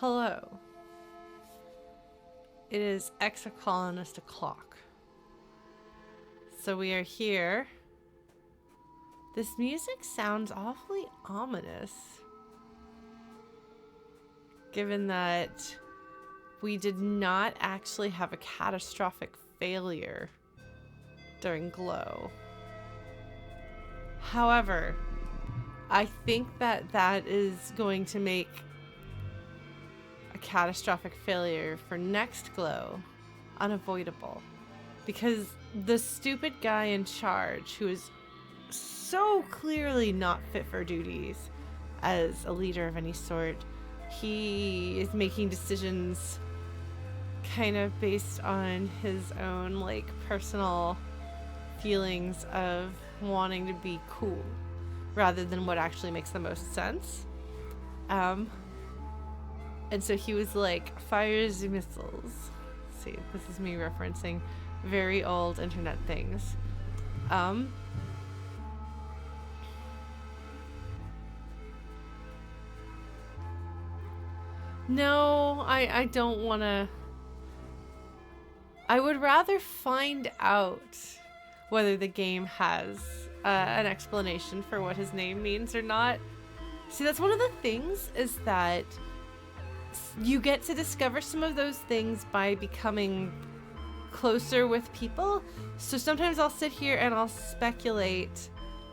Hello. It is Exocolonist o'clock. So we are here. This music sounds awfully ominous. Given that we did not actually have a catastrophic failure during Glow. However, I think that that is going to make a catastrophic failure for next Glow unavoidable. Because the stupid guy in charge, who is so clearly not fit for duties as a leader of any sort, he is making decisions kind of based on his own, like, personal feelings of wanting to be cool rather than what actually makes the most sense. And so he was like, fires the missiles. Let's see, this is me referencing very old internet things. No, I don't want to. I would rather find out whether the game has an explanation for what his name means or not. See, that's one of the things, is that you get to discover some of those things by becoming closer with people. So sometimes I'll sit here and I'll speculate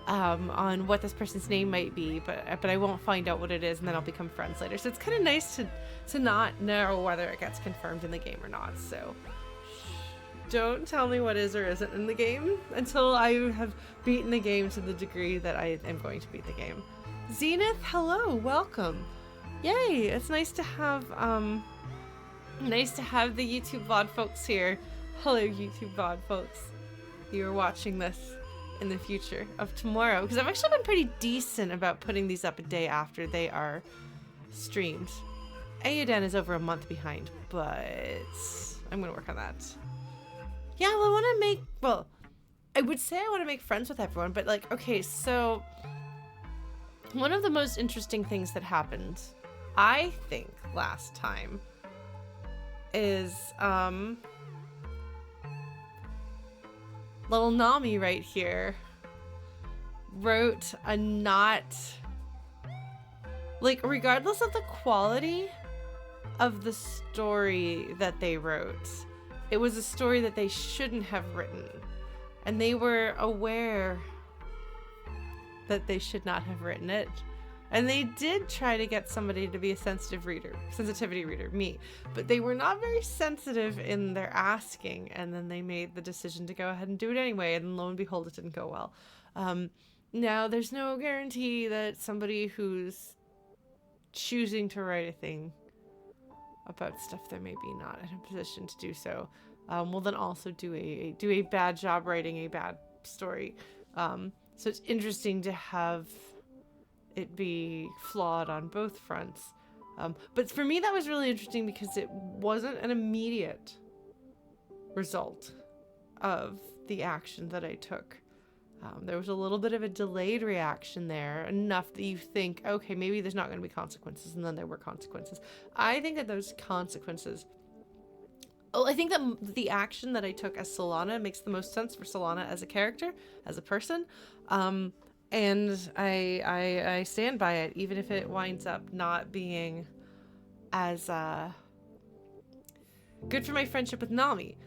on what this person's name might be, but I won't find out what it is, and then I'll become friends later. So it's kind of nice to not know whether it gets confirmed in the game or not. So don't tell me what is or isn't in the game until I have beaten the game to the degree that I am going to beat the game. Zenith, hello, welcome. Yay, it's nice to have the YouTube VOD folks here. Hello, YouTube VOD folks. You're watching this in the future of tomorrow, because I've actually been pretty decent about putting these up a day after they are streamed. Aoden is over a month behind, but I'm gonna work on that. Yeah, well, I would say I want to make friends with everyone, but like, okay, so one of the most interesting things that happened, I think, last time is little Nami right here wrote a not, like, regardless of the quality of the story that they wrote, it was a story that they shouldn't have written, and they were aware that they should not have written it. And they did try to get somebody to be a sensitivity reader, me. But they were not very sensitive in their asking, and then they made the decision to go ahead and do it anyway, and lo and behold, it didn't go well. Now, there's no guarantee that somebody who's choosing to write a thing about stuff they're maybe not in a position to do so will then also do a bad job writing a bad story. So it's interesting to have it be flawed on both fronts. But for me, that was really interesting because it wasn't an immediate result of the action that I took. There was a little bit of a delayed reaction there, enough that you think, okay, maybe there's not going to be consequences, and then there were consequences. I think that those consequences... I think that the action that I took as Solana makes the most sense for Solana as a character, as a person. And I stand by it, even if it winds up not being as good for my friendship with Nami.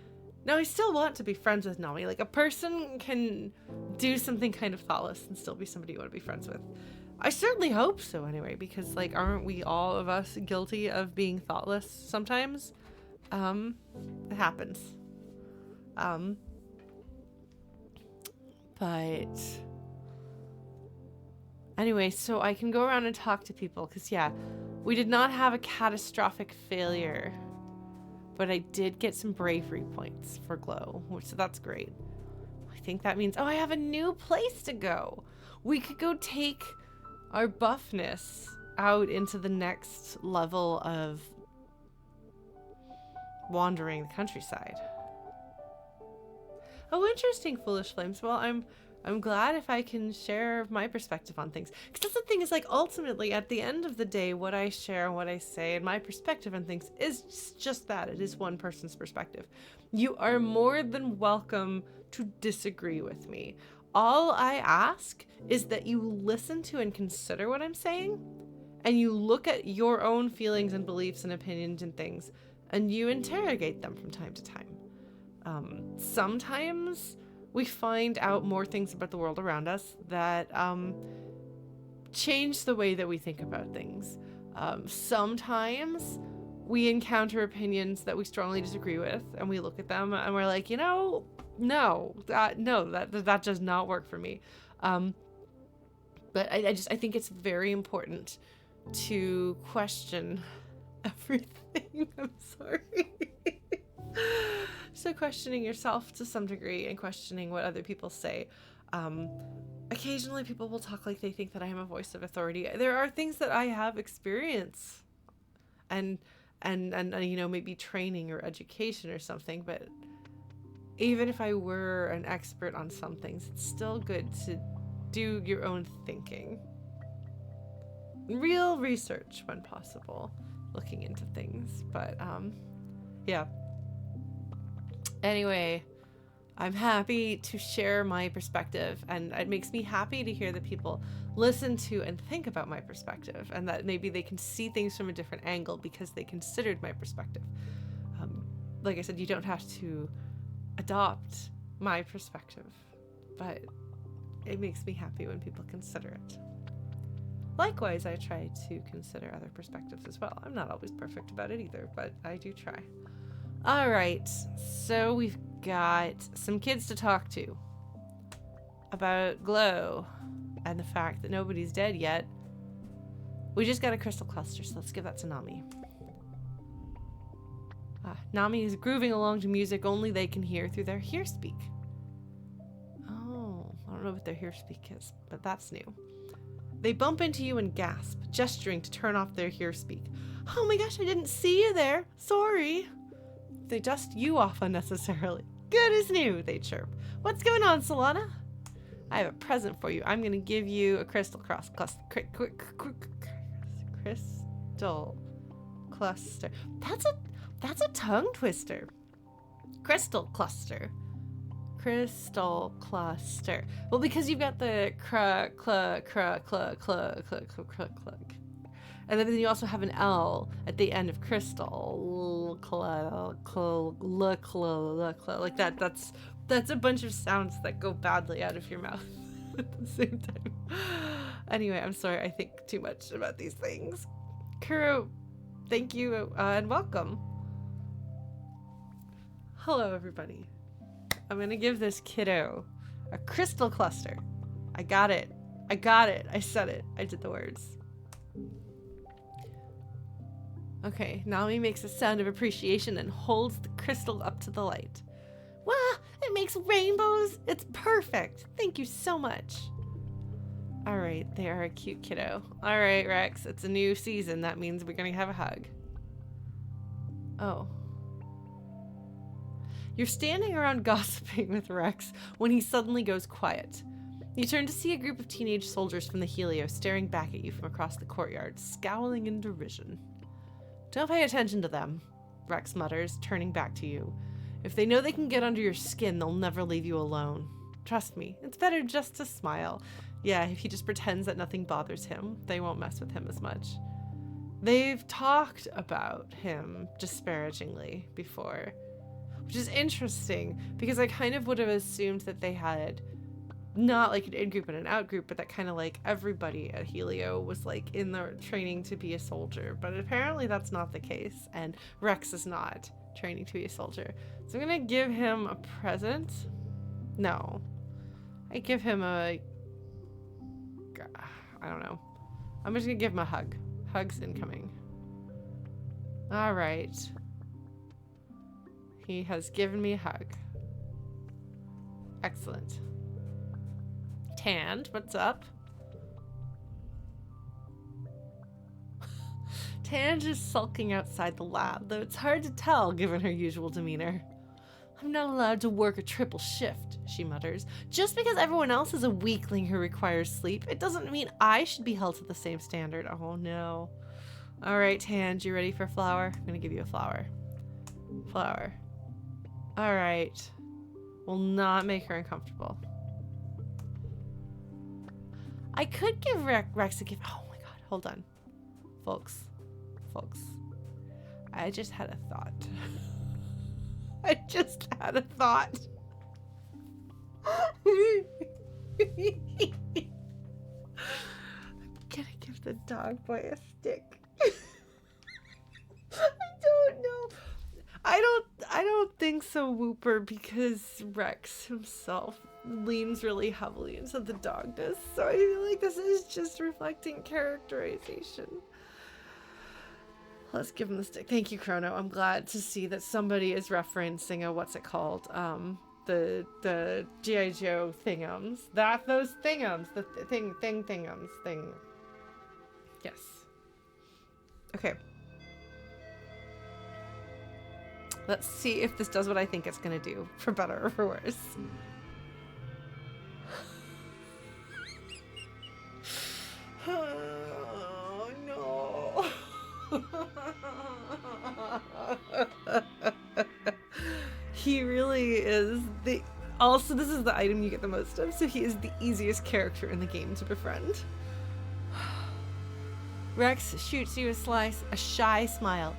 Now, I still want to be friends with Nami. Like, a person can do something kind of thoughtless and still be somebody you want to be friends with. I certainly hope so, anyway, because, like, aren't we all of us guilty of being thoughtless sometimes? It happens. But anyway, so I can go around and talk to people, because, yeah, we did not have a catastrophic failure, but I did get some bravery points for Glow, so that's great. I think that means, I have a new place to go. We could go take our buffness out into the next level of wandering the countryside. Oh, interesting, Foolish Flames. Well, I'm I'm glad if I can share my perspective on things. Because that's the thing, is like, ultimately, at the end of the day, what I share and what I say and my perspective on things is just that. It is one person's perspective. You are more than welcome to disagree with me. All I ask is that you listen to and consider what I'm saying, and you look at your own feelings and beliefs and opinions and things, and you interrogate them from time to time. Sometimes we find out more things about the world around us that change the way that we think about things. Sometimes we encounter opinions that we strongly disagree with, and we look at them and we're like, no, that does not work for me. But I think it's very important to question everything. I'm sorry. So questioning yourself to some degree and questioning what other people say. Occasionally people will talk like they think that I am a voice of authority. There are things that I have experience and maybe training or education or something, but even if I were an expert on some things, it's still good to do your own thinking. Real research when possible, looking into things. But yeah. Anyway, I'm happy to share my perspective, and it makes me happy to hear that people listen to and think about my perspective, and that maybe they can see things from a different angle because they considered my perspective. Like I said, you don't have to adopt my perspective, but it makes me happy when people consider it. Likewise, I try to consider other perspectives as well. I'm not always perfect about it either, but I do try. All right, so we've got some kids to talk to about Glow and the fact that nobody's dead yet. We just got a crystal cluster, so let's give that to Nami. Nami is grooving along to music only they can hear through their hear speak. Oh, I don't know what their hear speak is, but that's new. They bump into you and gasp, gesturing to turn off their hear speak. Oh my gosh, I didn't see you there. Sorry. They dust you off unnecessarily. Good as new, they chirp. What's going on, Solana? I have a present for you. I'm going to give you a crystal crystal cluster. That's a tongue twister. Crystal cluster. Crystal cluster. Well, because you've got the cluck. And then you also have an L at the end of crystal. Like that. That's a bunch of sounds that go badly out of your mouth at the same time. Anyway, I'm sorry. I think too much about these things. Kuro, thank you and welcome. Hello, everybody. I'm going to give this kiddo a crystal cluster. I got it. I said it. I did the words. Okay, Nami makes a sound of appreciation and holds the crystal up to the light. Wow, it makes rainbows. It's perfect. Thank you so much. All right, they are a cute kiddo. All right, Rex, it's a new season. That means we're going to have a hug. Oh. You're standing around gossiping with Rex when he suddenly goes quiet. You turn to see a group of teenage soldiers from the Helio staring back at you from across the courtyard, scowling in derision. Don't pay attention to them, Rex mutters, turning back to you. If they know they can get under your skin, they'll never leave you alone. Trust me, it's better just to smile. Yeah, if he just pretends that nothing bothers him, they won't mess with him as much. They've talked about him disparagingly before, which is interesting because I kind of would have assumed that they had not like an in-group and an out-group, but that kind of like everybody at Helio was like in the training to be a soldier. But apparently that's not the case, and Rex is not training to be a soldier. So I'm gonna give him a present. No. I give him a... I don't know. I'm just gonna give him a hug. Hugs incoming. Alright. He has given me a hug. Excellent. Tand, what's up? Tand is sulking outside the lab, though it's hard to tell given her usual demeanor. I'm not allowed to work a triple shift, she mutters. Just because everyone else is a weakling who requires sleep, it doesn't mean I should be held to the same standard. Oh no. Alright, Tange, you ready for a flower? I'm gonna give you a flower. Flower. Alright. Will not make her uncomfortable. I could give Rex a gift. Oh my god, hold on. Folks. I just had a thought. I just had a thought. I'm gonna give the dog boy a stick. I don't know. I don't think so, Whooper, because Rex himself leans really heavily into the dogness. So I feel like this is just reflecting characterization. Let's give him the stick. Thank you, Chrono. I'm glad to see that somebody is referencing a what's it called? The G.I. Joe thingums. Those thingums. The thing. Yes. Okay. Let's see if this does what I think it's gonna do, for better or for worse. Oh no. He really is the... Also, this is the item you get the most of, so he is the easiest character in the game to befriend. Rex shoots you a shy smile.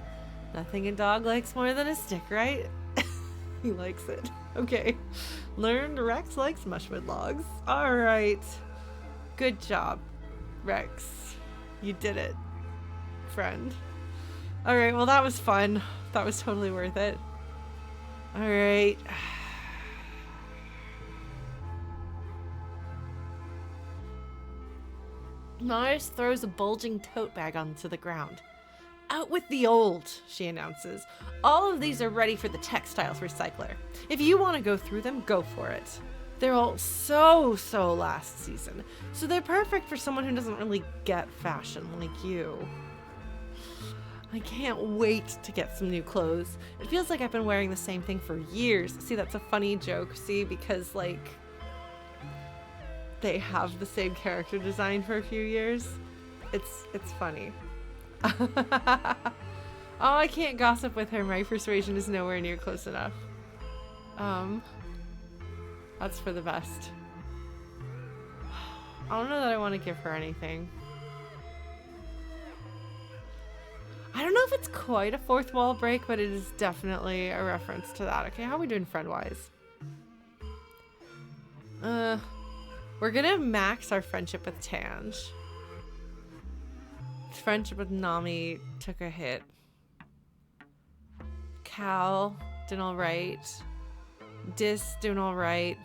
Nothing a dog likes more than a stick, right? He likes it. Okay. Learned Rex likes mushwood logs. Alright. Good job, Rex. You did it, friend. Alright, well that was fun. That was totally worth it. Alright. Mars throws a bulging tote bag onto the ground. Out with the old, she announces. All of these are ready for the textiles recycler. If you want to go through them, go for it. They're all so last season, so they're perfect for someone who doesn't really get fashion like you. I can't wait to get some new clothes. It feels like I've been wearing the same thing for years. See, that's a funny joke, see, because like they have the same character design for a few years. It's funny. Oh, I can't gossip with her. My persuasion is nowhere near close enough. That's for the best. I don't know that I want to give her anything. I don't know if it's quite a fourth wall break, but it is definitely a reference to that. Okay, how are we doing friend-wise? We're gonna max our friendship with Tange. Friendship with Nami took a hit. Cal doing alright. Dis doing alright.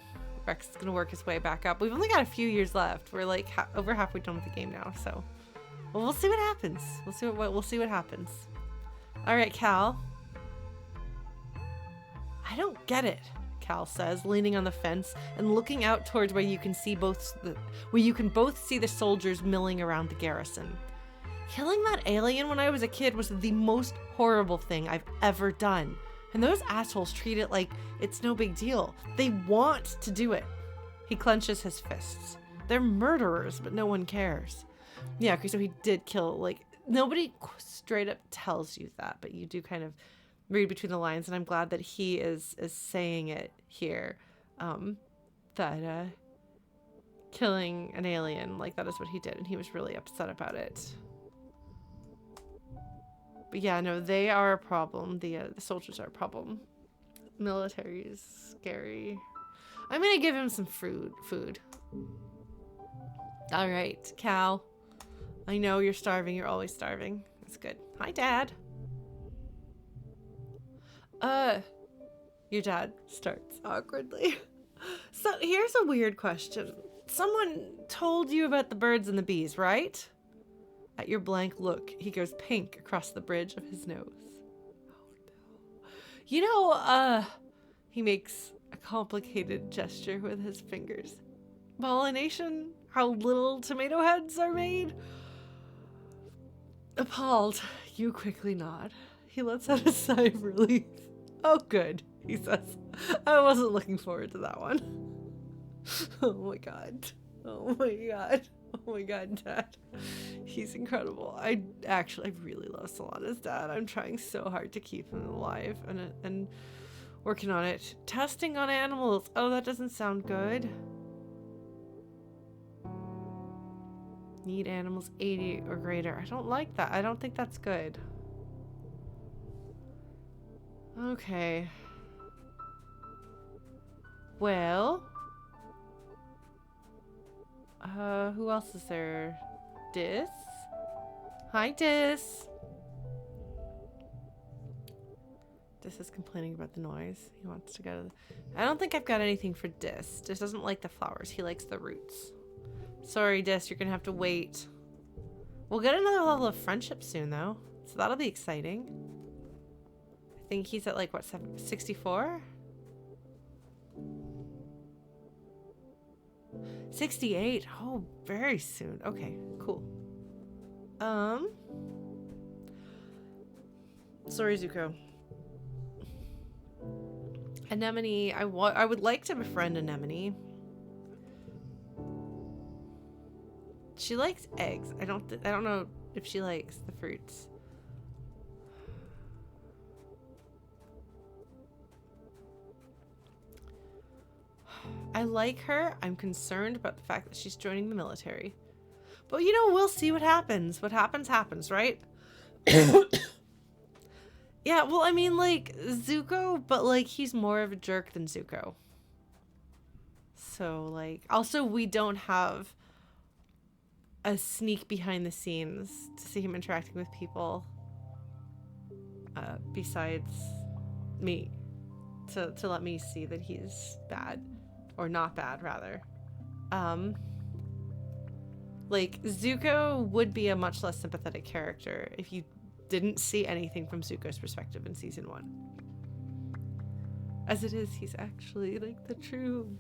Rex is gonna work his way back up. We've only got a few years left. We're like over halfway done with the game now, so well, we'll see what happens. We'll see what happens. All right, Cal. I don't get it, Cal says, leaning on the fence and looking out towards where you can both see the soldiers milling around the garrison. Killing that alien when I was a kid was the most horrible thing I've ever done. And those assholes treat it like it's no big deal. They want to do it. He clenches his fists. They're murderers, but no one cares. Yeah, okay, so he did kill, like, nobody straight up tells you that, but you do kind of read between the lines, and I'm glad that he is saying it here, that killing an alien, like, that is what he did, and he was really upset about it. But yeah, no, they are a problem. The soldiers are a problem. Military is scary. I'm gonna give him some food. All right, Cal. I know you're starving. You're always starving. That's good. Hi, Dad. Your dad starts awkwardly. So here's a weird question. Someone told you about the birds and the bees, right? At your blank look, he goes pink across the bridge of his nose. Oh no. You know, he makes a complicated gesture with his fingers. Pollination? How little tomato heads are made? Appalled, you quickly nod. He lets out a sigh of relief. Oh, good, he says. I wasn't looking forward to that one. Oh my god. Oh my god. Oh my god, Dad. He's incredible. I really love Solana's dad. I'm trying so hard to keep him alive and working on it. Testing on animals. Oh, that doesn't sound good. Need animals 80 or greater. I don't like that. I don't think that's good. Okay. Well. Who else is there? Dis? Hi, Dis. Dis is complaining about the noise. He wants to go. I don't think I've got anything for Dis. Dis doesn't like the flowers. He likes the roots. Sorry, Dis. You're gonna have to wait. We'll get another level of friendship soon, though. So that'll be exciting. I think he's at like, what, 64? 68. Oh, very soon. Okay, cool. Sorry, Zuko. Anemone. I would like to befriend Anemone. She likes eggs. I don't know if she likes the fruits. I like her. I'm concerned about the fact that she's joining the military. But you know, we'll see what happens. What happens, happens, right? Yeah, well, I mean, like, Zuko, but, like, he's more of a jerk than Zuko. So, like, also, we don't have a sneak behind the scenes to see him interacting with people besides me to let me see that he's bad. Or not bad, rather. Like, Zuko would be a much less sympathetic character if you didn't see anything from Zuko's perspective in season 1. As it is, he's actually, like, the true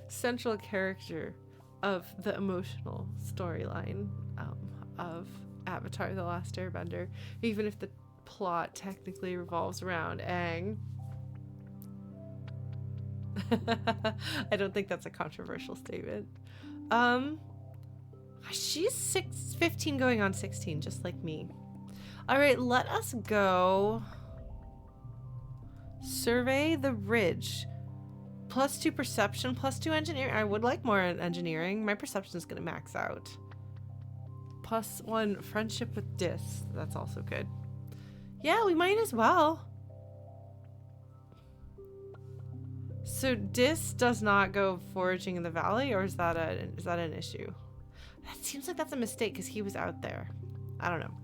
central character of the emotional storyline of Avatar: The Last Airbender, even if the plot technically revolves around Aang. I don't think that's a controversial statement. She's 15 going on 16, just like me. All right, let us go survey the ridge. +2 perception, +2 engineering. I would like more engineering. My perception is going to max out. +1 friendship with Dis. That's also good. Yeah, we might as well. So Dis does not go foraging in the valley, or is that an issue? That seems like that's a mistake because he was out there. I don't know.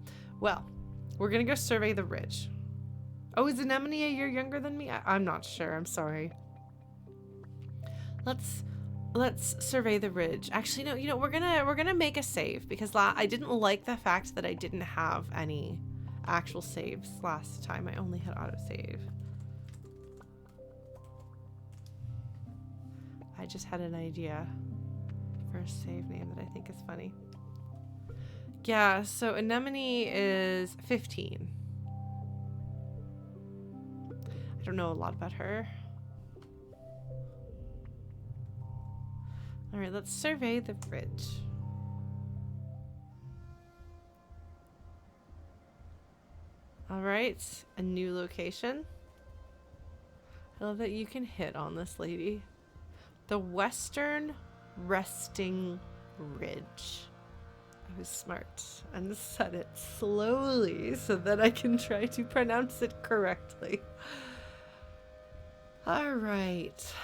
Well, we're gonna go survey the ridge. Oh, is Anemone a year younger than me? I'm not sure. I'm sorry. Let's survey the ridge. Actually, no. You know, we're gonna make a save because I didn't like the fact that I didn't have any actual saves last time. I only had autosave. I just had an idea for a save name that I think is funny. Yeah, so Anemone is 15. I don't know a lot about her. All right, let's survey the ridge. All right, a new location. I love that you can hit on this lady. The Western Wresting Ridge. I was smart and said it slowly so that I can try to pronounce it correctly. All right.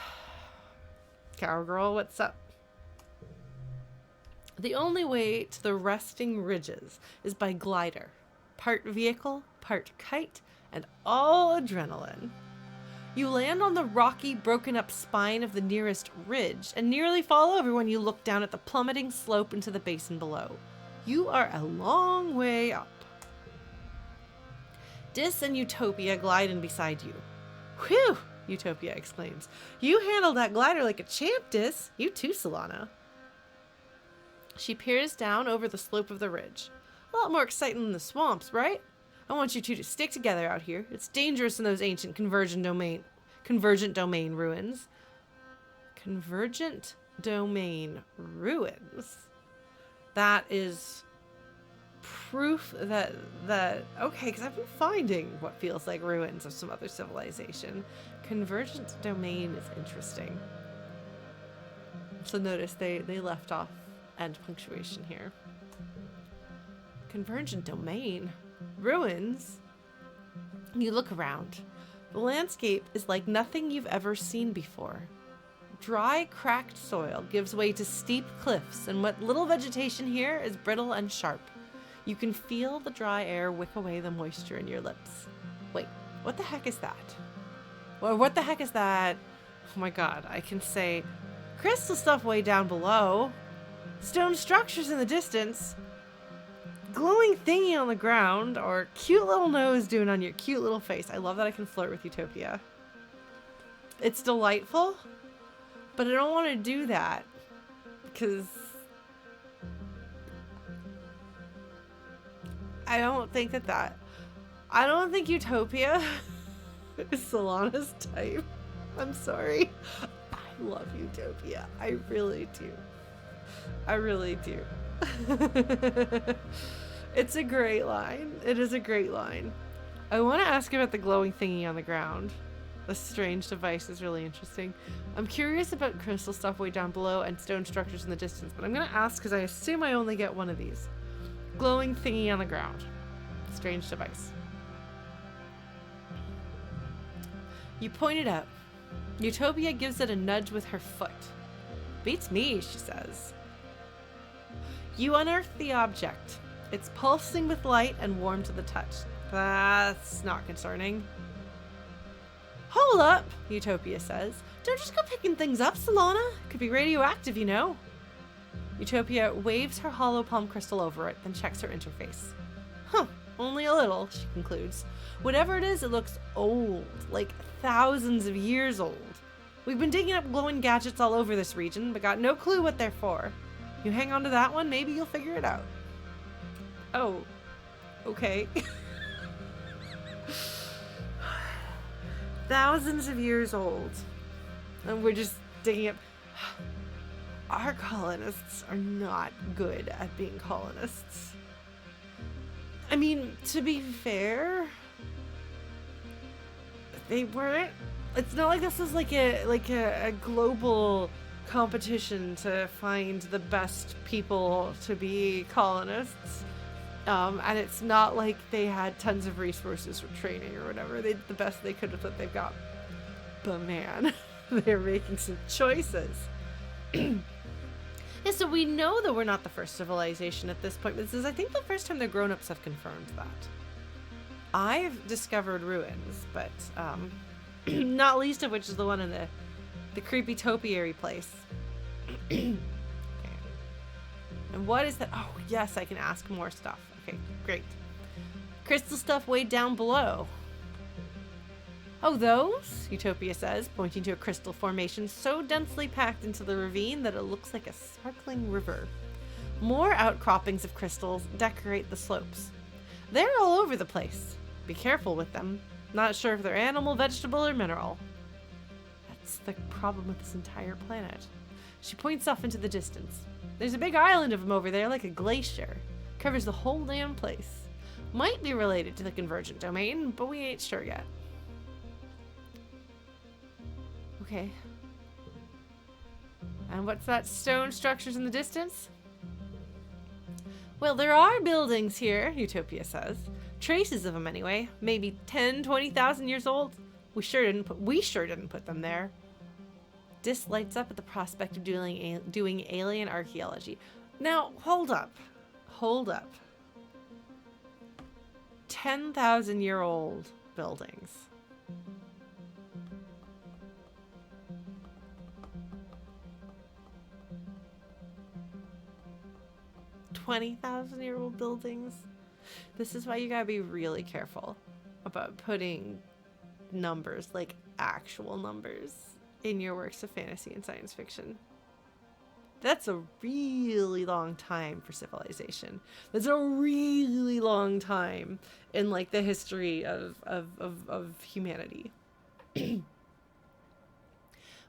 Cowgirl, what's up? The only way to the Wresting Ridges is by glider. Part vehicle, part kite, and all adrenaline. You land on the rocky, broken-up spine of the nearest ridge and nearly fall over when you look down at the plummeting slope into the basin below. You are a long way up. Dis and Utopia glide in beside you. Whew! Utopia exclaims. You handled that glider like a champ, Dis. You too, Solana. She peers down over the slope of the ridge. A lot more exciting than the swamps, right? I want you two to stick together out here. It's dangerous in those ancient Convergent Domain ruins. Convergent Domain ruins. That is proof that okay, because I've been finding what feels like ruins of some other civilization. Convergent Domain is interesting. So notice they left off end punctuation here. Convergent Domain ruins. You look around. The landscape is like nothing you've ever seen before. Dry, cracked soil gives way to steep cliffs, and what little vegetation here is brittle and sharp. You can feel the dry air wick away the moisture in your lips. Wait, what the heck is that? Well, what the heck is that? Oh my god, I can say crystal stuff way down below. Stone structures in the distance. Glowing thingy on the ground, or cute little nose doing on your cute little face. I love that I can flirt with Utopia. It's delightful, but I don't want to do that because I don't think I don't think Utopia is Solana's type. I'm sorry. I love Utopia. I really do. I really do. It's a great line. It is a great line. I want to ask about the glowing thingy on the ground. The strange device is really interesting. I'm curious about crystal stuff way down below and stone structures in the distance, but I'm going to ask because I assume I only get one of these. Glowing thingy on the ground. Strange device. You point it out. Utopia gives it a nudge with her foot. Beats me, she says. You unearth the object. It's pulsing with light and warm to the touch. That's not concerning. Hold up, Utopia says. Don't just go picking things up, Solana. Could be radioactive, you know. Utopia waves her hollow palm crystal over it, then checks her interface. Huh, only a little, she concludes. Whatever it is, it looks old, like thousands of years old. We've been digging up glowing gadgets all over this region, but got no clue what they're for. You hang on to that one, maybe you'll figure it out. Oh, okay. Thousands of years old. And we're just digging up. Our colonists are not good at being colonists. I mean, to be fair, they weren't. It's not like this is like a global competition to find the best people to be colonists. And it's not like they had tons of resources for training or whatever. They did the best they could with what they've got. But man, they're making some choices. Yeah, so we know that we're not the first civilization at this point. This is, I think, the first time the grown-ups have confirmed that. I've discovered ruins, but not least of which is the one in the creepy topiary place. Okay. And what is that? Oh, yes, I can ask more stuff. Okay, great. Crystal stuff way down below. Oh, those? Utopia says, pointing to a crystal formation so densely packed into the ravine that it looks like a sparkling river. More outcroppings of crystals decorate the slopes. They're all over the place. Be careful with them. Not sure if they're animal, vegetable, or mineral. That's the problem with this entire planet. She points off into the distance. There's a big island of them over there, like a glacier. Covers the whole damn place. Might be related to the Convergent Domain, but we ain't sure yet. Okay. And what's that? Stone structures in the distance? Well, there are buildings here, Utopia says. Traces of them anyway. Maybe 10, 20,000 years old. We sure didn't put them there. Dis lights up at the prospect of doing alien archaeology. Now, hold up. Hold up. 10,000-year-old buildings. $20,000-year-old buildings. This is why you gotta be really careful about putting numbers, like actual numbers, in your works of fantasy and science fiction. That's a really long time for civilization. That's a really long time in like the history of humanity.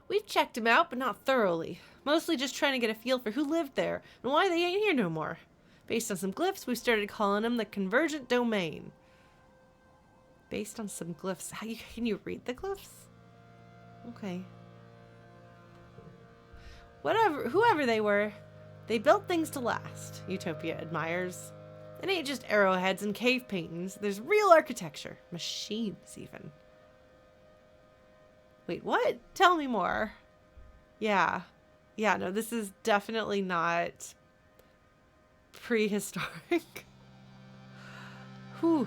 We've checked him out, but not thoroughly. Mostly just trying to get a feel for who lived there and why they ain't here no more. Based on some glyphs, we started calling him the Convergent Domain. Based on some glyphs. Can you read the glyphs? Okay. Whoever they were, they built things to last, Utopia admires. It ain't just arrowheads and cave paintings. There's real architecture. Machines, even. Wait, what? Tell me more. Yeah. Yeah, no, this is definitely not prehistoric. Whew.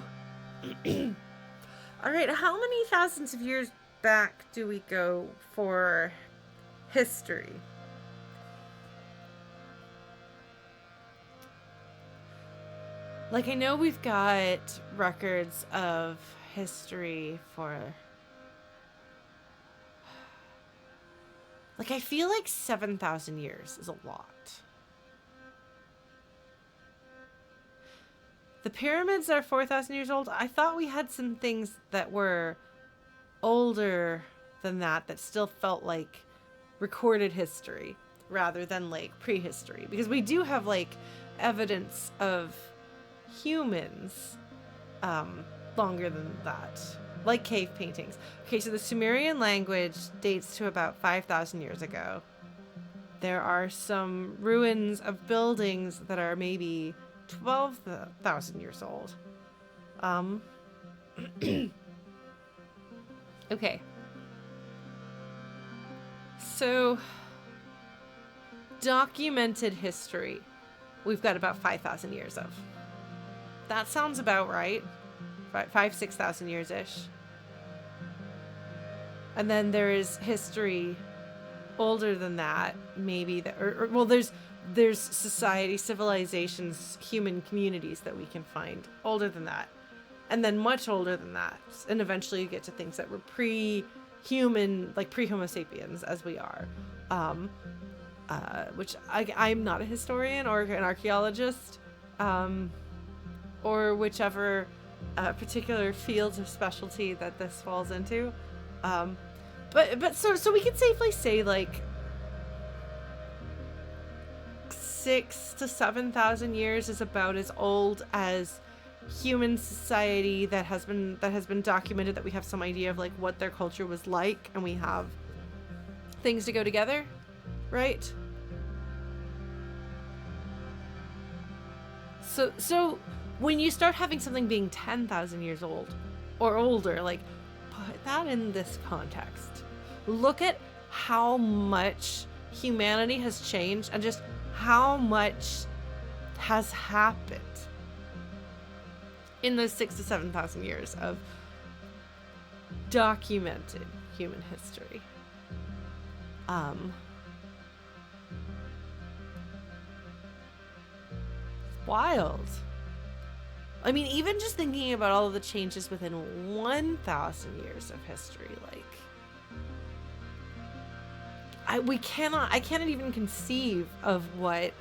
Alright, how many thousands of years back do we go for history? Like, I know we've got records of history for... Like, I feel like 7,000 years is a lot. The pyramids are 4,000 years old. I thought we had some things that were older than that still felt like recorded history rather than, like, prehistory. Because we do have, like, evidence of humans longer than that, like cave paintings. Okay, so the Sumerian language dates to about 5,000 years ago. There are some ruins of buildings that are maybe 12,000 years old. Okay. So, documented history, we've got about 5,000 years of. That sounds about right. 6,000 years-ish. And then there is history older than that, maybe, well, there's society, civilizations, human communities that we can find older than that. And then much older than that. And eventually you get to things that were pre-human, like pre-Homo sapiens, as we are. Which I'm not a historian or an archaeologist. Or whichever particular fields of specialty that this falls into. But so we can safely say, like, 6,000 to 7,000 years is about as old as human society that has been documented, that we have some idea of, like, what their culture was like, and we have things to go together, right? So when you start having something being 10,000 years old or older, like, put that in this context. Look at how much humanity has changed and just how much has happened in those 6,000 to 7,000 years of documented human history. Wild. I mean, even just thinking about all of the changes within 1,000 years of history, like, I cannot even conceive of what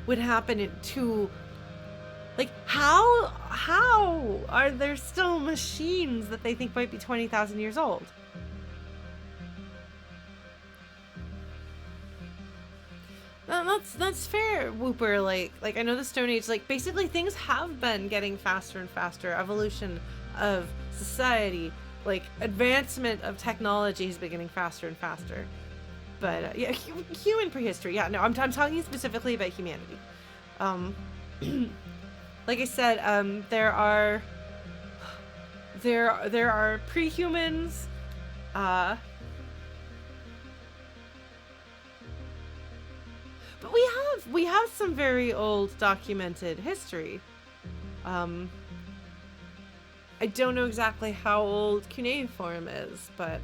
would happen to, like, how are there still machines that they think might be 20,000 years old? That's fair, Whooper. Like I know the Stone Age, like, basically things have been getting faster and faster. Evolution of society, like, advancement of technology has been getting faster and faster. But yeah, human prehistory. Yeah, no, I'm talking specifically about humanity. Like I said, there are pre-humans. But we have some very old documented history. I don't know exactly how old cuneiform is, but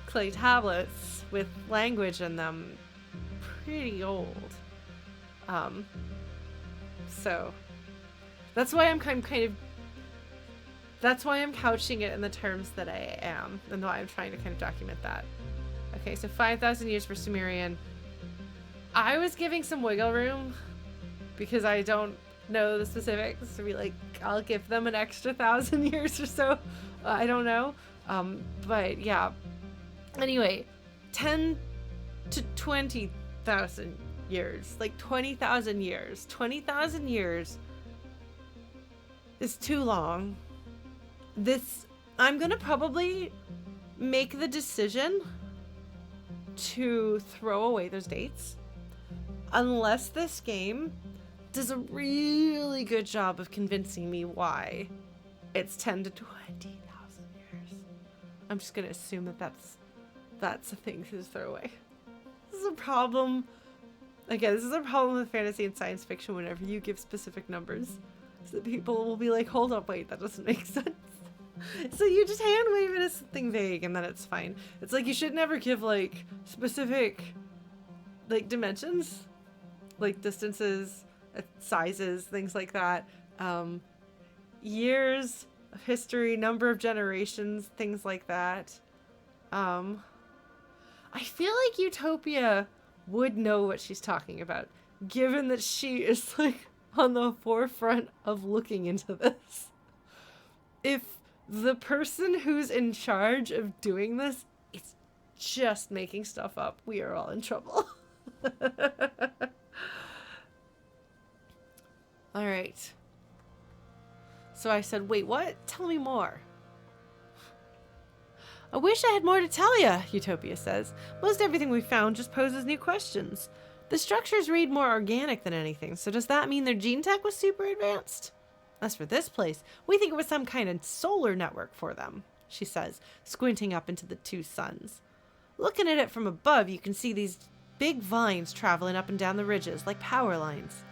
clay tablets with language in them, pretty old. So that's why I'm that's why I'm couching it in the terms that I am, and why I'm trying to kind of document that. Okay, so 5,000 years for Sumerian, I was giving some wiggle room because I don't know the specifics to be like, I'll give them an extra 1,000 years or so. I don't know. But yeah. Anyway, 10 to 20,000 years. Like 20,000 years. 20,000 years is too long. I'm gonna probably make the decision to throw away those dates unless this game does a really good job of convincing me why it's 10 to 20,000 years. I'm just gonna assume that that's a thing to throw away. This is a problem. Again, this is a problem with fantasy and science fiction whenever you give specific numbers. So people will be like, hold up, wait, that doesn't make sense. So you just hand wave it as something vague and then it's fine. It's like you should never give like specific like dimensions, like distances, sizes, things like that. Years of history, number of generations, things like that. I feel like Utopia would know what she's talking about, given that she is like on the forefront of looking into this. If the person who's in charge of doing this is just making stuff up, we are all in trouble. All right. So I said, wait, what? Tell me more. I wish I had more to tell you, Utopia says. Most everything we found just poses new questions. The structures read more organic than anything, so does that mean their gene tech was super advanced? As for this place, we think it was some kind of solar network for them, she says, squinting up into the two suns. Looking at it from above, you can see these big vines traveling up and down the ridges like power lines.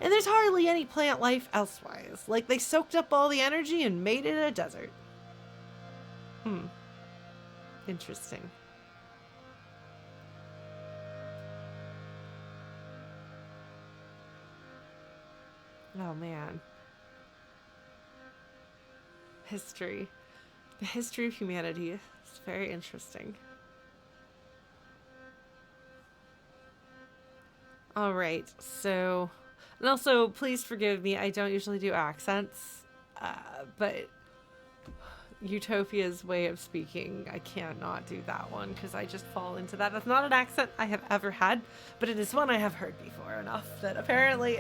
And there's hardly any plant life elsewise, like they soaked up all the energy and made it a desert. Interesting. Oh man. History. The history of humanity is very interesting. Alright, so... And also, please forgive me, I don't usually do accents, but Utopia's way of speaking, I cannot do that one because I just fall into that. That's not an accent I have ever had, but it is one I have heard before enough that apparently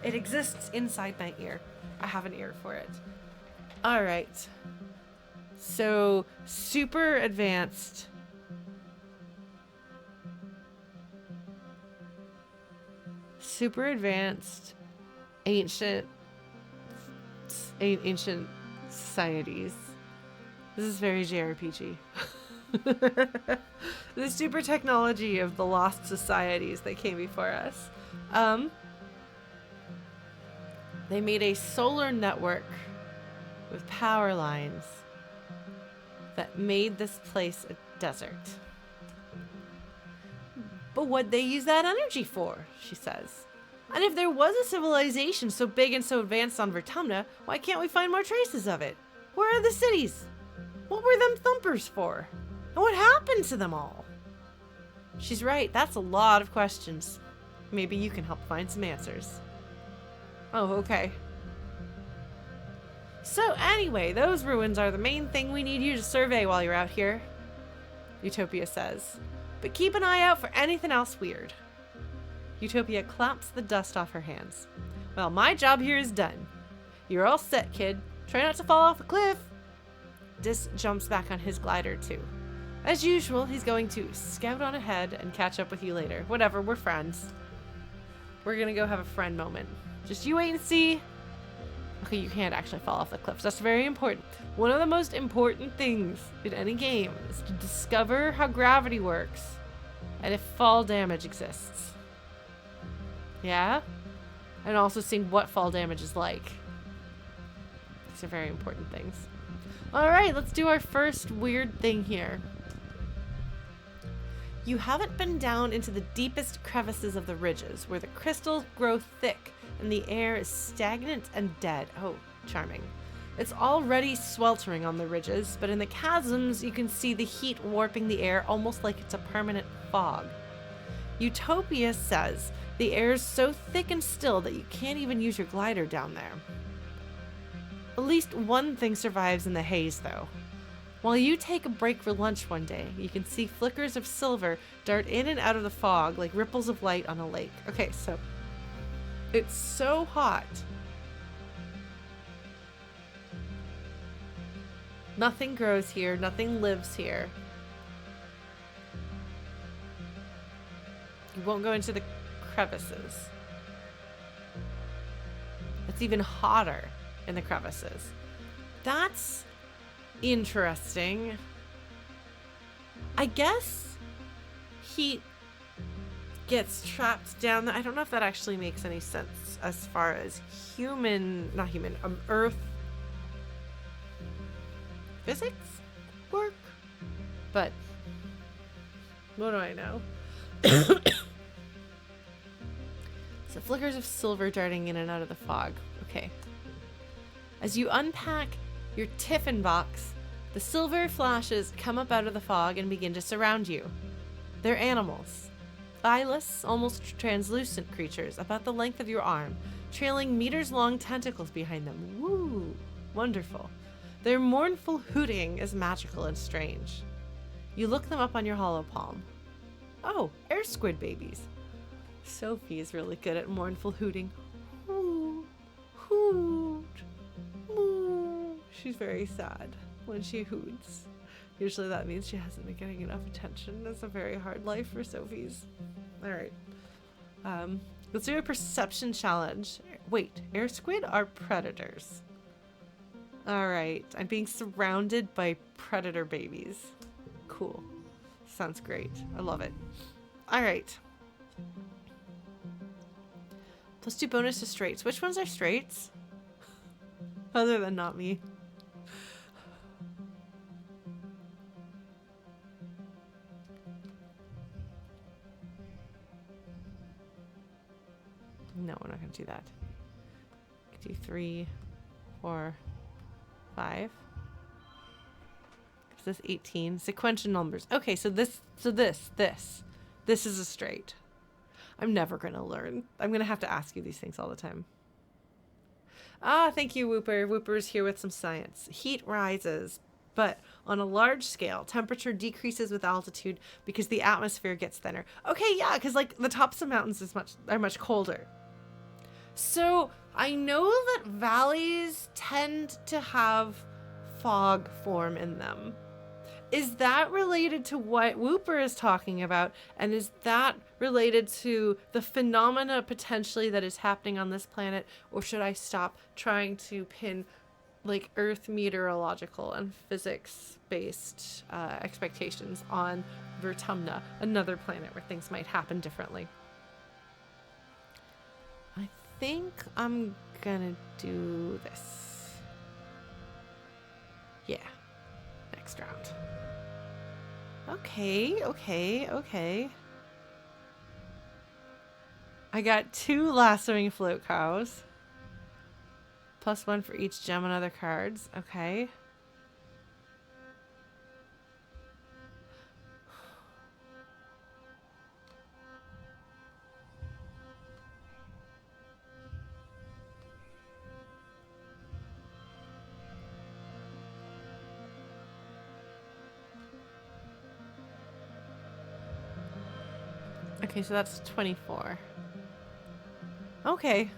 it exists inside my ear. I have an ear for it. Alright. So, super advanced. Super advanced, ancient societies. This is very JRPG. The super technology of the lost societies that came before us. They made a solar network with power lines that made this place a desert. But what'd they use that energy for, she says. And if there was a civilization so big and so advanced on Vertumna, why can't we find more traces of it? Where are the cities? What were them thumpers for? And what happened to them all? She's right, that's a lot of questions. Maybe you can help find some answers. Oh, okay. So anyway, those ruins are the main thing we need you to survey while you're out here, Utopia says. But keep an eye out for anything else weird. Utopia claps the dust off her hands. Well, my job here is done. You're all set, kid. Try not to fall off the cliff. Dis jumps back on his glider, too. As usual, he's going to scout on ahead and catch up with you later. Whatever, we're friends. We're gonna go have a friend moment. Just you wait and see. Okay, you can't actually fall off the cliffs. That's very important. One of the most important things in any game is to discover how gravity works and if fall damage exists. Yeah? And also seeing what fall damage is like. These are very important things. Alright, let's do our first weird thing here. You haven't been down into the deepest crevices of the ridges, where the crystals grow thick and the air is stagnant and dead. Oh, charming. It's already sweltering on the ridges, but in the chasms you can see the heat warping the air almost like it's a permanent fog. Utopia says the air is so thick and still that you can't even use your glider down there. At least one thing survives in the haze, though. While you take a break for lunch one day, you can see flickers of silver dart in and out of the fog like ripples of light on a lake. Okay, so it's so hot. Nothing grows here, nothing lives here. You won't go into the crevices. It's even hotter in the crevices. That's interesting. I guess heat gets trapped down there. I don't know if that actually makes any sense as far as Earth physics work, but what do I know? So flickers of silver darting in and out of the fog. Okay. As you unpack your tiffin box, the silver flashes come up out of the fog and begin to surround you. They're animals. Eyeless, almost translucent creatures about the length of your arm, trailing meters-long tentacles behind them. Woo! Wonderful. Their mournful hooting is magical and strange. You look them up on your hollow palm. Oh, air squid babies. Sophie is really good at mournful hooting. Hoo, hoot, moo. She's very sad when she hoots. Usually that means she hasn't been getting enough attention. It's a very hard life for Sophies. Alright. Let's do a perception challenge. Wait, air squid are predators. Alright, I'm being surrounded by predator babies. Cool. Sounds great. I love it. Alright. +2 bonus to straights. Which ones are straights? Other than not me. No, we're not going to do that. Do 3, 4, 5. Is this 18? Sequential numbers. Okay, so this is a straight. I'm never going to learn. I'm going to have to ask you these things all the time. Ah, thank you, Whooper. Whooper's here with some science. Heat rises, but on a large scale, temperature decreases with altitude because the atmosphere gets thinner. Okay, yeah, because like the tops of mountains are much colder. So I know that valleys tend to have fog form in them. Is that related to what Whooper is talking about? And is that related to the phenomena potentially that is happening on this planet? Or should I stop trying to pin like Earth meteorological and physics-based expectations on Vertumna, another planet where things might happen differently? I think I'm gonna do this. Yeah, next round. Okay. I got 2 lassoing float cows. +1 for each gem on other cards. Okay. Okay, so that's 24. Okay.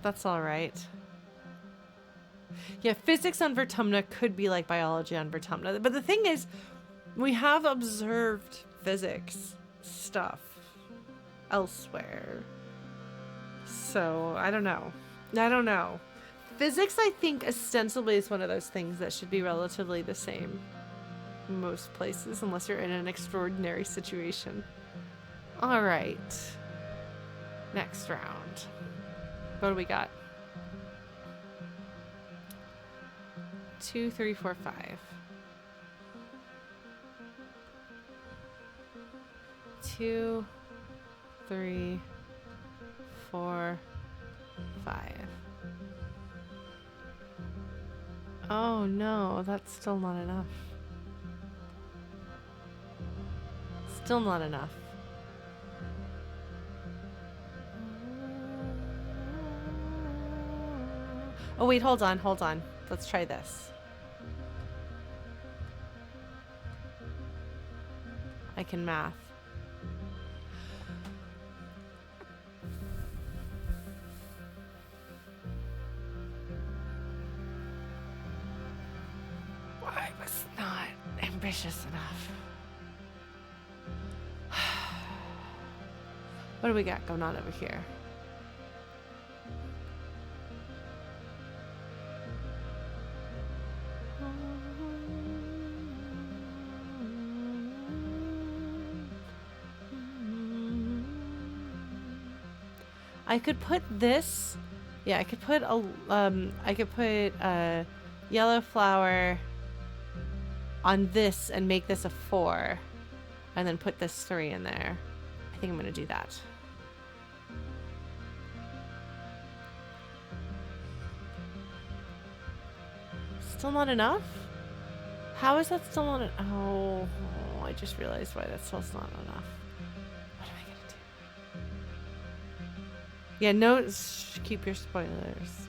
That's alright. Yeah, physics on Vertumna could be like biology on Vertumna. But the thing is, we have observed physics stuff elsewhere. So, I don't know. Physics, I think, ostensibly is one of those things that should be relatively the same in most places, unless you're in an extraordinary situation. Alright. Next round. What do we got? 2, 3, 4, 5. 2, 3, 4, 5. Oh no, that's still not enough. Still not enough. Oh wait, hold on, hold on. Let's try this. I can math. I was not ambitious enough. What do we got going on over here? I could put this. Yeah, I could put a yellow flower on this and make this a 4, and then put this 3 in there. I think I'm gonna do that. Still not enough? How is that still not enough? Oh, I just realized why that's still not enough. What am I gonna do? Yeah, no, keep your spoilers.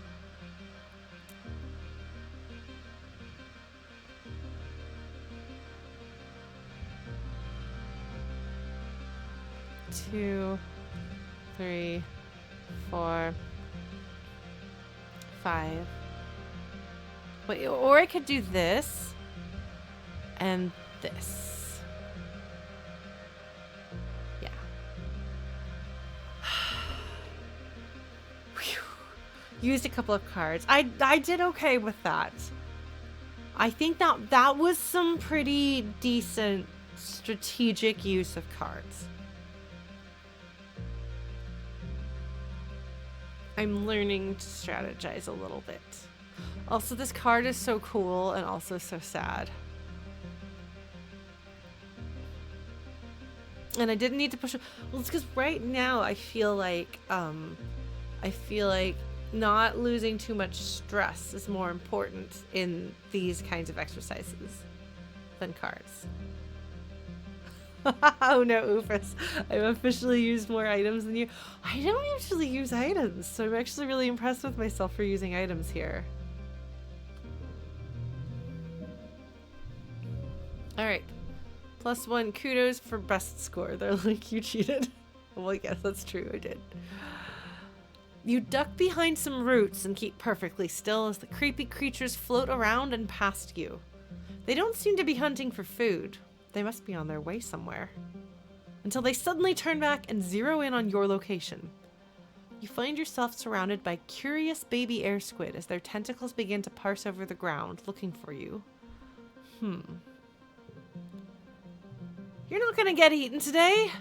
Two, 3, 4, 5. Wait, or I could do this and this. Yeah. Used a couple of cards. I did okay with that. I think that was some pretty decent strategic use of cards. I'm learning to strategize a little bit. Also, this card is so cool and also so sad. And I didn't need to push it. Well, it's because right now I feel like not losing too much stress is more important in these kinds of exercises than cards. Oh no, Oofus. I've officially used more items than you. I don't usually use items, so I'm actually really impressed with myself for using items here. Alright. +1. Kudos for best score. They're like, you cheated. Well, yes, that's true. I did. You duck behind some roots and keep perfectly still as the creepy creatures float around and past you. They don't seem to be hunting for food. They must be on their way somewhere. Until they suddenly turn back and zero in on your location. You find yourself surrounded by curious baby air squid as their tentacles begin to parse over the ground, looking for you. You're not gonna get eaten today!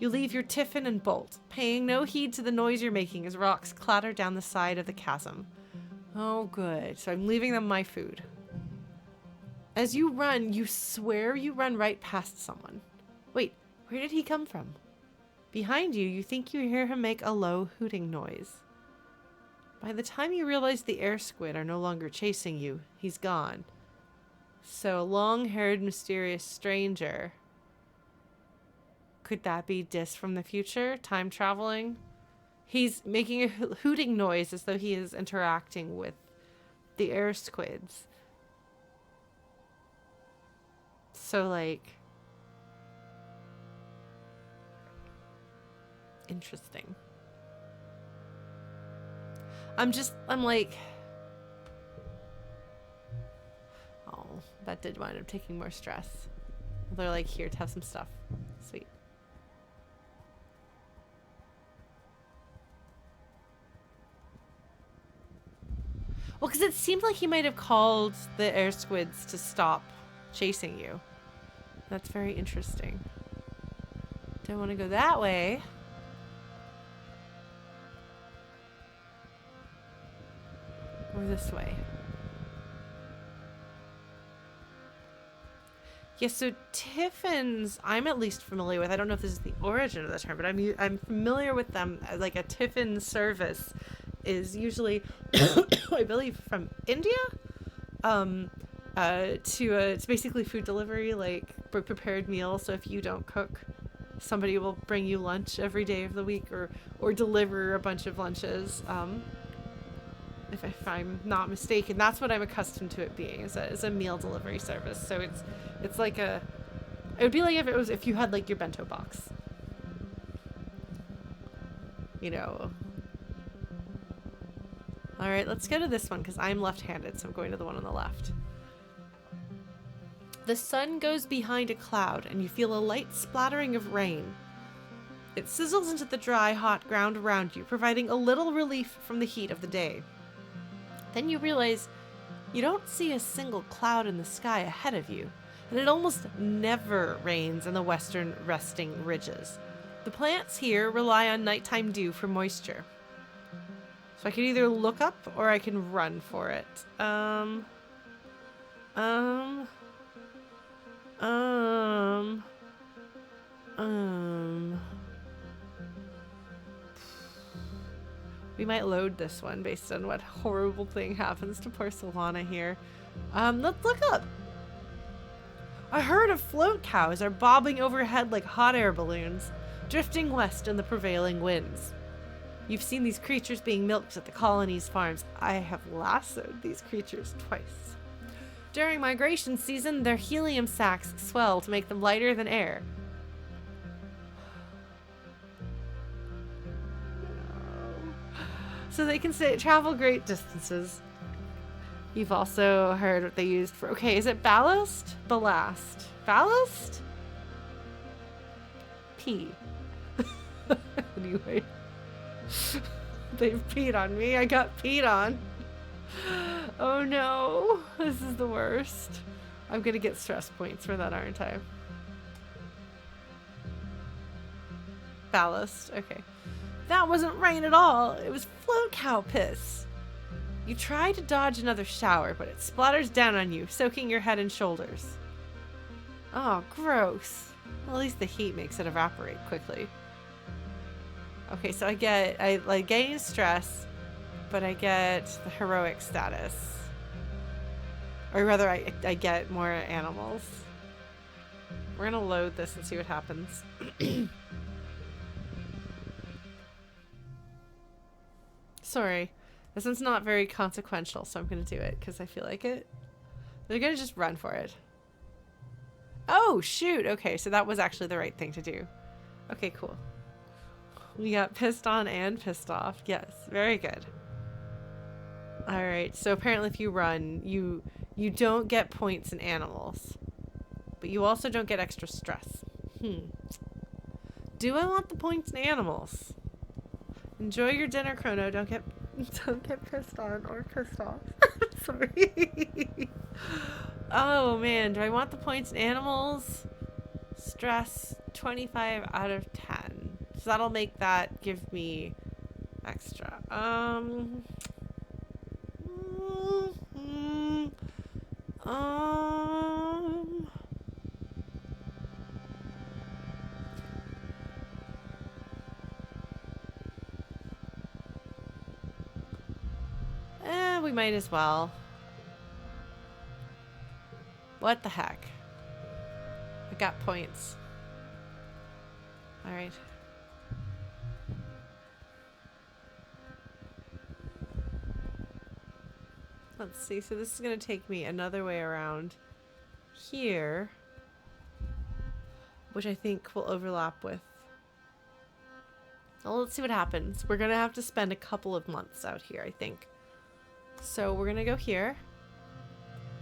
You leave your tiffin and bolt, paying no heed to the noise you're making as rocks clatter down the side of the chasm. Oh good, so I'm leaving them my food. As you run, you swear you run right past someone. Wait, where did he come from? Behind you, you think you hear him make a low hooting noise. By the time you realize the air squid are no longer chasing you, he's gone. So, long-haired, mysterious stranger. Could that be Dis from the future? Time traveling? He's making a hooting noise as though he is interacting with the air squids. So, like... interesting. I'm like... oh, that did wind up taking more stress. They're like, here, to have some stuff. Sweet. Well, because it seemed like he might have called the air squids to stop chasing you. That's very interesting. Don't want to go that way. Or this way. Yeah, so tiffins, I'm at least familiar with. I don't know if this is the origin of the term, but I'm familiar with them. Like a tiffin service is usually, I believe, from India. It's basically food delivery, like prepared meal. So if you don't cook, somebody will bring you lunch every day of the week, or deliver a bunch of lunches. If I'm not mistaken. That's what I'm accustomed to it being, is a meal delivery service. So it's like it would be like if you had like your bento box. You know. All right, let's go to this one because I'm left-handed, so I'm going to the one on the left. The sun goes behind a cloud and you feel a light splattering of rain. It sizzles into the dry, hot ground around you, providing a little relief from the heat of the day. Then you realize you don't see a single cloud in the sky ahead of you, and it almost never rains in the western Wresting ridges. The plants here rely on nighttime dew for moisture. So I can either look up or I can run for it. We might load this one based on what horrible thing happens to poor Solana here. Let's look up. A herd of float cows are bobbing overhead like hot air balloons, drifting west in the prevailing winds. You've seen these creatures being milked at the colony's farms. I have lassoed these creatures twice. During migration season, their helium sacs swell to make them lighter than air. So they can travel great distances. You've also heard what they used for... Okay, is it ballast? Ballast. Ballast? Pee. Anyway. They've peed on me. I got peed on. Oh no. This is the worst. I'm gonna get stress points for that, aren't I? Ballast. Okay. That wasn't rain at all. It was float cow piss. You try to dodge another shower, but it splatters down on you, soaking your head and shoulders. Oh, gross. Well, at least the heat makes it evaporate quickly. Okay, so I gain stress, but I get the heroic status. Or rather, I get more animals. We're gonna load this and see what happens. Sorry, this one's not very consequential, so I'm gonna do it because I feel like it. They're gonna just run for it. Oh, shoot! Okay, so that was actually the right thing to do. Okay, cool. We got pissed on and pissed off. Yes, very good. Alright, so apparently if you run, you don't get points in animals. But you also don't get extra stress. Do I want the points in animals? Enjoy your dinner, Chrono. Don't get pissed on or pissed off. Sorry. Oh man, do I want the points in animals? Stress 25 out of 10. So that'll make that give me extra. We might as well. What the heck? I got points. Alright. Let's see. So this is going to take me another way around here, which I think will overlap with... Well, let's see what happens. We're going to have to spend a couple of months out here, I think. So we're going to go here.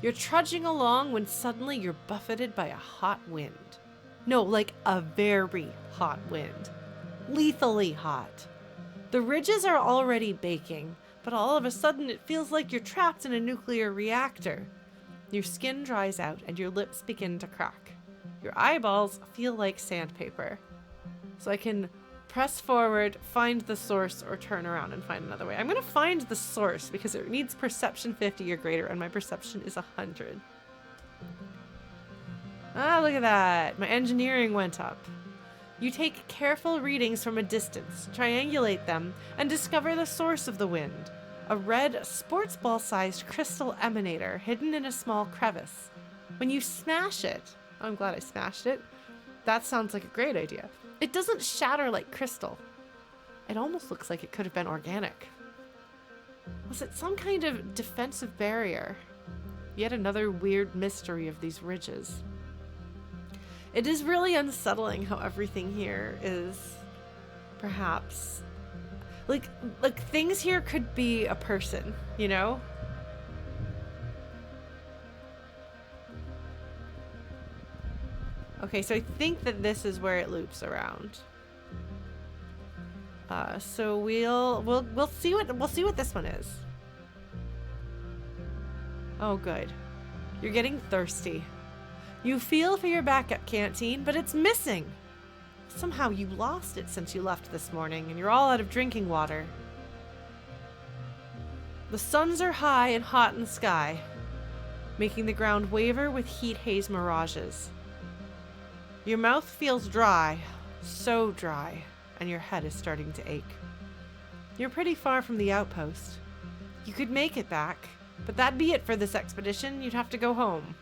You're trudging along when suddenly you're buffeted by a hot wind. No, like a very hot wind. Lethally hot. The ridges are already baking, but all of a sudden it feels like you're trapped in a nuclear reactor. Your skin dries out and your lips begin to crack. Your eyeballs feel like sandpaper. So I can press forward, find the source, or turn around and find another way. I'm going to find the source because it needs perception 50 or greater, and my perception is 100. Ah, look at that. My engineering went up. You take careful readings from a distance, triangulate them, and discover the source of the wind. A red, sports ball-sized crystal emanator hidden in a small crevice. When you smash it... Oh, I'm glad I smashed it. That sounds like a great idea. It doesn't shatter like crystal. It almost looks like it could have been organic. Was it some kind of defensive barrier? Yet another weird mystery of these ridges. It is really unsettling how everything here is perhaps like things here could be a person, you know? Okay, so I think that this is where it loops around. So we'll see what this one is. Oh, good. You're getting thirsty. You feel for your backup canteen, but it's missing. Somehow you lost it since you left this morning, and you're all out of drinking water. The suns are high and hot in the sky, making the ground waver with heat haze mirages. Your mouth feels dry, so dry, and your head is starting to ache. You're pretty far from the outpost. You could make it back, but that'd be it for this expedition. You'd have to go home.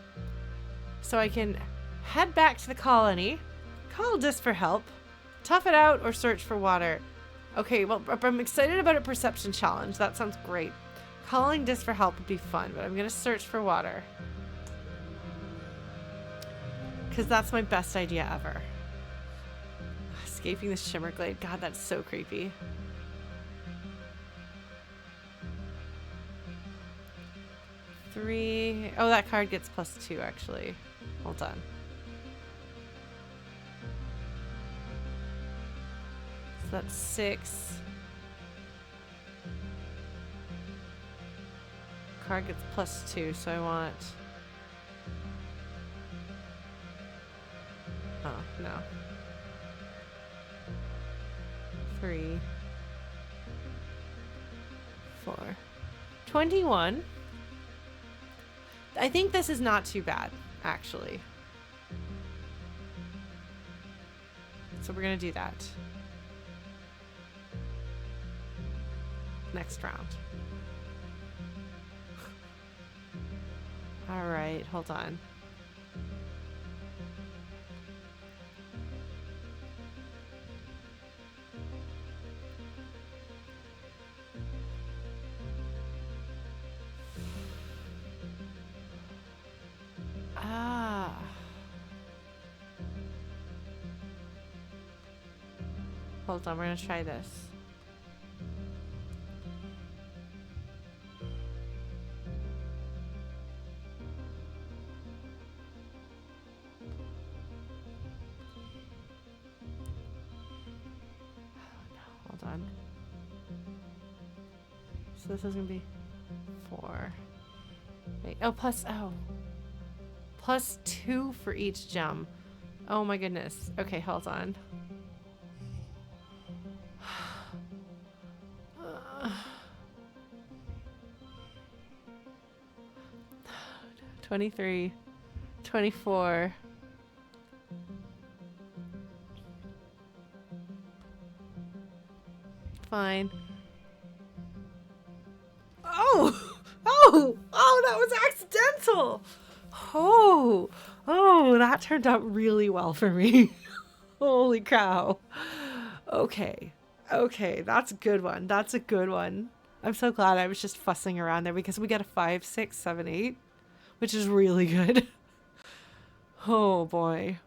So I can head back to the colony, call Dis for help, tough it out, or search for water. Okay, well, I'm excited about a perception challenge. That sounds great. Calling Dis for help would be fun, but I'm going to search for water. Because that's my best idea ever. Escaping the Shimmerglade. God, that's so creepy. Three. Oh, that card gets +2, actually. Hold on. So that's 6. Card gets +2, so I want... Oh, no. 3, 4. 21. I think this is not too bad, actually. So we're gonna do that. Next round. All right, hold on. Hold on, we're gonna try this. Hold on. So this is gonna be 4. Wait, oh, +2 for each gem. Oh my goodness. Okay, hold on. 23, 24. Fine. Oh, that was accidental. Oh, that turned out really well for me. Holy cow. Okay, that's a good one. That's a good one. I'm so glad I was just fussing around there because we got a 5, 6, 7, 8, which is really good. Oh boy.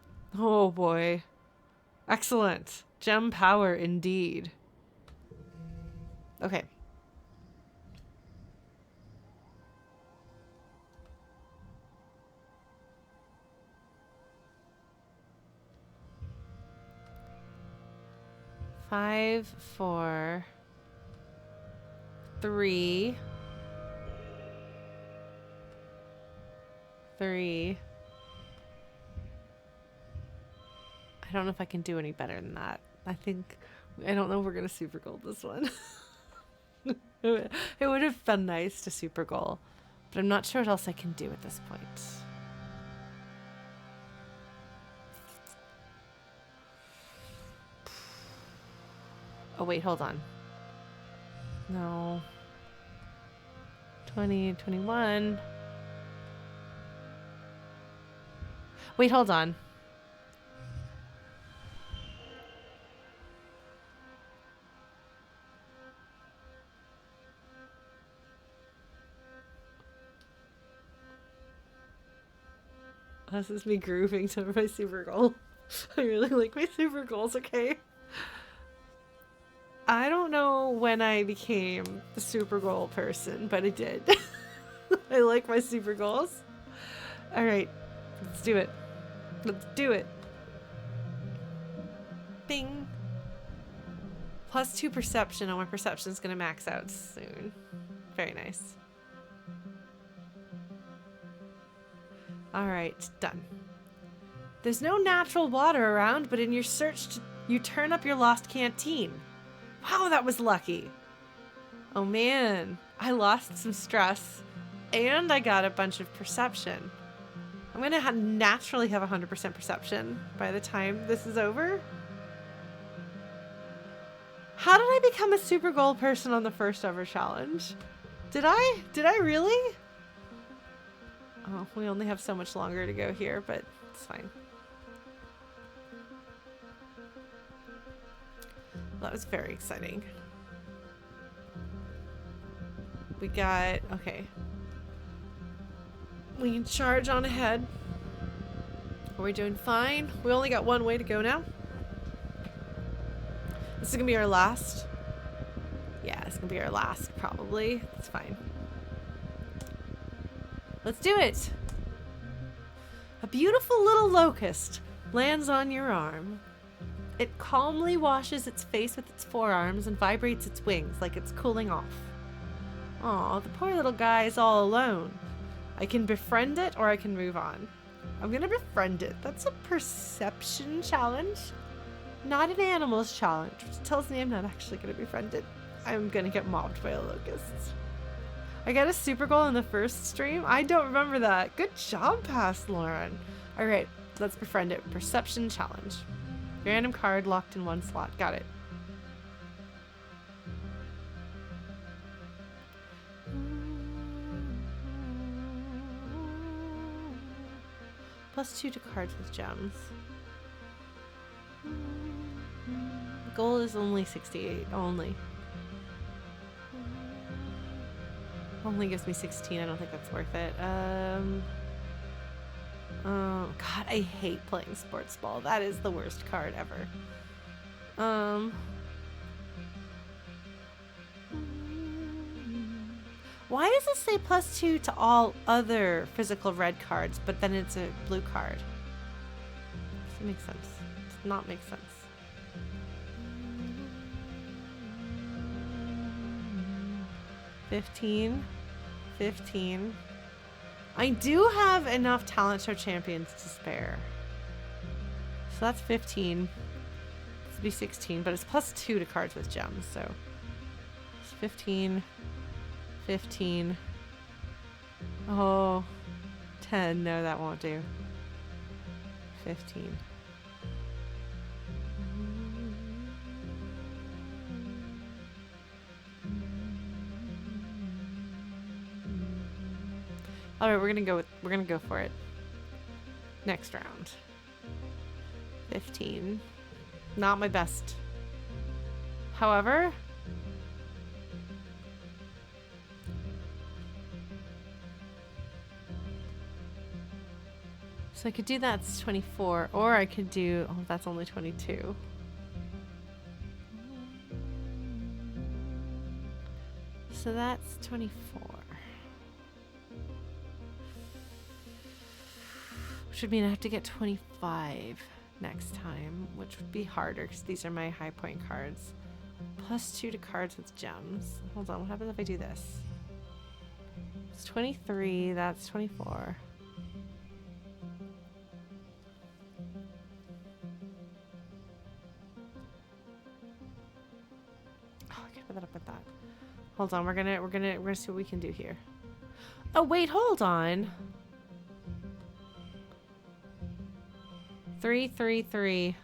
Excellent. Gem power indeed. Okay. Five, 4, 3, 3. I don't know if I can do any better than that. I don't know if we're gonna super gold this one. It would have been nice to super goal, but I'm not sure what else I can do at this point. Oh wait, hold on. No. 20, 21. Wait, hold on. This is me grooving to my super goal. I really like my super goals, okay? I don't know when I became the super goal person, but I did. I like my super goals. Alright, let's do it. Let's do it. Bing. +2 perception. Oh, my perception is going to max out soon. Very nice. Alright, done. There's no natural water around, but in your search, you turn up your lost canteen. Wow, that was lucky. Oh man, I lost some stress, and I got a bunch of perception. I'm going to naturally have 100% perception by the time this is over. How did I become a super goal person on the first ever challenge? Did I? Did I really? Oh, we only have so much longer to go here, but it's fine. That was very exciting. We got, okay. We can charge on ahead. Are we doing fine? We only got one way to go now. This is gonna be our last. Yeah, it's gonna be our last, probably. It's fine. Let's do it! A beautiful little locust lands on your arm. It calmly washes its face with its forearms and vibrates its wings like it's cooling off. Aw, the poor little guy is all alone. I can befriend it or I can move on. I'm gonna befriend it. That's a perception challenge, not an animals challenge, which tells me I'm not actually gonna befriend it. I'm gonna get mobbed by a locust. I got a super goal in the first stream? I don't remember that. Good job, Past Lauren. Alright, let's befriend it. Perception challenge. Random card locked in one slot. Got it. +2 to cards with gems. The goal is only 68. Only gives me 16. I don't think that's worth it. Oh god, I hate playing sports ball. That is the worst card ever. Why does it say +2 to all other physical red cards, but then it's a blue card? Does it make sense? Does not make sense. $15. I do have enough talent show champions to spare. So that's 15. This would be 16, but it's +2 to cards with gems, so it's 15. 15. Oh, 10. No, that won't do. 15. All right, we're gonna go for it. Next round. 15. Not my best. However, so I could do that's 24, or I could do, oh, that's only 22. So that's 24. Which would mean I have to get 25 next time, which would be harder because these are my high point cards. +2 to cards with gems. Hold on, what happens if I do this? It's 23, that's 24. Oh, I can't put that up with that. Hold on, we're gonna see what we can do here. Oh wait, hold on. 3, 3, 3,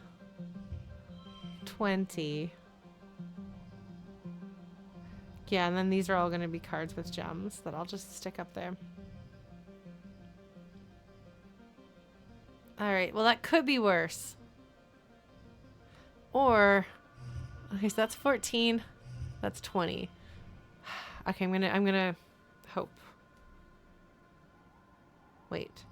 20. Yeah, and then these are all going to be cards with gems that I'll just stick up there. Alright, well that could be worse. Or, okay, so that's 14. That's 20. Okay, I'm gonna hope. Wait.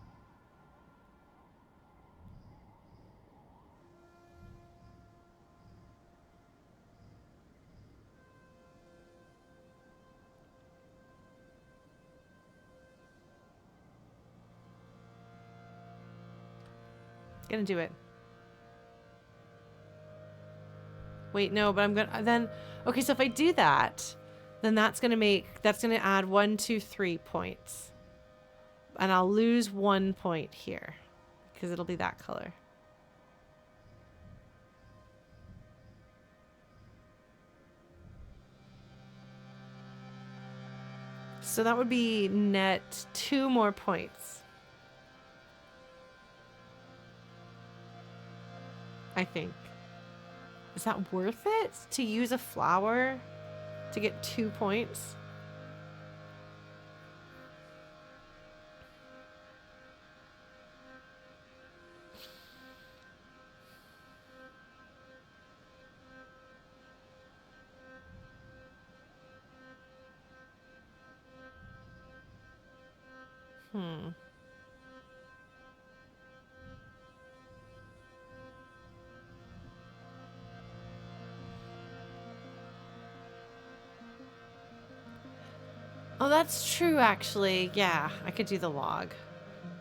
Gonna do it. Wait, no, but I'm gonna then. Okay, so if I do that, then that's gonna add 1, 2, 3 points, and I'll lose 1 point here because it'll be that color. So that would be net 2 more points. I think. Is that worth it to use a flower to get 2 points? Oh, that's true, actually. Yeah, I could do the log.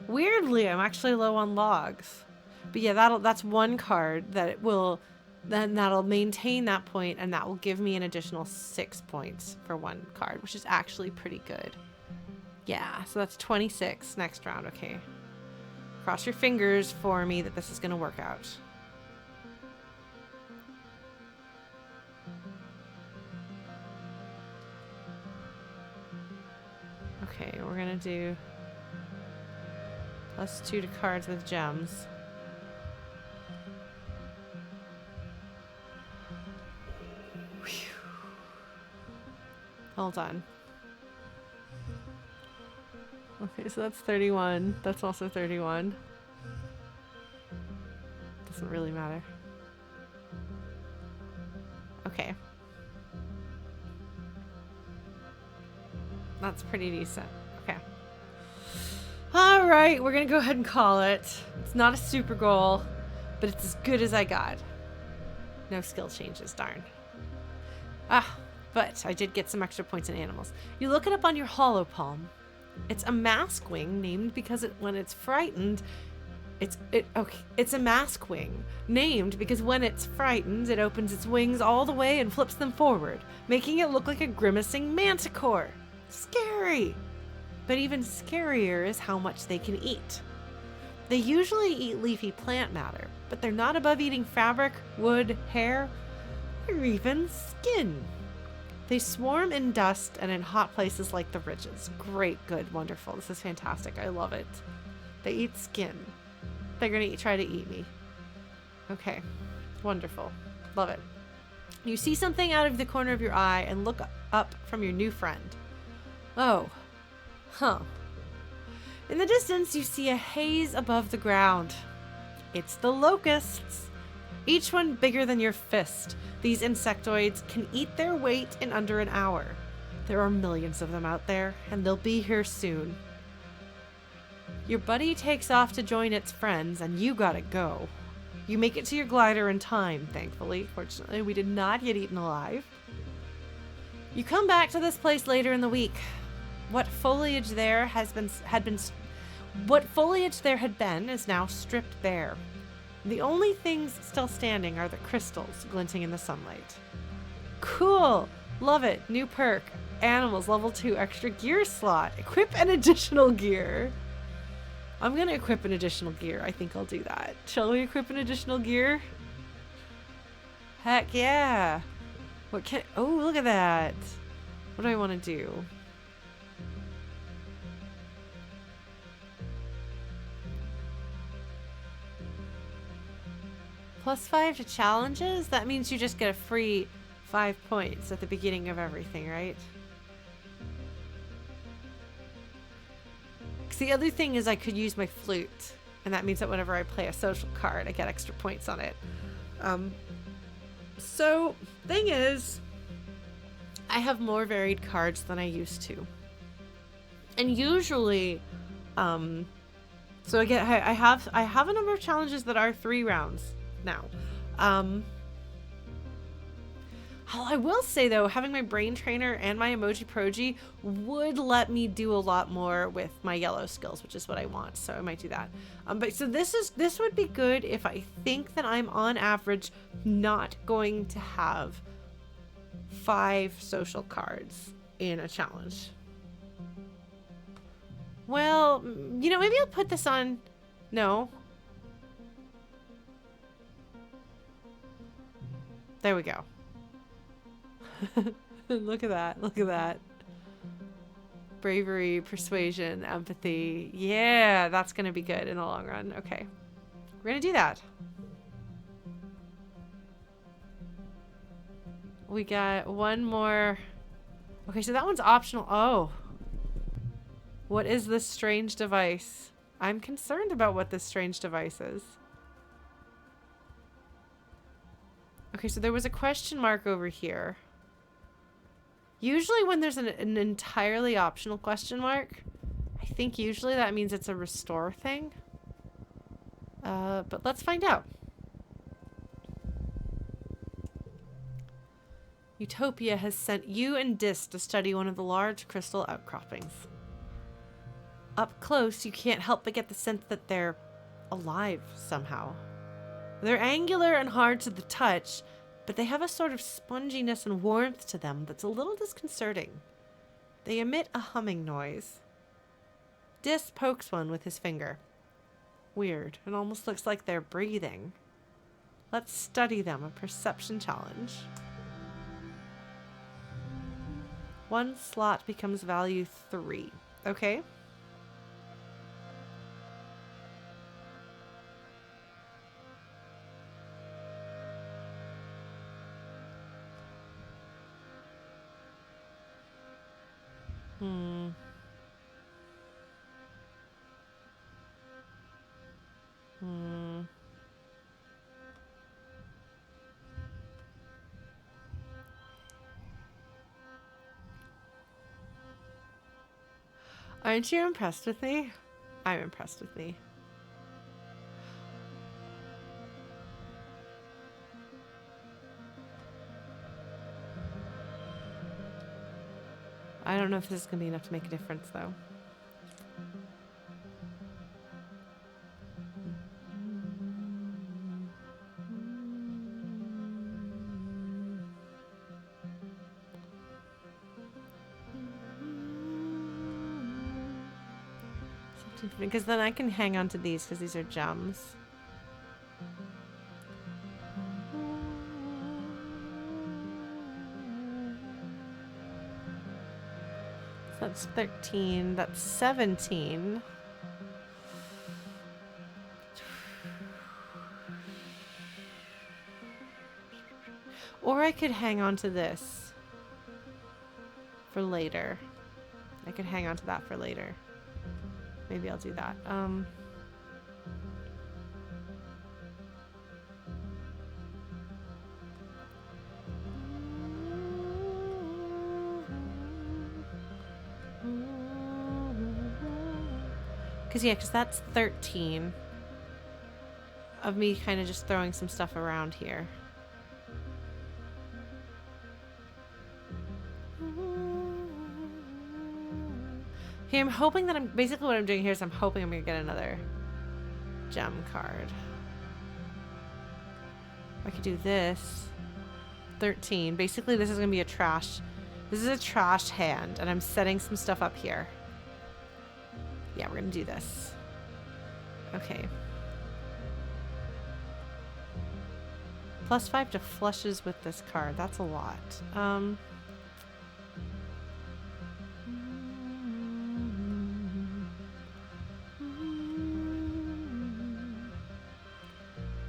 Weirdly, I'm actually low on logs. But yeah, that's 1 card that that'll maintain that point, and that will give me an additional 6 points for 1 card, which is actually pretty good. Yeah, so that's 26 next round. Okay. Cross your fingers for me that this is going to work out. Okay, we're going to do +2 to cards with gems. Whew. Hold on. Okay, so that's 31. That's also 31. Doesn't really matter. Okay. That's pretty decent. Okay. All right, we're going to go ahead and call it. It's not a super goal, but it's as good as I got. No skill changes, darn. But I did get some extra points in animals. You look it up on your hollow palm. It's a mask wing named because when it's frightened, it's a mask wing named because when it's frightened, it opens its wings all the way and flips them forward, making it look like a grimacing manticore. Scary! But even scarier is how much they can eat. They usually eat leafy plant matter, but they're not above eating fabric, wood, hair, or even skin. They swarm in dust and in hot places like the ridges. Great, good, wonderful. This is fantastic. I love it. They eat skin. They're going to try to eat me. Okay. Wonderful. Love it. You see something out of the corner of your eye and look up from your new friend. Oh. Huh. In the distance, you see a haze above the ground. It's the locusts. Each one bigger than your fist. These insectoids can eat their weight in under an hour. There are millions of them out there, and they'll be here soon. Your buddy takes off to join its friends, and you gotta go. You make it to your glider in time, thankfully. Fortunately, we did not get eaten alive. You come back to this place later in the week. What foliage there had been is now stripped bare. The only things still standing are the crystals glinting in the sunlight. Cool! Love it. New perk. Animals level 2 extra gear slot. Equip an additional gear. I'm gonna equip an additional gear. I think I'll do that. Shall we equip an additional gear? Heck yeah! Oh, look at that! What do I want to do? +5 to challenges? That means you just get a free 5 points at the beginning of everything, right? Because the other thing is I could use my flute, and that means that whenever I play a social card, I get extra points on it. So, thing is, I have more varied cards than I used to. And usually, so again, I have a number of challenges that are 3 rounds now. I will say though, having my brain trainer and my emoji proji would let me do a lot more with my yellow skills, which is what I want. So I might do that. But so this would be good if I think that I'm on average not going to have 5 social cards in a challenge. Well, you know, maybe I'll put this on. No. There we go. Look at that. Look at that. Bravery, persuasion, empathy. Yeah, that's going to be good in the long run. Okay. We're going to do that. We got one more. Okay, so that one's optional. Oh. What is this strange device? I'm concerned about what this strange device is. Okay, so there was a question mark over here. Usually when there's an entirely optional question mark, I think usually that means it's a restore thing. But let's find out. Utopia has sent you and Dis to study one of the large crystal outcroppings. Up close, you can't help but get the sense that they're alive somehow. They're angular and hard to the touch, but they have a sort of sponginess and warmth to them that's a little disconcerting. They emit a humming noise. Dis pokes one with his finger. Weird. It almost looks like they're breathing. Let's study them. A perception challenge. 1 slot becomes value 3. Okay. Aren't you impressed with me? I'm impressed with me. I don't know if this is going to be enough to make a difference, though. Because then I can hang on to these because these are gems. So that's 13. That's 17. Or I could hang on to this for later. I could hang on to that for later. Maybe I'll do that. Because that's 13 of me kind of just throwing some stuff around here. Here, I'm hoping that basically what I'm doing here is I'm hoping I'm going to get another gem card. I could do this. 13. Basically, this is going to be a trash. This is a trash hand, and I'm setting some stuff up here. Yeah, we're going to do this. Okay. +5 to flushes with this card. That's a lot.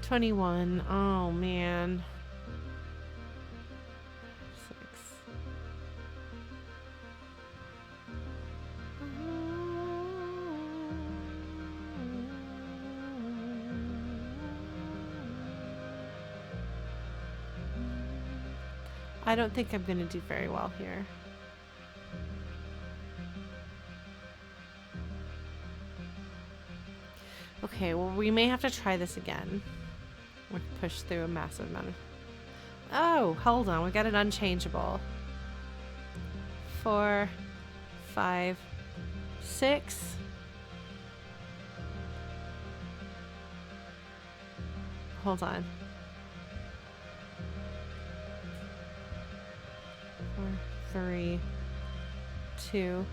21. Oh, man. 6. I don't think I'm going to do very well here. Okay, well, we may have to try this again. Or push through a massive amount of... Oh, hold on. We got an unchangeable. 4, 5, 6. Hold on. 4, 3, 2.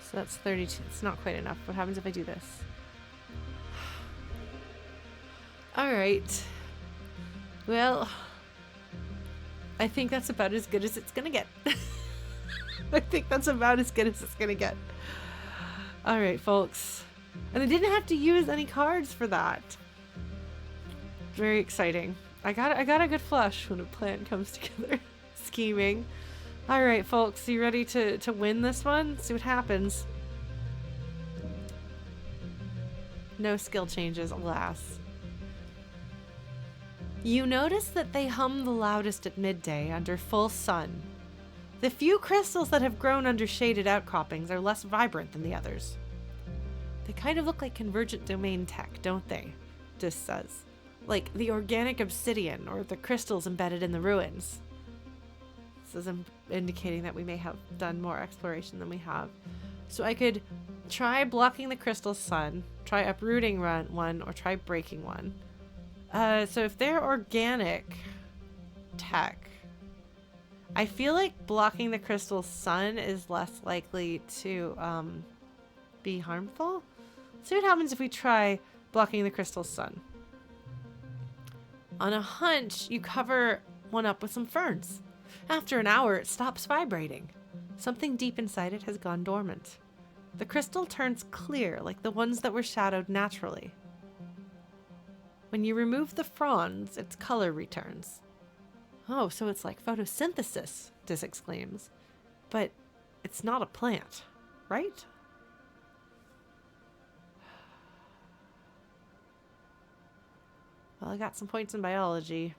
So that's 32. It's not quite enough. What happens if I do this? All right. Well, I think that's about as good as it's gonna get. I think that's about as good as it's gonna get. All right, folks. And I didn't have to use any cards for that. Very exciting. I got a good flush when a plan comes together. Scheming. All right, folks. You ready to win this one? See what happens. No skill changes, alas. You notice that they hum the loudest at midday under full sun. The few crystals that have grown under shaded outcroppings are less vibrant than the others. They kind of look like Convergent Domain tech, don't they? Dis says. Like the organic obsidian or the crystals embedded in the ruins. This is indicating that we may have done more exploration than we have. So I could try blocking the crystal sun, try uprooting one, or try breaking one. So if they're organic tech, I feel like blocking the crystal sun is less likely to be harmful. See what happens if we try blocking the crystal sun. On a hunch, you cover one up with some ferns. After an hour, it stops vibrating. Something deep inside it has gone dormant. The crystal turns clear, like the ones that were shadowed naturally. When you remove the fronds, its color returns. Oh, so it's like photosynthesis, Dis exclaims. But it's not a plant, right? Well, I got some points in biology.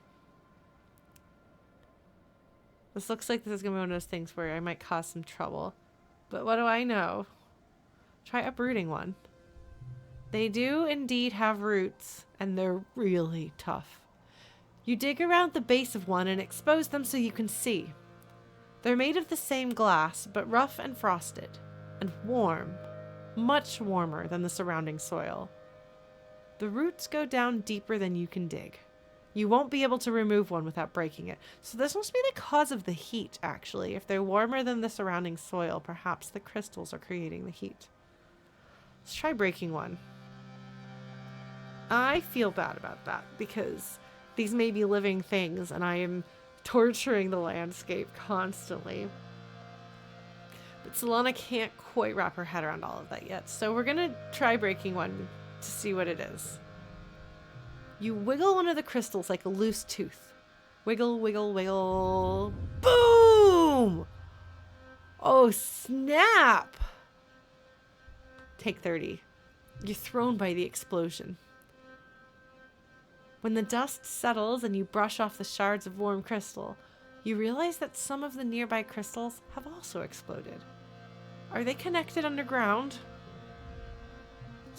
This looks like this is going to be one of those things where I might cause some trouble. But what do I know? Try uprooting one. They do indeed have roots, and they're really tough. You dig around the base of one and expose them so you can see. They're made of the same glass, but rough and frosted, and warm, much warmer than the surrounding soil. The roots go down deeper than you can dig. You won't be able to remove one without breaking it. So this must be the cause of the heat, actually. If they're warmer than the surrounding soil, perhaps the crystals are creating the heat. Let's try breaking one. I feel bad about that because these may be living things and I am torturing the landscape constantly. But Solana can't quite wrap her head around all of that yet. So we're going to try breaking one to see what it is. You wiggle one of the crystals like a loose tooth. Wiggle, wiggle, wiggle. Boom! Oh, snap! Take 30. You're thrown by the explosion. When the dust settles and you brush off the shards of warm crystal, you realize that some of the nearby crystals have also exploded. Are they connected underground?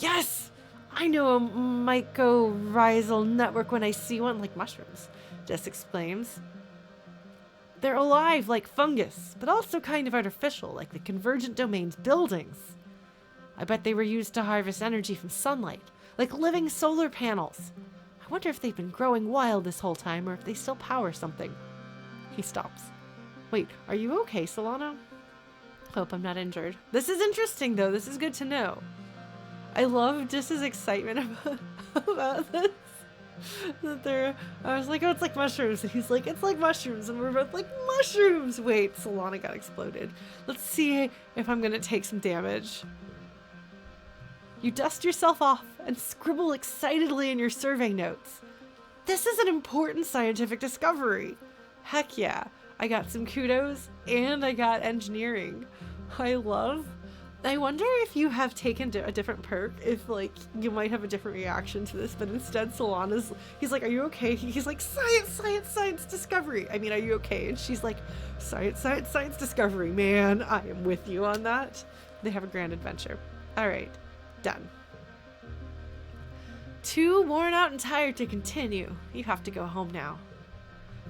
Yes! I know a mycorrhizal network when I see one, like mushrooms, Jess exclaims. They're alive like fungus, but also kind of artificial, like the Convergent Domain's buildings. I bet they were used to harvest energy from sunlight, like living solar panels. I wonder if they've been growing wild this whole time or if they still power something. He stops. Wait, are you okay, Solana? Hope I'm not injured. This is interesting, though. This is good to know. I love just his excitement about this. I was like, oh, it's like mushrooms. And he's like, it's like mushrooms. And we're both like, mushrooms. Wait, Solana got exploded. Let's see if I'm going to take some damage. You dust yourself off and scribble excitedly in your survey notes. This is an important scientific discovery. Heck yeah. I got some kudos and I got engineering. I wonder if you have taken a different perk, if like you might have a different reaction to this, but instead Solana's, he's like, are you okay? He's like, science, science, science, discovery. I mean, are you okay? And she's like, science, science, science, discovery. Man, I am with you on that. They have a grand adventure. All right, done. Too worn out and tired to continue. You have to go home now.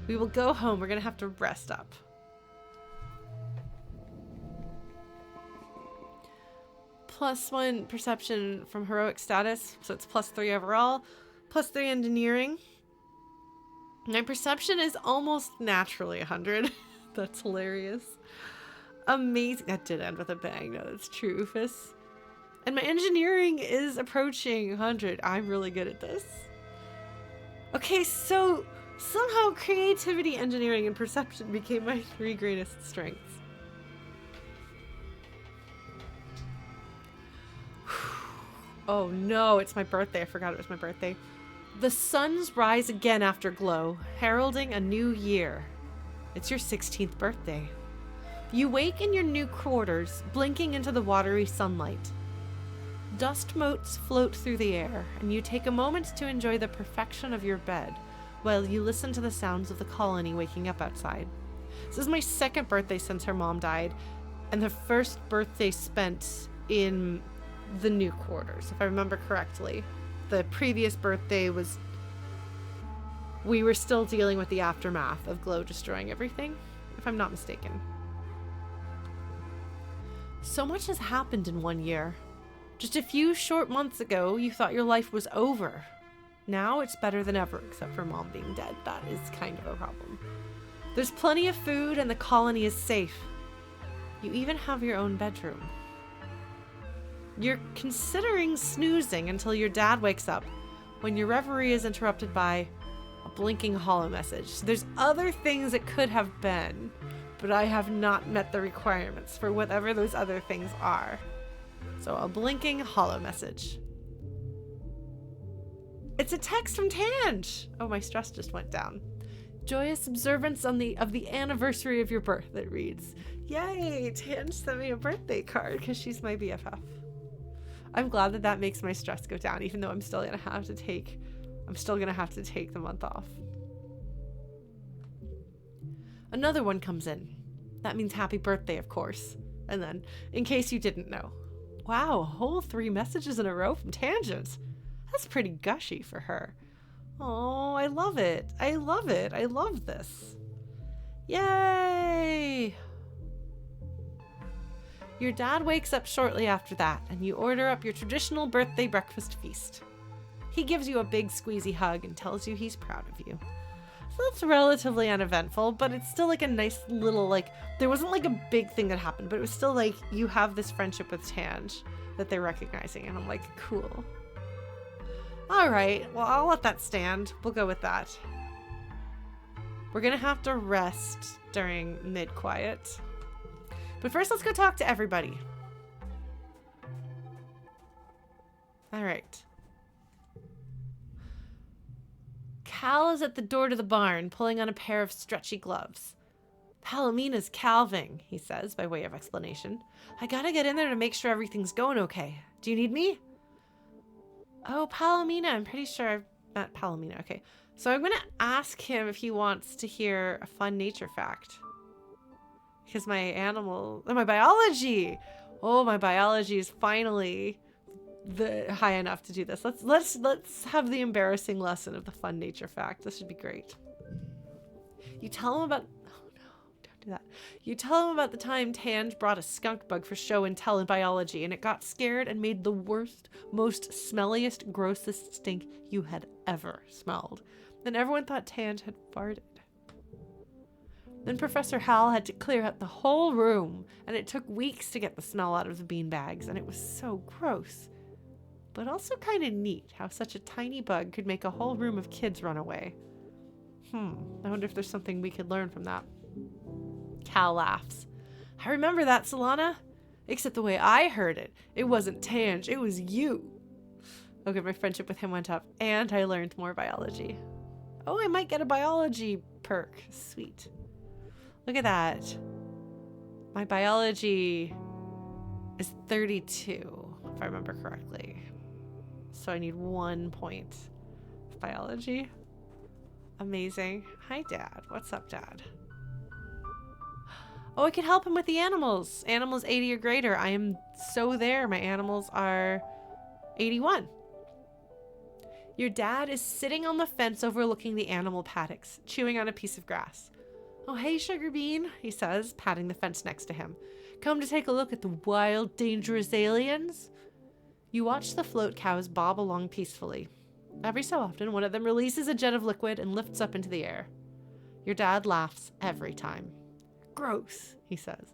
We will go home. We're going to have to rest up. +1 perception from heroic status, so it's +3 overall, +3 engineering. My perception is almost naturally 100. That's hilarious. Amazing. That did end with a bang. No, that's true, Oofus. And my engineering is approaching 100. I'm really good at this. Okay, so somehow creativity, engineering, and perception became my 3 greatest strengths. Oh no, it's my birthday. I forgot it was my birthday. The suns rise again after glow, heralding a new year. It's your 16th birthday. You wake in your new quarters, blinking into the watery sunlight. Dust motes float through the air, and you take a moment to enjoy the perfection of your bed, while you listen to the sounds of the colony waking up outside. This is my 2nd birthday since her mom died, and the 1st birthday spent in the new quarters, if I remember correctly. The previous birthday was... we were still dealing with the aftermath of Glow destroying everything, if I'm not mistaken. So much has happened in 1 year. Just a few short months ago, you thought your life was over. Now it's better than ever, except for Mom being dead. That is kind of a problem. There's plenty of food and the colony is safe. You even have your own bedroom. You're considering snoozing until your dad wakes up, when your reverie is interrupted by a blinking holo message. There's other things it could have been, but I have not met the requirements for whatever those other things are. So a blinking holo message. It's a text from Tange. Oh, my stress just went down. Joyous observance of the anniversary of your birth, it reads. Yay, Tange sent me a birthday card because she's my BFF. I'm glad that makes my stress go down, even though I'm still gonna have to take the month off. Another one comes in. That means happy birthday, of course. And then, in case you didn't know. Wow, a whole 3 messages in a row from Tangent. That's pretty gushy for her. Oh, I love it. I love it. I love this. Yay! Your dad wakes up shortly after that, and you order up your traditional birthday breakfast feast. He gives you a big squeezy hug and tells you he's proud of you. So that's relatively uneventful, but it's still like a nice little, like, there wasn't like a big thing that happened, but it was still like you have this friendship with Tange that they're recognizing, and I'm like, cool. Alright, well, I'll let that stand. We'll go with that. We're gonna have to rest during mid-quiet. But first, let's go talk to everybody. Alright. Cal is at the door to the barn, pulling on a pair of stretchy gloves. Palomina's calving, he says, by way of explanation. I gotta get in there to make sure everything's going okay. Do you need me? Oh, Palomina. I'm pretty sure I've met Palomina. Okay. So I'm going to ask him if he wants to hear a fun nature fact. Because my biology. Oh, my biology is finally high enough to do this. Let's have the embarrassing lesson of the fun nature fact. This should be great. You tell him about... Oh, no. Don't do that. You tell him about the time Tange brought a skunk bug for show and tell in biology, and it got scared and made the worst, most smelliest, grossest stink you had ever smelled. And everyone thought Tange had farted. Then Professor Hal had to clear out the whole room, and it took weeks to get the smell out of the beanbags, and it was so gross. But also kind of neat how such a tiny bug could make a whole room of kids run away. I wonder if there's something we could learn from that. Cal laughs. I remember that, Solana. Except the way I heard it. It wasn't Tange, it was you. Okay, my friendship with him went up, and I learned more biology. Oh, I might get a biology perk. Sweet. Look at that. My biology is 32, if I remember correctly. So I need 1 point of biology. Amazing. Hi, Dad. What's up, Dad? Oh, I could help him with the animals. Animals 80 or greater. I am so there. My animals are 81. Your dad is sitting on the fence overlooking the animal paddocks, chewing on a piece of grass. Oh, hey, Sugar Bean, he says, patting the fence next to him. Come to take a look at the wild, dangerous aliens? You watch the float cows bob along peacefully. Every so often, one of them releases a jet of liquid and lifts up into the air. Your dad laughs every time. Gross, he says.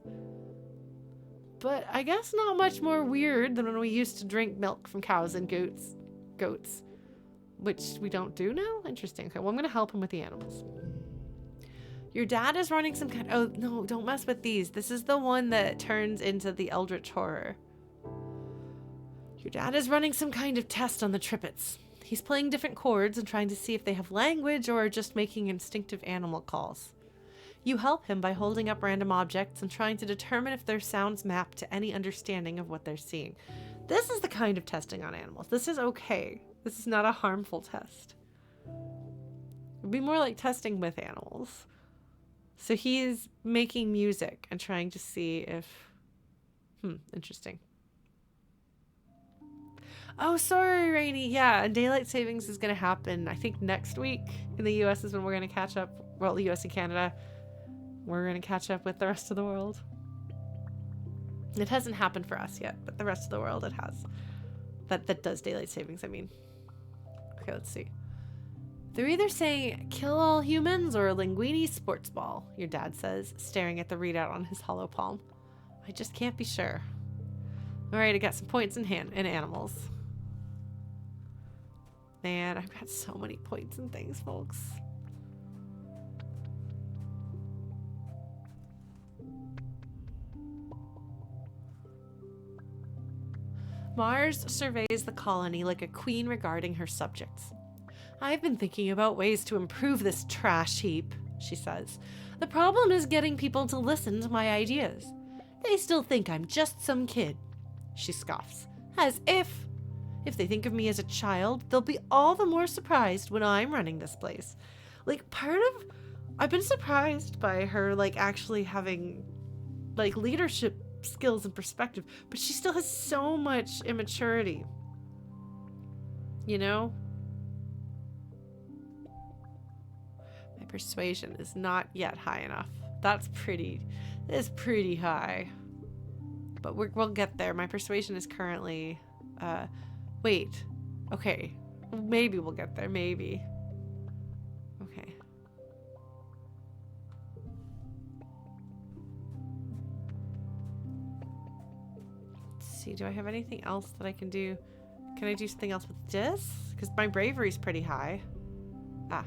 But I guess not much more weird than when we used to drink milk from cows and goats. Which we don't do now? Interesting. Okay, well, I'm going to help him with the animals. Your dad is running some kind... Oh, no, don't mess with these. This is the one that turns into the Eldritch Horror. Your dad is running some kind of test on the Trippets. He's playing different chords and trying to see if they have language or are just making instinctive animal calls. You help him by holding up random objects and trying to determine if their sounds map to any understanding of what they're seeing. This is the kind of testing on animals. This is okay. This is not a harmful test. It'd be more like testing with animals. So he's making music and trying to see if... interesting. Oh, sorry, Rainy. Yeah, and daylight savings is going to happen, I think, next week. In the US is when we're going to catch up. Well, the US and Canada. We're going to catch up with the rest of the world. It hasn't happened for us yet, but the rest of the world it has. That does daylight savings, I mean. Okay, let's see. They're either saying, kill all humans or linguini sports ball, your dad says, staring at the readout on his hollow palm. I just can't be sure. All right, I got some points in animals. Man, I've got so many points and things, folks. Mars surveys the colony like a queen regarding her subjects. I've been thinking about ways to improve this trash heap, she says. The problem is getting people to listen to my ideas. They still think I'm just some kid. She scoffs. As if they think of me as a child, they'll be all the more surprised when I'm running this place. Like, I've been surprised by her, like, actually having, like, leadership skills and perspective, but she still has so much immaturity. You know? My persuasion is not yet high enough. That's pretty high. But we'll get there. My persuasion is currently, wait. Okay. Maybe we'll get there. Maybe. Okay. Let's see. Do I have anything else that I can do? Can I do something else with this? Because my bravery is pretty high. Ah.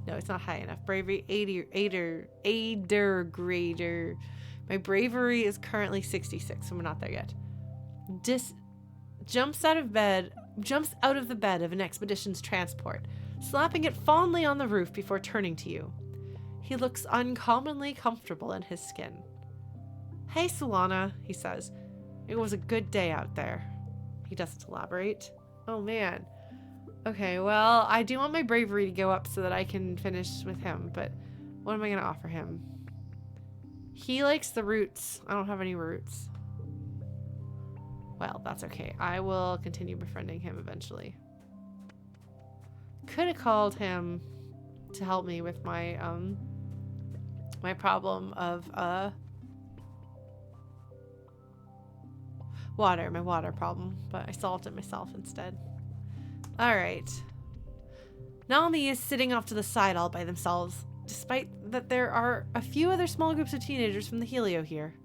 No, it's not high enough. Bravery, aider grader. My bravery is currently 66, so we're not there yet. Jumps out of the bed of an expedition's transport, slapping it fondly on the roof before turning to you. He looks uncommonly comfortable in his skin. Hey, Solana, he says. It was a good day out there. He doesn't elaborate. Oh, man. Okay, well, I do want my bravery to go up so that I can finish with him, but what am I going to offer him? He likes the roots. I don't have any roots. Well, that's okay. I will continue befriending him eventually. Could have called him to help me with my my problem of my water problem, but I solved it myself instead. All right. Naomi is sitting off to the side all by themselves, despite that there are a few other small groups of teenagers from the Helio here.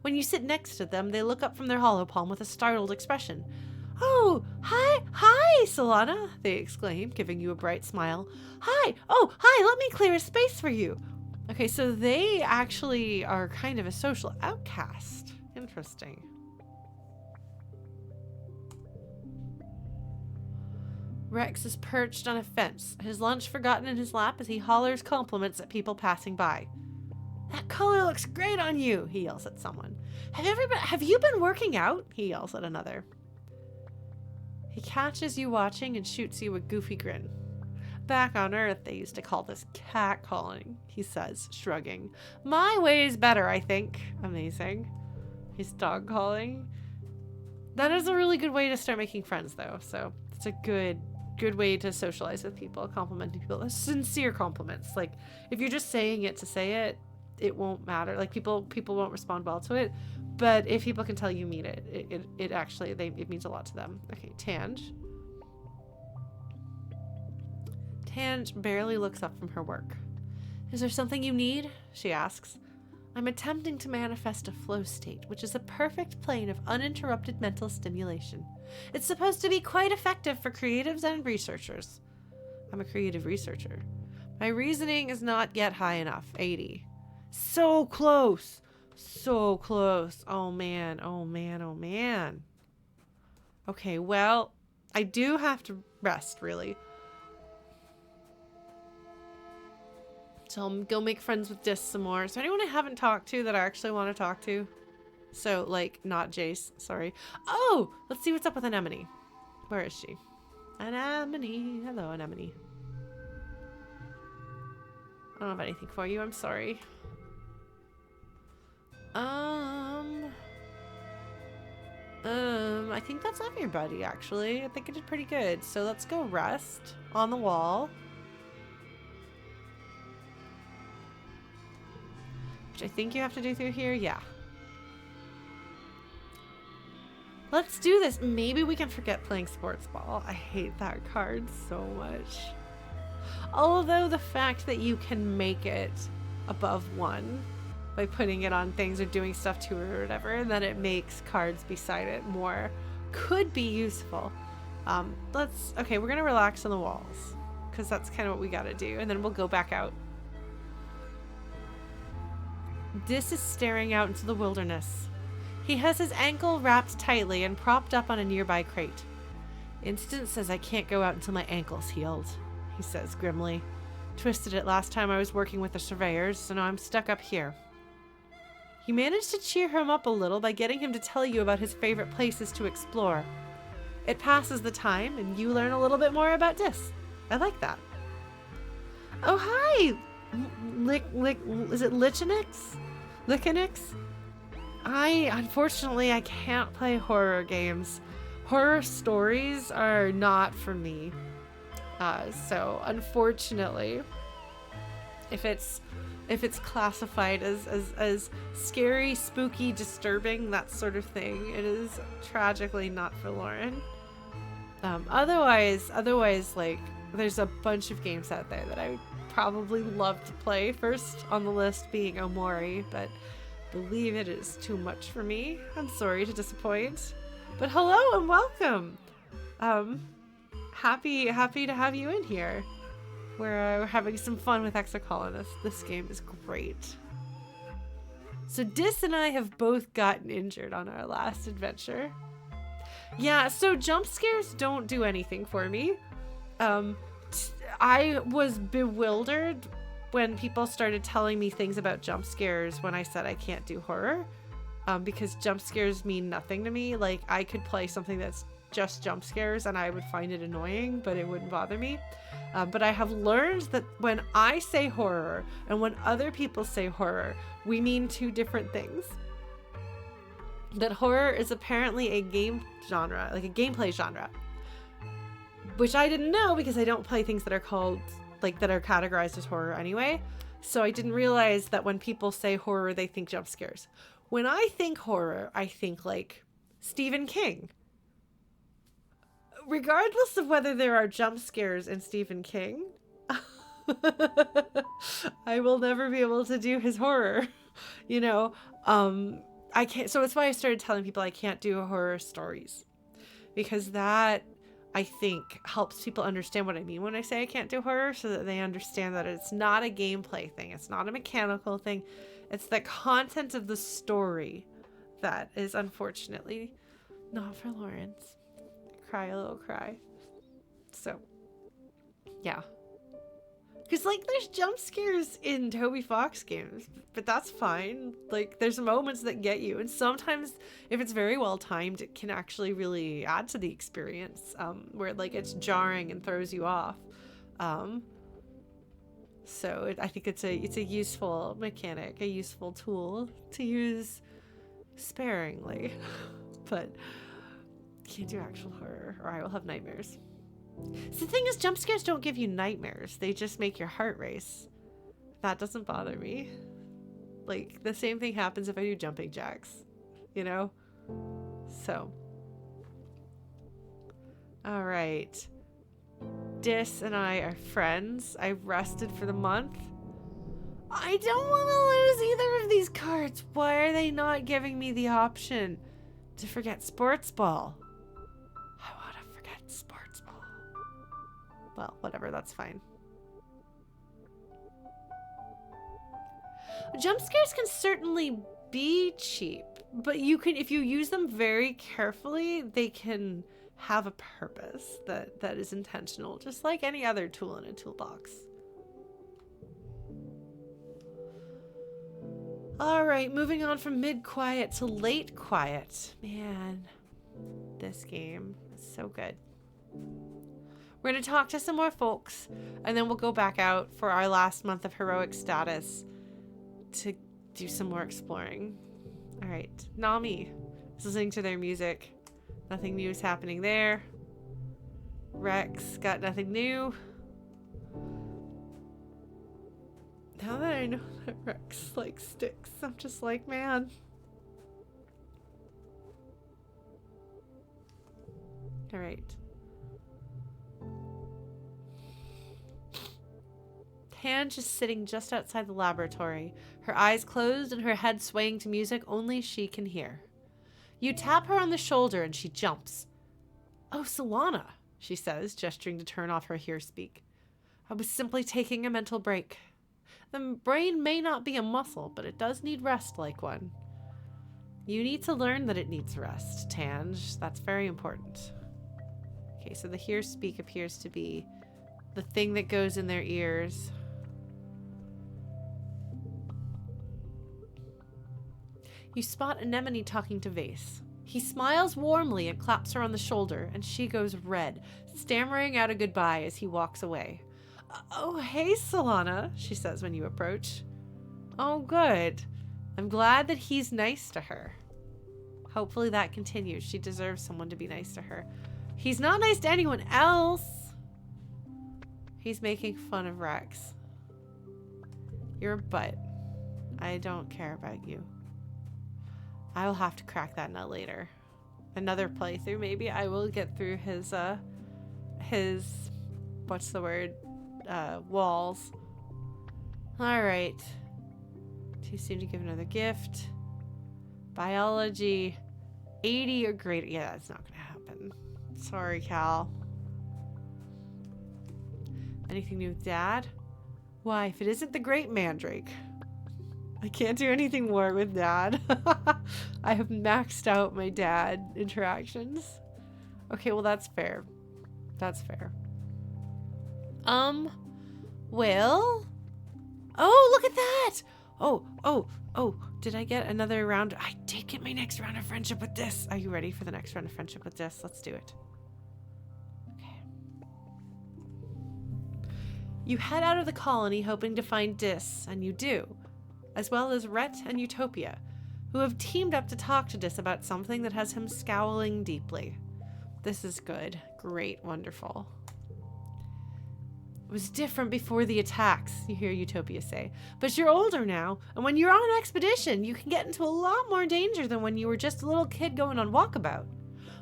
When you sit next to them, they look up from their hollow palm with a startled expression. Oh, hi, Solana, they exclaim, giving you a bright smile. Hi, let me clear a space for you. Okay, so they actually are kind of a social outcast. Interesting. Rex is perched on a fence, his lunch forgotten in his lap as he hollers compliments at people passing by. That color looks great on you, he yells at someone. Have you been working out? He yells at another. He catches you watching and shoots you a goofy grin. Back on Earth, they used to call this catcalling, he says, shrugging. My way is better, I think. Amazing. He's dog calling. That is a really good way to start making friends, though, so it's a good good way to socialize with people, complimenting people, sincere compliments. Like, if you're just saying it to say it, it won't matter. Like, people won't respond well to it. But if people can tell you mean it, it actually, it means a lot to them. Okay, Tange. Tange barely looks up from her work. Is there something you need? She asks. I'm attempting to manifest a flow state, which is a perfect plane of uninterrupted mental stimulation. It's supposed to be quite effective for creatives and researchers. I'm a creative researcher. My reasoning is not yet high enough. 80. So close. So close. Oh man, oh man, oh man. Okay, well, I do have to rest, really. So I'll go make friends with Dis some more. Is there anyone I haven't talked to that I actually want to talk to? So, like, not Jace. Sorry. Oh! Let's see what's up with Anemone. Where is she? Anemone. Hello, Anemone. I don't have anything for you. I'm sorry. I think that's everybody, actually. I think I did pretty good. So let's go rest on the wall. Which I think you have to do through here. Yeah. Let's do this. Maybe we can forget playing sports ball. I hate that card so much. Although the fact that you can make it above 1 by putting it on things or doing stuff to it or whatever, and then it makes cards beside it more, could be useful. Okay, we're gonna relax on the walls because that's kind of what we gotta do, and then we'll go back out. Dis is staring out into the wilderness. He has his ankle wrapped tightly and propped up on a nearby crate. Instinct says I can't go out until my ankle's healed, he says grimly. Twisted it last time I was working with the surveyors, so now I'm stuck up here. You managed to cheer him up a little by getting him to tell you about his favorite places to explore. It passes the time, and you learn a little bit more about Dis. I like that. Oh, hi! Is it Lichenix? Unfortunately, I can't play horror games. Horror stories are not for me. So, unfortunately, if it's classified as scary, spooky, disturbing, that sort of thing, it is tragically not for Lauren. Otherwise, like, there's a bunch of games out there that I would probably love to play. First on the list being Omori, but believe it is too much for me. I'm sorry to disappoint. But hello and welcome. Happy to have you in here. We're having some fun with Exocolonist. This game is great. So Dis and I have both gotten injured on our last adventure. Yeah, so jump scares don't do anything for me. I was bewildered when people started telling me things about jump scares when I said I can't do horror. Because jump scares mean nothing to me. Like, I could play something that's just jump scares and I would find it annoying, but it wouldn't bother me. But I have learned that when I say horror and when other people say horror, we mean two different things. That horror is apparently a game genre, like a gameplay genre. Which I didn't know because I don't play things that are called, like, that are categorized as horror anyway. So I didn't realize that when people say horror, they think jump scares. When I think horror, I think, like, Stephen King. Regardless of whether there are jump scares in Stephen King, I will never be able to do his horror, you know? I can't, so it's why I started telling people I can't do horror stories. Because that, I think, helps people understand what I mean when I say I can't do horror, so that they understand that it's not a gameplay thing. It's not a mechanical thing. It's the content of the story that is unfortunately not for Lawrence. Cry a little cry. So, yeah. Because, like, there's jump scares in Toby Fox games, but that's fine. Like, there's moments that get you, and sometimes, if it's very well timed, it can actually really add to the experience, where, like, it's jarring and throws you off. So I think it's a useful mechanic, a useful tool to use sparingly, but can't do actual horror, or I will have nightmares. So the thing is, jump scares don't give you nightmares. They just make your heart race. That doesn't bother me. Like, the same thing happens if I do jumping jacks, you know? So. All right. Dis and I are friends. I've rested for the month. I don't want to lose either of these cards. Why are they not giving me the option to forget sports ball? I want to forget sports ball. Well, whatever, that's fine. Jump scares can certainly be cheap, but you can, if you use them very carefully, they can have a purpose that is intentional, just like any other tool in a toolbox. All right, moving on from mid-quiet to late quiet. Man, this game is so good. We're going to talk to some more folks, and then we'll go back out for our last month of heroic status to do some more exploring. All right, Nami is listening to their music. Nothing new is happening there. Rex got nothing new. Now that I know that Rex likes sticks, I'm just like, man. All right. Tan just sitting just outside the laboratory, her eyes closed and her head swaying to music only she can hear. You tap her on the shoulder and she jumps. Oh, Solana, she says, gesturing to turn off her hear speak. I was simply taking a mental break. The brain may not be a muscle, but it does need rest like one. You need to learn that it needs rest, Tange. That's very important. Okay, so the hear speak appears to be the thing that goes in their ears. You spot Anemone talking to Vase. He smiles warmly and claps her on the shoulder, and she goes red, stammering out a goodbye as he walks away. Oh, hey, Solana, she says when you approach. Oh, good. I'm glad that he's nice to her. Hopefully that continues. She deserves someone to be nice to her. He's not nice to anyone else. He's making fun of Rex. You're a butt. I don't care about you. I will have to crack that nut later. Another playthrough, maybe. I will get through his what's the word? Walls. Alright. Too soon to give another gift. Biology. 80 or greater. Yeah, that's not gonna happen. Sorry, Cal. Anything new with Dad? Why, if it isn't the great Mandrake. I can't do anything more with Dad. I have maxed out my dad interactions. Okay, well, that's fair. That's fair. Well? Oh, look at that! Oh, did I get another round? I did get my next round of friendship with this. Are you ready for the next round of friendship with this? Let's do it. Okay. You head out of the colony hoping to find Dis, and you do, as well as Rhett and Utopia, who have teamed up to talk to Dis about something that has him scowling deeply. This is good. Great. Wonderful. It was different before the attacks, you hear Utopia say. But you're older now, and when you're on an expedition, you can get into a lot more danger than when you were just a little kid going on walkabout.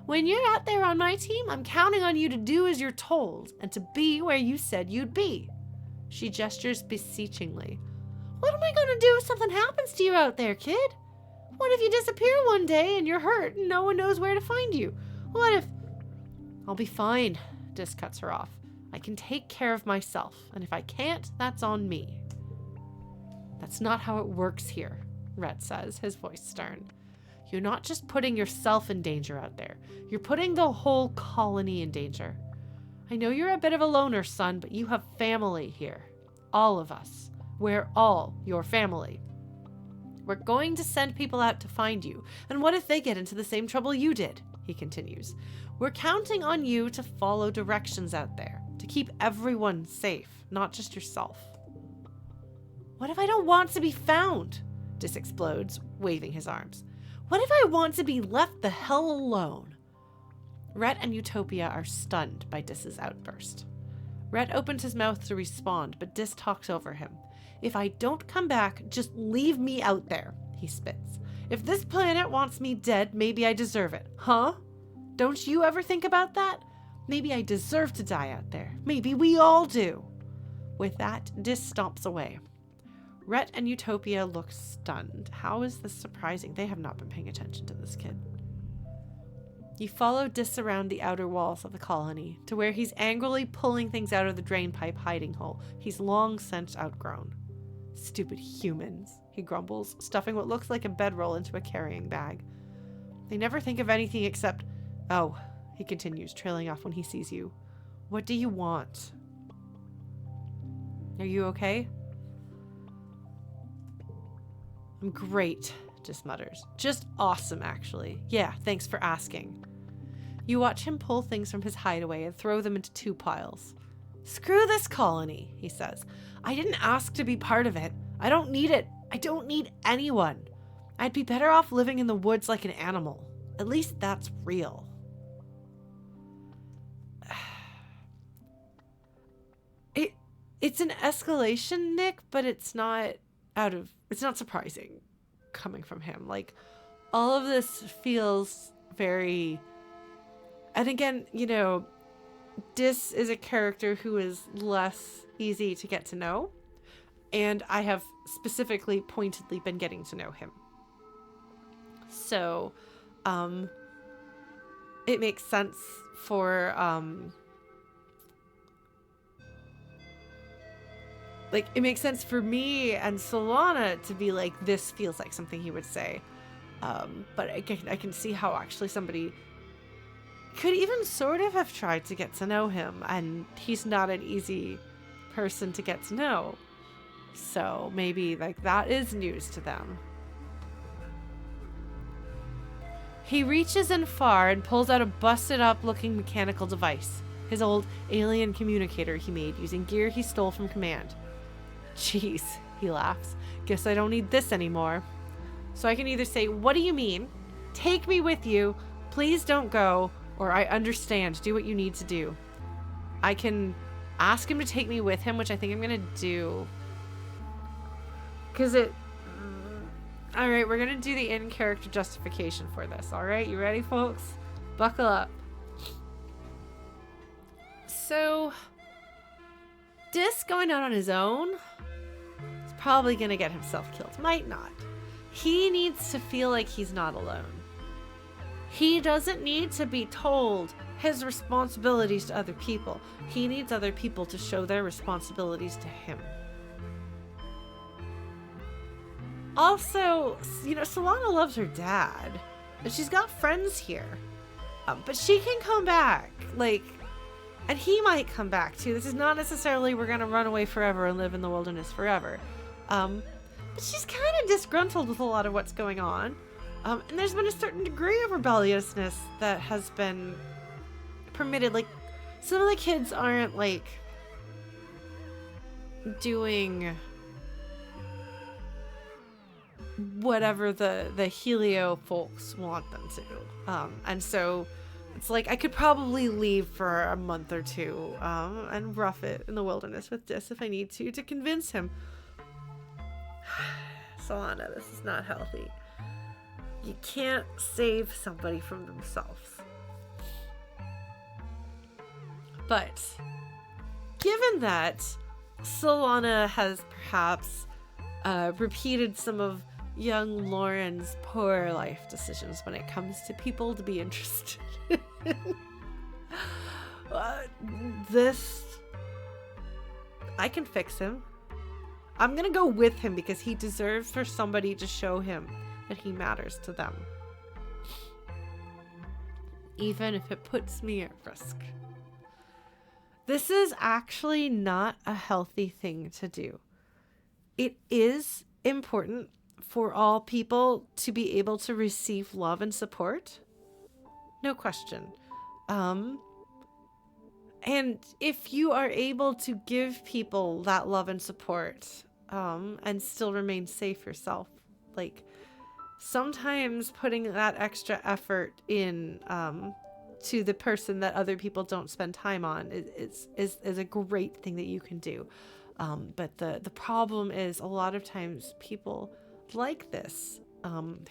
When you're out there on my team, I'm counting on you to do as you're told, and to be where you said you'd be. She gestures beseechingly. What am I going to do if something happens to you out there, kid? What if you disappear one day and you're hurt and no one knows where to find you? What if... I'll be fine, Dis cuts her off. I can take care of myself, and if I can't, that's on me. That's not how it works here, Rhett says, his voice stern. You're not just putting yourself in danger out there. You're putting the whole colony in danger. I know you're a bit of a loner, son, but you have family here. All of us. We're all your family. We're going to send people out to find you, and what if they get into the same trouble you did? He continues. We're counting on you to follow directions out there, to keep everyone safe, not just yourself. What if I don't want to be found? Dis explodes, waving his arms. What if I want to be left the hell alone? Rhett and Utopia are stunned by Dis's outburst. Rhett opens his mouth to respond, but Dis talks over him. If I don't come back, just leave me out there, he spits. If this planet wants me dead, maybe I deserve it, huh? Don't you ever think about that? Maybe I deserve to die out there. Maybe we all do. With that, Dis stomps away. Rhett and Utopia look stunned. How is this surprising? They have not been paying attention to this kid. You follow Dis around the outer walls of the colony to where he's angrily pulling things out of the drainpipe hiding hole he's long since outgrown. Stupid humans, he grumbles, stuffing what looks like a bedroll into a carrying bag. They never think of anything except, oh, he continues, trailing off when he sees you. What do you want? Are you okay? I'm great, Dis mutters. Just awesome, actually. Yeah, thanks for asking. You watch him pull things from his hideaway and throw them into 2 piles. Screw this colony, he says. I didn't ask to be part of it. I don't need it. I don't need anyone. I'd be better off living in the woods like an animal. At least that's real. It's an escalation, Nick, but it's not surprising coming from him. Like, all of this feels very, and again, you know, Dis is a character who is less easy to get to know, and I have specifically pointedly been getting to know him. So, it makes sense for, it makes sense for me and Solana to be like, this feels like something he would say. But I can see how actually somebody could even sort of have tried to get to know him, and he's not an easy person to get to know. So maybe like that is news to them. He reaches in far and pulls out a busted up looking mechanical device. His old alien communicator he made using gear he stole from Command. Jeez, he laughs. Guess I don't need this anymore. So I can either say, what do you mean? Take me with you. Please don't go. Or I understand. Do what you need to do. I can ask him to take me with him, which I think I'm going to do. Because Alright, we're going to do the in-character justification for this. Alright, you ready, folks? Buckle up. So, Dis going out on his own is probably going to get himself killed. Might not. He needs to feel like he's not alone. He doesn't need to be told his responsibilities to other people. He needs other people to show their responsibilities to him. Also, you know, Solana loves her dad. And she's got friends here. But she can come back. And he might come back too. This is not necessarily we're going to run away forever and live in the wilderness forever. But she's kind of disgruntled with a lot of what's going on. And there's been a certain degree of rebelliousness that has been permitted. Like, some of the kids aren't, doing whatever the Helio folks want them to. And so it's like I could probably leave for a month or two and rough it in the wilderness with Dis if I need to convince him. Solana, this is not healthy. You can't save somebody from themselves. But given that Solana has perhaps repeated some of young Lauren's poor life decisions when it comes to people to be interested in, I can fix him. I'm gonna go with him because he deserves for somebody to show him that he matters to them. Even if it puts me at risk. This is actually not a healthy thing to do. It is important for all people to be able to receive love and support. No question. And if you are able to give people that love and support, and still remain safe yourself, sometimes putting that extra effort in, to the person that other people don't spend time on is a great thing that you can do. But the problem is a lot of times people like this,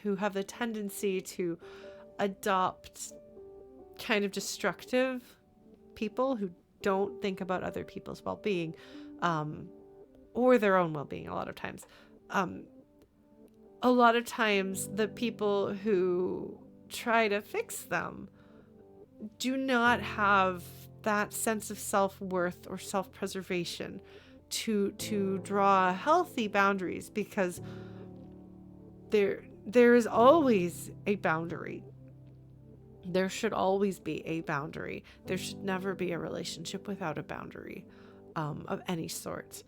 who have the tendency to adopt kind of destructive people who don't think about other people's well-being, or their own well-being a lot of times. A lot of times the people who try to fix them do not have that sense of self-worth or self-preservation to draw healthy boundaries, because there is always a boundary. There should always be a boundary. There should never be a relationship without a boundary, of any sort.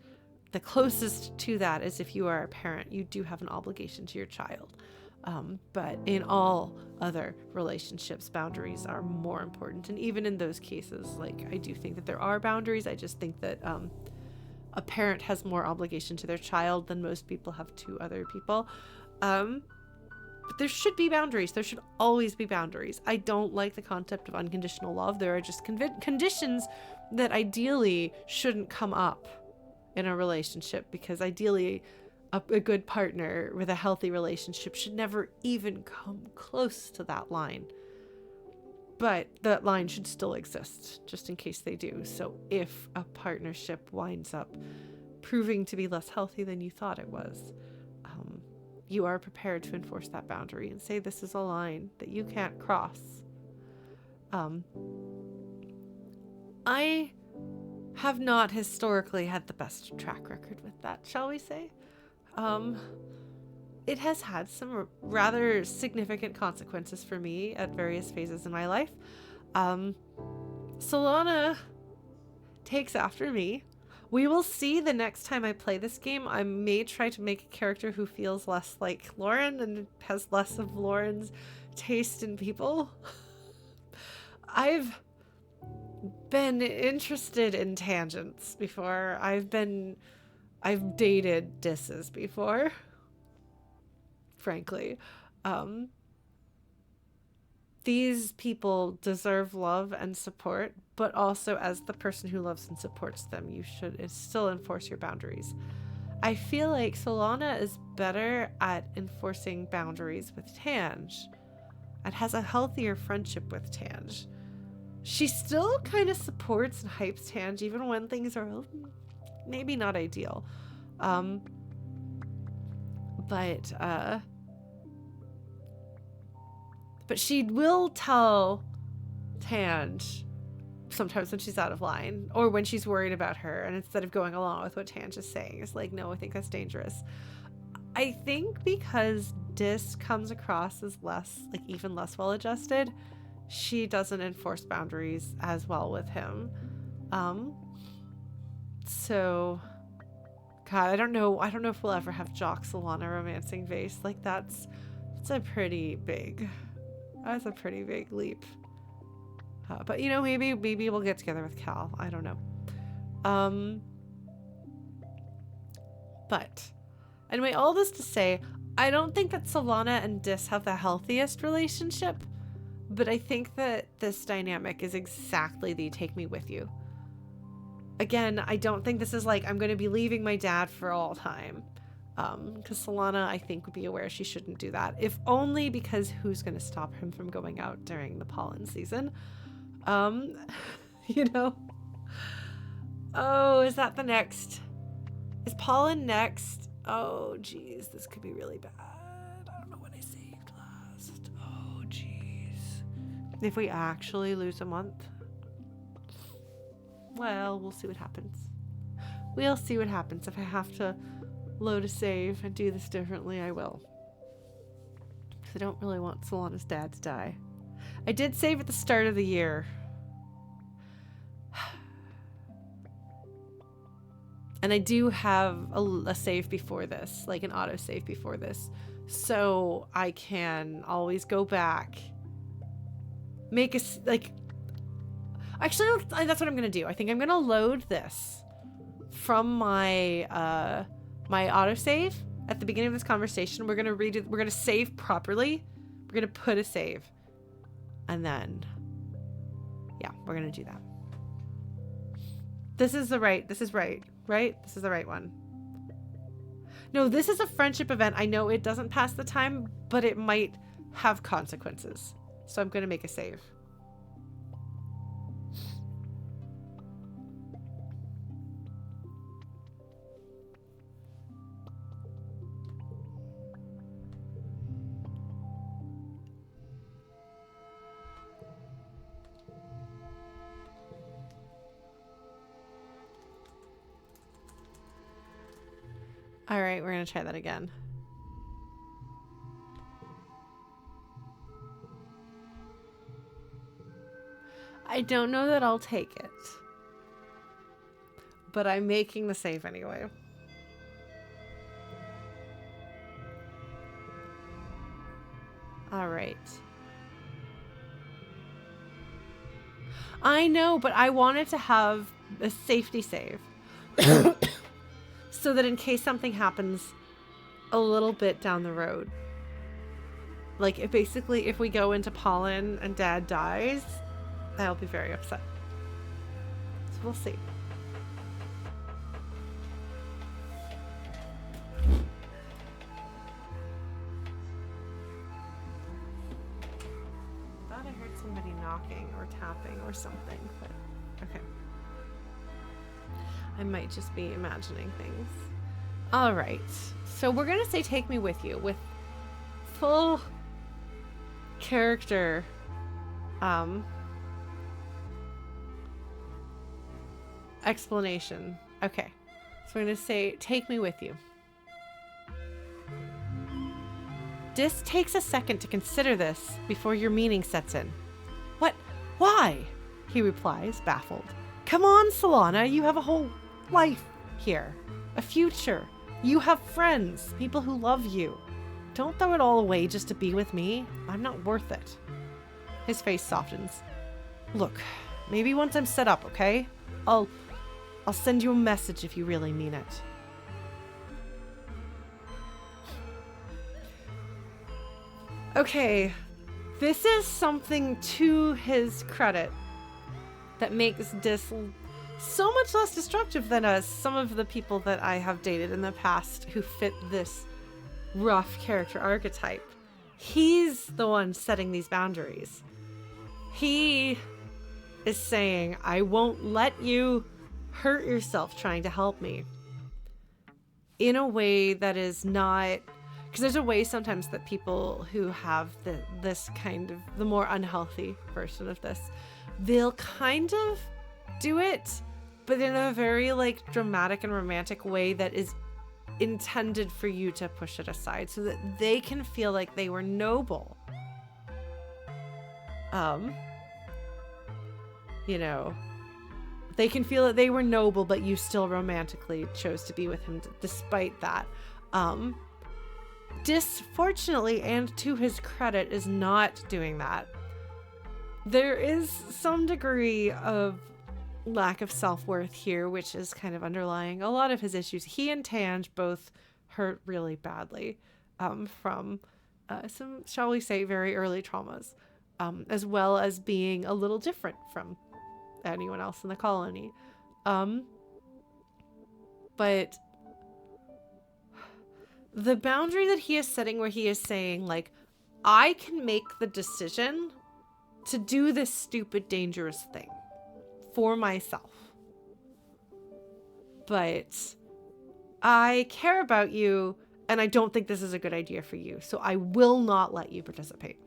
The closest to that is if you are a parent, you do have an obligation to your child. But in all other relationships, boundaries are more important. And even in those cases, like, I do think that there are boundaries. I just think that a parent has more obligation to their child than most people have to other people. But there should be boundaries. There should always be boundaries. I don't like the concept of unconditional love. There are just conditions that ideally shouldn't come up in a relationship, because ideally a good partner with a healthy relationship should never even come close to that line. But that line should still exist, just in case they do. So if a partnership winds up proving to be less healthy than you thought it was, you are prepared to enforce that boundary and say, this is a line that you can't cross. I have not historically had the best track record with that, shall we say. It has had some rather significant consequences for me at various phases in my life. Solana takes after me. We will see the next time I play this game. I may try to make a character who feels less like Lauren and has less of Lauren's taste in people. I've been interested in tangents before. I've dated disses before, frankly. These people deserve love and support, but also as the person who loves and supports them, you should still enforce your boundaries. I feel like Solana is better at enforcing boundaries with Tange and has a healthier friendship with Tange. She still kind of supports and hypes Tange even when things are maybe not ideal. But she will tell Tange sometimes when she's out of line or when she's worried about her, and instead of going along with what Tange is saying, it's like, no, I think that's dangerous. I think because Dis comes across as even less well-adjusted, she doesn't enforce boundaries as well with him. So God, I don't know if we'll ever have Jock Solana romancing Vase. Like that's a pretty big leap. But maybe we'll get together with Cal. I don't know. But anyway, all this to say, I don't think that Solana and Dis have the healthiest relationship, but I think that this dynamic is exactly the take me with you. Again, I don't think this is like, I'm going to be leaving my dad for all time. Because Solana, I think, would be aware she shouldn't do that. If only because who's going to stop him from going out during the pollen season? Oh, is that the next? Is pollen next? Oh, geez, this could be really bad. I don't know when I saved last. Oh, geez. If we actually lose a month? Well, we'll see what happens. We'll see what happens. If I have to load a save and do this differently, I will. Because I don't really want Solana's dad to die. I did save at the start of the year. And I do have a save before this, like an auto save before this. So I can always go back. Actually, that's what I'm going to do. I think I'm going to load this from my my autosave at the beginning of this conversation. We're going to we're going to save properly. We're going to put a save. And then Yeah, we're gonna do that. This is right? This is the right one. No, this is a friendship event. I know it doesn't pass the time, but it might have consequences. So I'm gonna make a save. All right, we're gonna try that again. I don't know that I'll take it, but I'm making the save anyway. All right. I know, but I wanted to have a safety save. So that in case something happens a little bit down the road. Like, if we go into pollen and Dad dies, I'll be very upset. So we'll see. I thought I heard somebody knocking or tapping or something, but okay. I might just be imagining things. All right. So we're going to say take me with you with full character explanation. Okay. So we're going to say take me with you. Dis takes a second to consider this before your meaning sets in. What? Why? He replies, baffled. Come on, Solana, you have a whole life here. A future. You have friends, people who love you. Don't throw it all away just to be with me. I'm not worth it. His face softens. Look, maybe once I'm set up, okay? I'll send you a message if you really mean it. Okay, this is something to his credit that makes Dis so much less destructive than some of the people that I have dated in the past who fit this rough character archetype. He's the one setting these boundaries. He is saying, I won't let you hurt yourself trying to help me. In a way that is not... Because there's a way sometimes that people who have this kind of... the more unhealthy version of this, they'll kind of do it, but in a very like dramatic and romantic way that is intended for you to push it aside so that they can feel like they were noble. You know, they can feel that they were noble, but you still romantically chose to be with him despite that. Disfortunately, and to his credit, is not doing that. There is some degree of lack of self-worth here, which is kind of underlying a lot of his issues. He and Tange both hurt really badly from some, shall we say, very early traumas, as well as being a little different from anyone else in the colony. But the boundary that he is setting, where he is saying, like, I can make the decision to do this stupid, dangerous thing for myself. But I care about you, and I don't think this is a good idea for you, so I will not let you participate.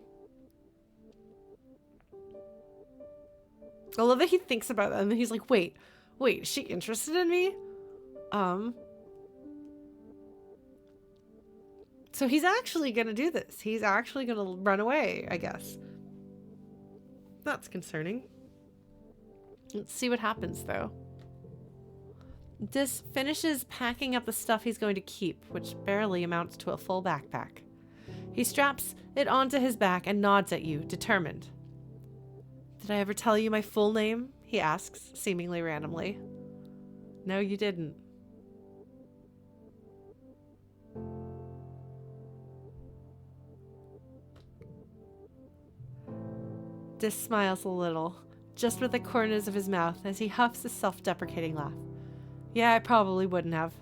I love that he thinks about that, and then he's like, wait, is she interested in me? So he's actually gonna do this. He's actually gonna run away, I guess. That's concerning. Let's see what happens, though. Dis finishes packing up the stuff he's going to keep, which barely amounts to a full backpack. He straps it onto his back and nods at you, determined. Did I ever tell you my full name? He asks, seemingly randomly. No, you didn't. Dis smiles a little, just with the corners of his mouth as he huffs a self-deprecating laugh. Yeah, I probably wouldn't have.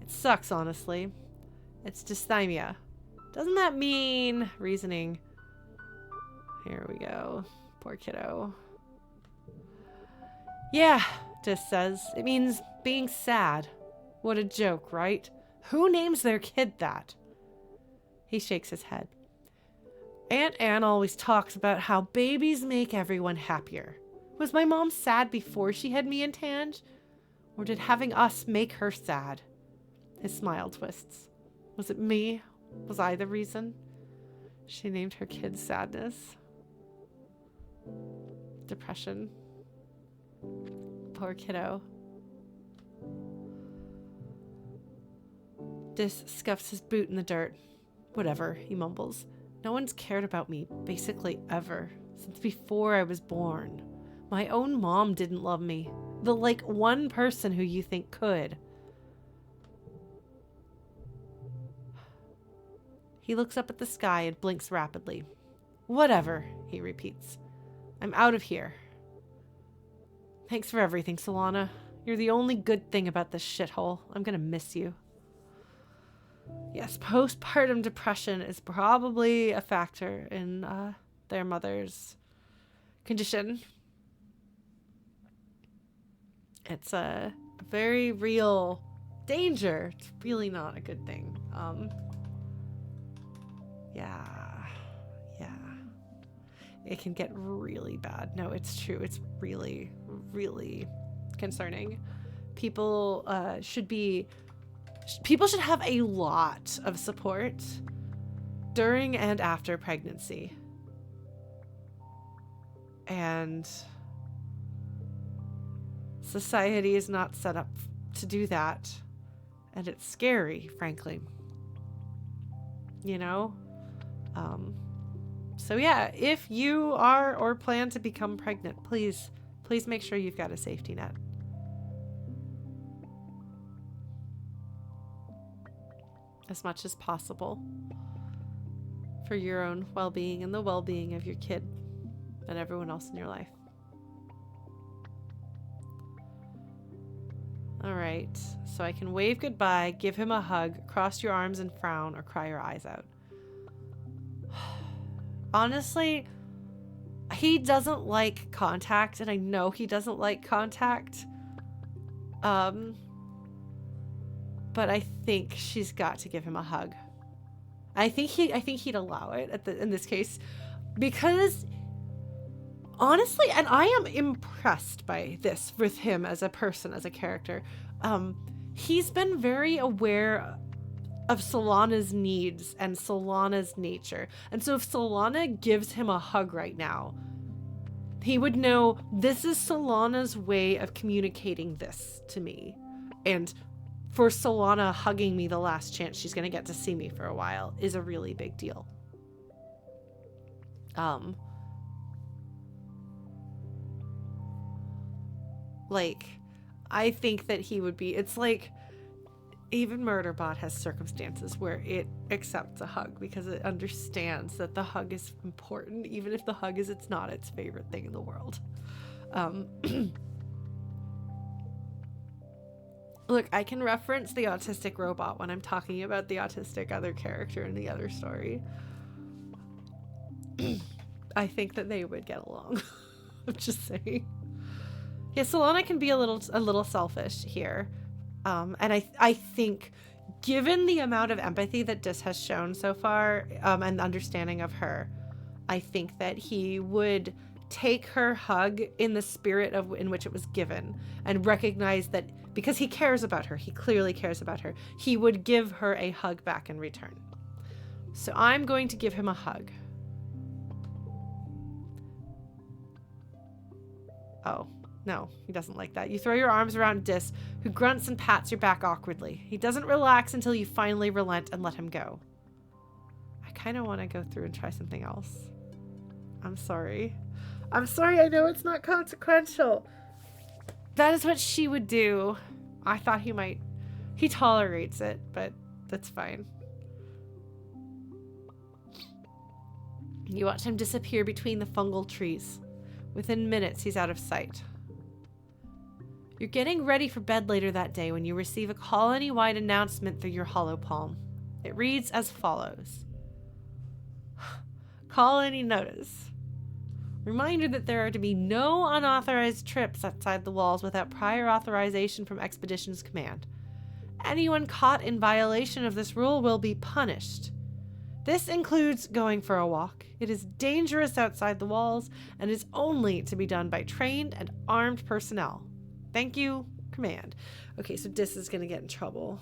It sucks, honestly. It's dysthymia. Doesn't that mean reasoning? Here we go. Poor kiddo. Yeah, Dis says. It means being sad. What a joke, right? Who names their kid that? He shakes his head. Aunt Anne always talks about how babies make everyone happier. Was my mom sad before she had me and Tange? Or did having us make her sad? His smile twists. Was it me? Was I the reason? She named her kid Sadness. Depression. Poor kiddo. Dis scuffs his boot in the dirt. Whatever, he mumbles. No one's cared about me, basically ever, since before I was born. My own mom didn't love me. The one person who you think could. He looks up at the sky and blinks rapidly. Whatever, he repeats. I'm out of here. Thanks for everything, Solana. You're the only good thing about this shithole. I'm gonna miss you. Yes, postpartum depression is probably a factor in their mother's condition. It's a very real danger. It's really not a good thing. Yeah. It can get really bad. No, it's true. It's really, really concerning. People should have a lot of support during and after pregnancy. And society is not set up to do that. And it's scary, frankly. You know? So yeah, if you are or plan to become pregnant, please make sure you've got a safety net. As much as possible for your own well-being and the well-being of your kid and everyone else in your life. All right, so I can wave goodbye, give him a hug, cross your arms and frown, or cry your eyes out. Honestly, he doesn't like contact, and I know he doesn't like contact. But I think she's got to give him a hug. I think he'd allow it in this case, because honestly, and I am impressed by this with him as a person, as a character. He's been very aware of Solana's needs and Solana's nature. And so if Solana gives him a hug right now, he would know this is Solana's way of communicating this to me. And for Solana hugging me the last chance she's going to get to see me for a while is a really big deal. I think that he would be, it's like, even Murderbot has circumstances where it accepts a hug because it understands that the hug is important, even if the hug is it's not its favorite thing in the world. Look, I can reference the autistic robot when I'm talking about the autistic other character in the other story. I think that they would get along. I'm just saying. Yeah, Solana can be a little selfish here. And I think, given the amount of empathy that Dis has shown so far, and understanding of her, I think that he would take her hug in the spirit in which it was given, and recognize that because he cares about her, he clearly cares about her, he would give her a hug back in return. So I'm going to give him a hug. Oh. No, he doesn't like that. You throw your arms around Dis, who grunts and pats your back awkwardly. He doesn't relax until you finally relent and let him go. I kind of want to go through and try something else. I'm sorry. I know it's not consequential. That is what she would do. I thought he might. He tolerates it, but that's fine. You watch him disappear between the fungal trees. Within minutes, he's out of sight. You're getting ready for bed later that day when you receive a colony-wide announcement through your hollow palm. It reads as follows. Colony notice. Reminder that there are to be no unauthorized trips outside the walls without prior authorization from Expeditions Command. Anyone caught in violation of this rule will be punished. This includes going for a walk. It is dangerous outside the walls and is only to be done by trained and armed personnel. Thank you, Command. Okay, so Dis is going to get in trouble.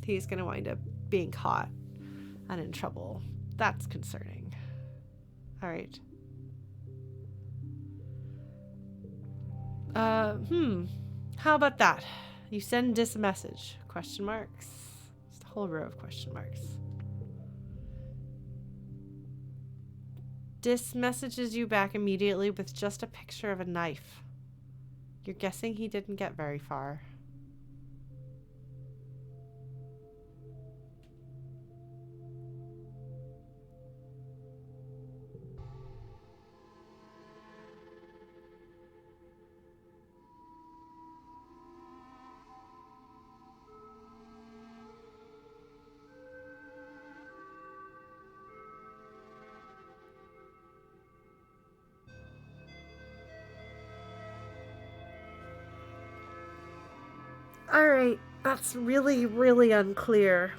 He's going to wind up being caught and in trouble. That's concerning. All right. How about that? You send Dis a message. Question marks. Just a whole row of question marks. Dis messages you back immediately with just a picture of a knife. You're guessing he didn't get very far. Alright, that's really, really unclear.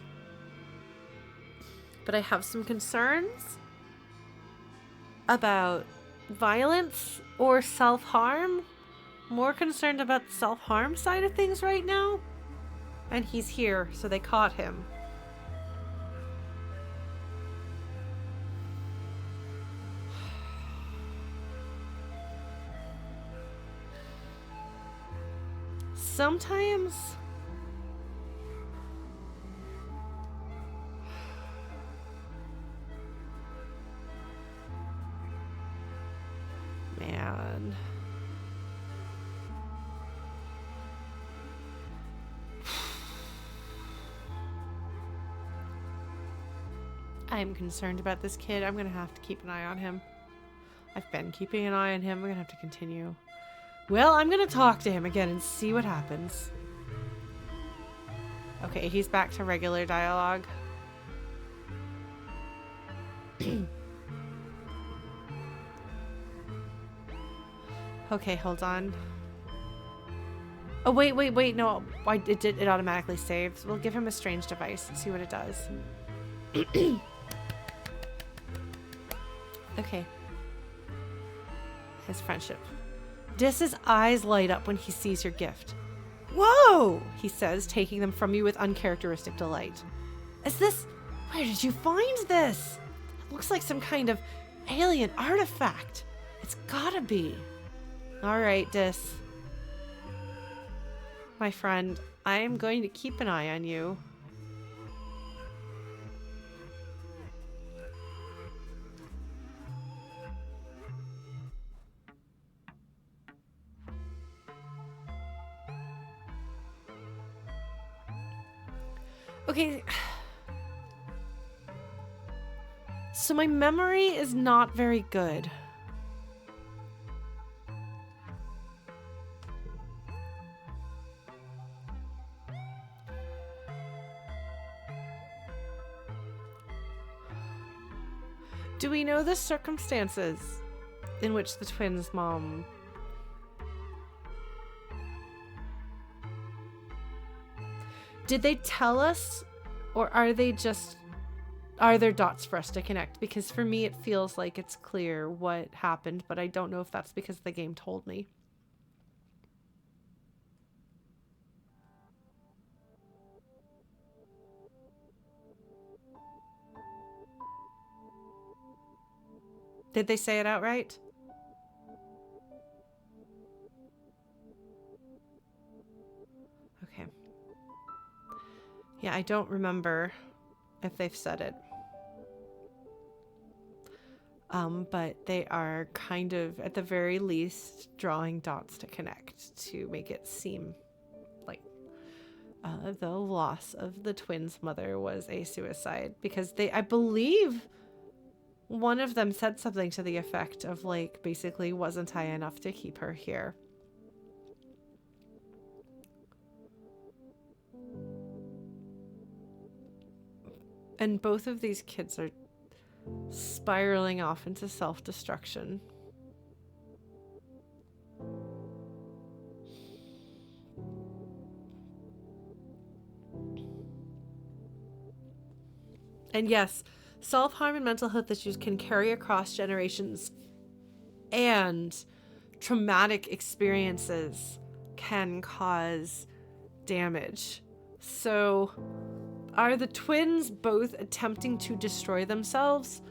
But I have some concerns about violence or self-harm. More concerned about the self-harm side of things right now. And he's here, so they caught him. Sometimes man, I'm concerned about this kid. I'm gonna have to keep an eye on him. I've been keeping an eye on him. I'm gonna have to continue. Well, I'm gonna talk to him again and see what happens. Okay, he's back to regular dialogue. Okay, hold on. Oh, wait, no. It automatically saves. We'll give him a strange device and see what it does. Okay. His friendship. Dis's eyes light up when he sees your gift. Whoa! He says, taking them from you with uncharacteristic delight. Where did you find this? It looks like some kind of alien artifact. It's gotta be. Alright, Dis. My friend, I am going to keep an eye on you. Okay. So my memory is not very good. Do we know the circumstances in which the twins' mom... Did they tell us, or are there dots for us to connect? Because for me, it feels like it's clear what happened, but I don't know if that's because the game told me. Did they say it outright? Okay. Yeah, I don't remember if they've said it. But they are kind of, at the very least, drawing dots to connect to make it seem like the loss of the twins' mother was a suicide. Because I believe one of them said something to the effect of like, basically, wasn't I enough to keep her here? And both of these kids are spiraling off into self-destruction. And yes, self-harm and mental health issues can carry across generations, and traumatic experiences can cause damage. So, are the twins both attempting to destroy themselves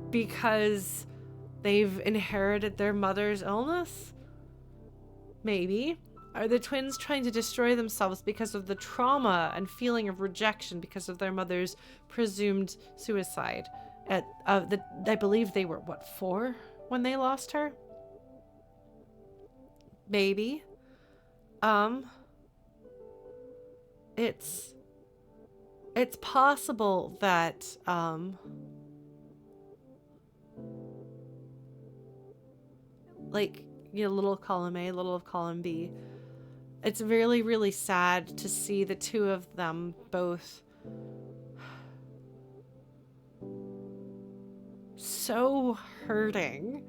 because they've inherited their mother's illness? Maybe. Are the twins trying to destroy themselves because of the trauma and feeling of rejection because of their mother's presumed suicide? I believe they were, 4 when they lost her? Maybe. It's possible that, like, little column A, little of column B. It's really, really sad to see the two of them both so hurting,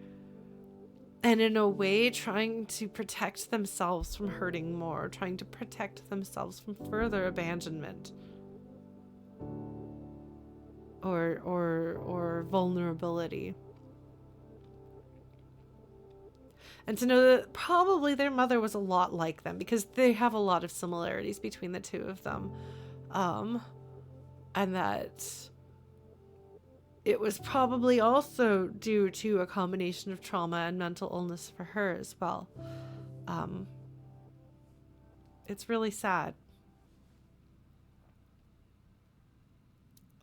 and in a way trying to protect themselves from hurting more, trying to protect themselves from further abandonment or vulnerability. And to know that probably their mother was a lot like them, because they have a lot of similarities between the two of them. And that it was probably also due to a combination of trauma and mental illness for her as well. It's really sad.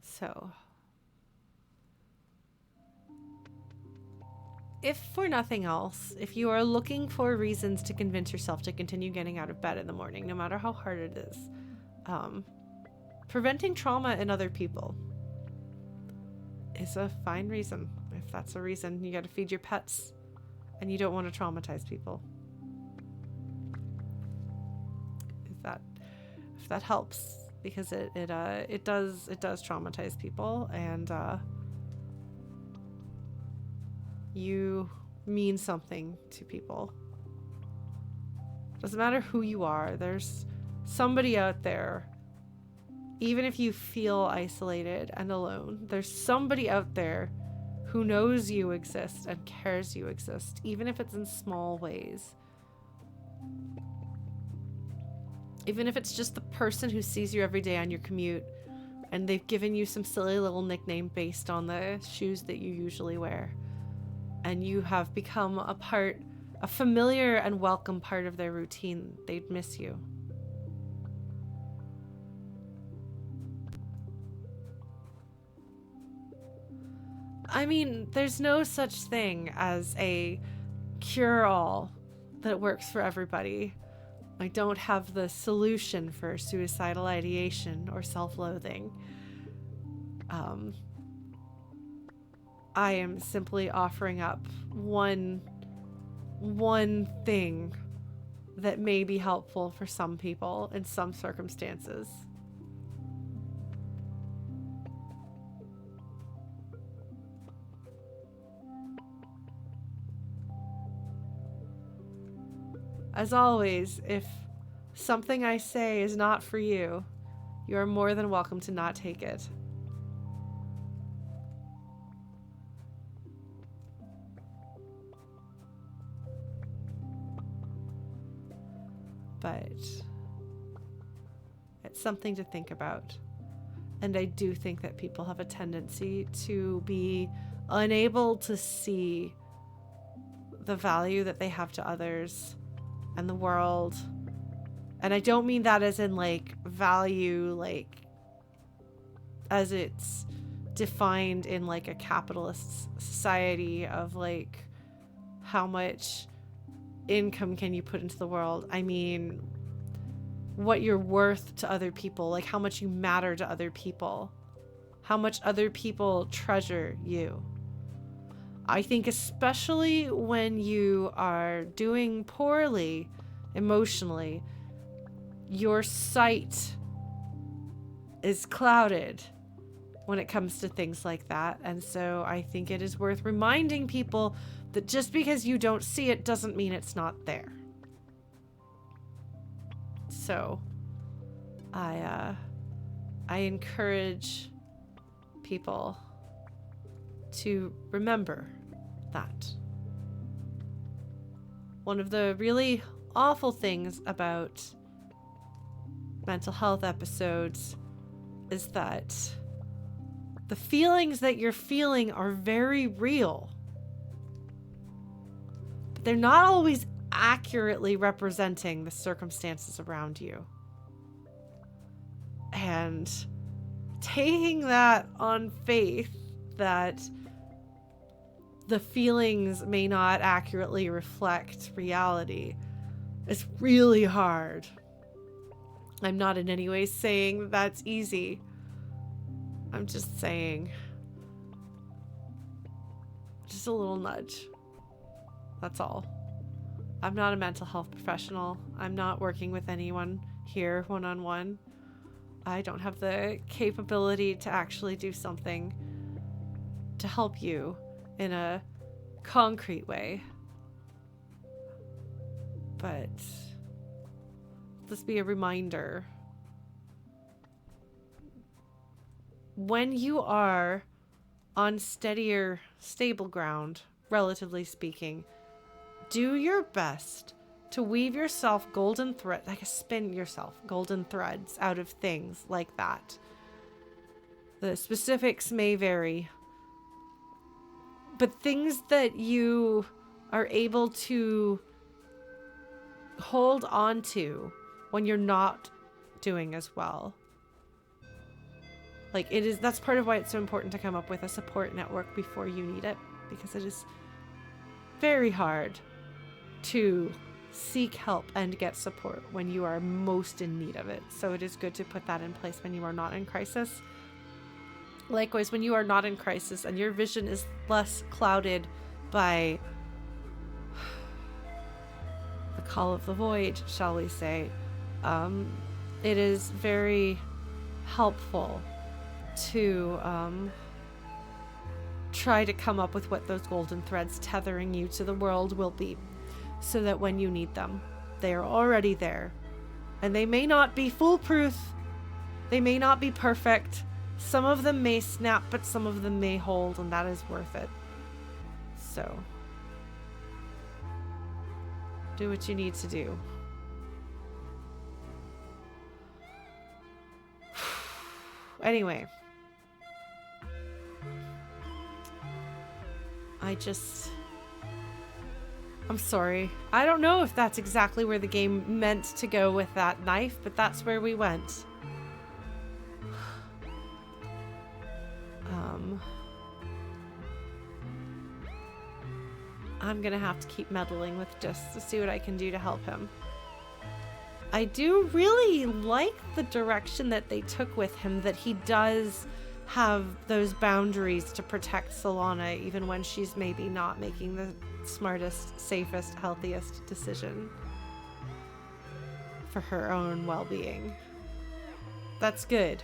So, if for nothing else, if you are looking for reasons to convince yourself to continue getting out of bed in the morning, no matter how hard it is, preventing trauma in other people is a fine reason. If that's a reason, you got to feed your pets and you don't want to traumatize people. If that helps, because it does traumatize people, and you mean something to people. Doesn't matter who you are, there's somebody out there. Even if you feel isolated and alone, there's somebody out there who knows you exist and cares you exist, even if it's in small ways. Even if it's just the person who sees you every day on your commute and they've given you some silly little nickname based on the shoes that you usually wear. And you have become a familiar and welcome part of their routine. They'd miss you. I mean, there's no such thing as a cure-all that works for everybody. I don't have the solution for suicidal ideation or self-loathing. I am simply offering up one thing that may be helpful for some people in some circumstances. As always, if something I say is not for you, you are more than welcome to not take it. But it's something to think about. And I do think that people have a tendency to be unable to see the value that they have to others and the world. And I don't mean that as in like value, like as it's defined in like a capitalist society of like how much income can you put into the world. I mean what you're worth to other people, like how much you matter to other people, how much other people treasure you. I think especially when you are doing poorly emotionally, your sight is clouded when it comes to things like that. And so I think it is worth reminding people that just because you don't see it doesn't mean it's not there. So I encourage people to remember that. One of the really awful things about mental health episodes is that the feelings that you're feeling are very real, but they're not always accurately representing the circumstances around you. And taking that on faith that the feelings may not accurately reflect reality is really hard. I'm not in any way saying that's easy. I'm just saying, just a little nudge. That's all. I'm not a mental health professional. I'm not working with anyone here one-on-one. I don't have the capability to actually do something to help you in a concrete way. But let's be a reminder. When you are on steadier, stable ground, relatively speaking, do your best to weave yourself golden threads, spin yourself golden threads out of things like that. The specifics may vary, but things that you are able to hold on to when you're not doing as well. That's part of why it's so important to come up with a support network before you need it, because it is very hard to seek help and get support when you are most in need of it. So it is good to put that in place when you are not in crisis. Likewise, when you are not in crisis and your vision is less clouded by the call of the void, shall we say, it is very helpful to try to come up with what those golden threads tethering you to the world will be, so that when you need them, they are already there. And they may not be foolproof, they may not be perfect, some of them may snap, but some of them may hold, and that is worth it. So do what you need to do. Anyway, I'm sorry. I don't know if that's exactly where the game meant to go with that knife, but that's where we went. I'm gonna have to keep meddling with just to see what I can do to help him. I do really like the direction that they took with him, that he does have those boundaries to protect Solana, even when she's maybe not making the smartest, safest, healthiest decision for her own well-being. That's good.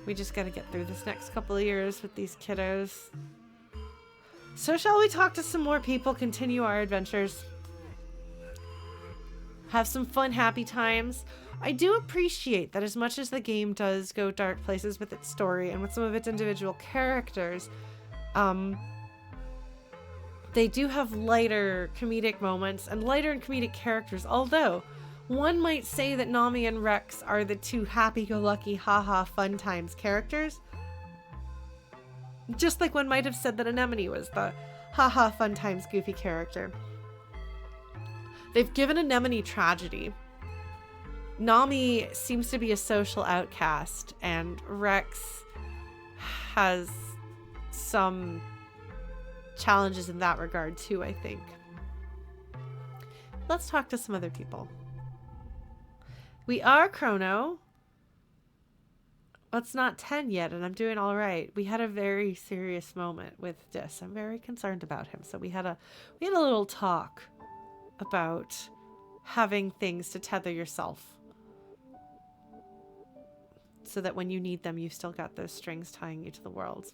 We just gotta get through this next couple of years with these kiddos. So shall we talk to some more people, continue our adventures, have some fun, happy times? I do appreciate that as much as the game does go dark places with its story and with some of its individual characters, they do have lighter comedic moments and lighter and comedic characters, although one might say that Nami and Rex are the two happy-go-lucky, haha, fun times characters. Just like one might have said that Anemone was the haha, fun times goofy character. They've given Anemone tragedy. Nami seems to be a social outcast, and Rex has some challenges in that regard too, I think. Let's talk to some other people. We are Chrono. Well, it's not 10 yet, and I'm doing all right. We had a very serious moment with Dis. I'm very concerned about him. So we had a little talk about having things to tether yourself, so that when you need them, you've still got those strings tying you to the world.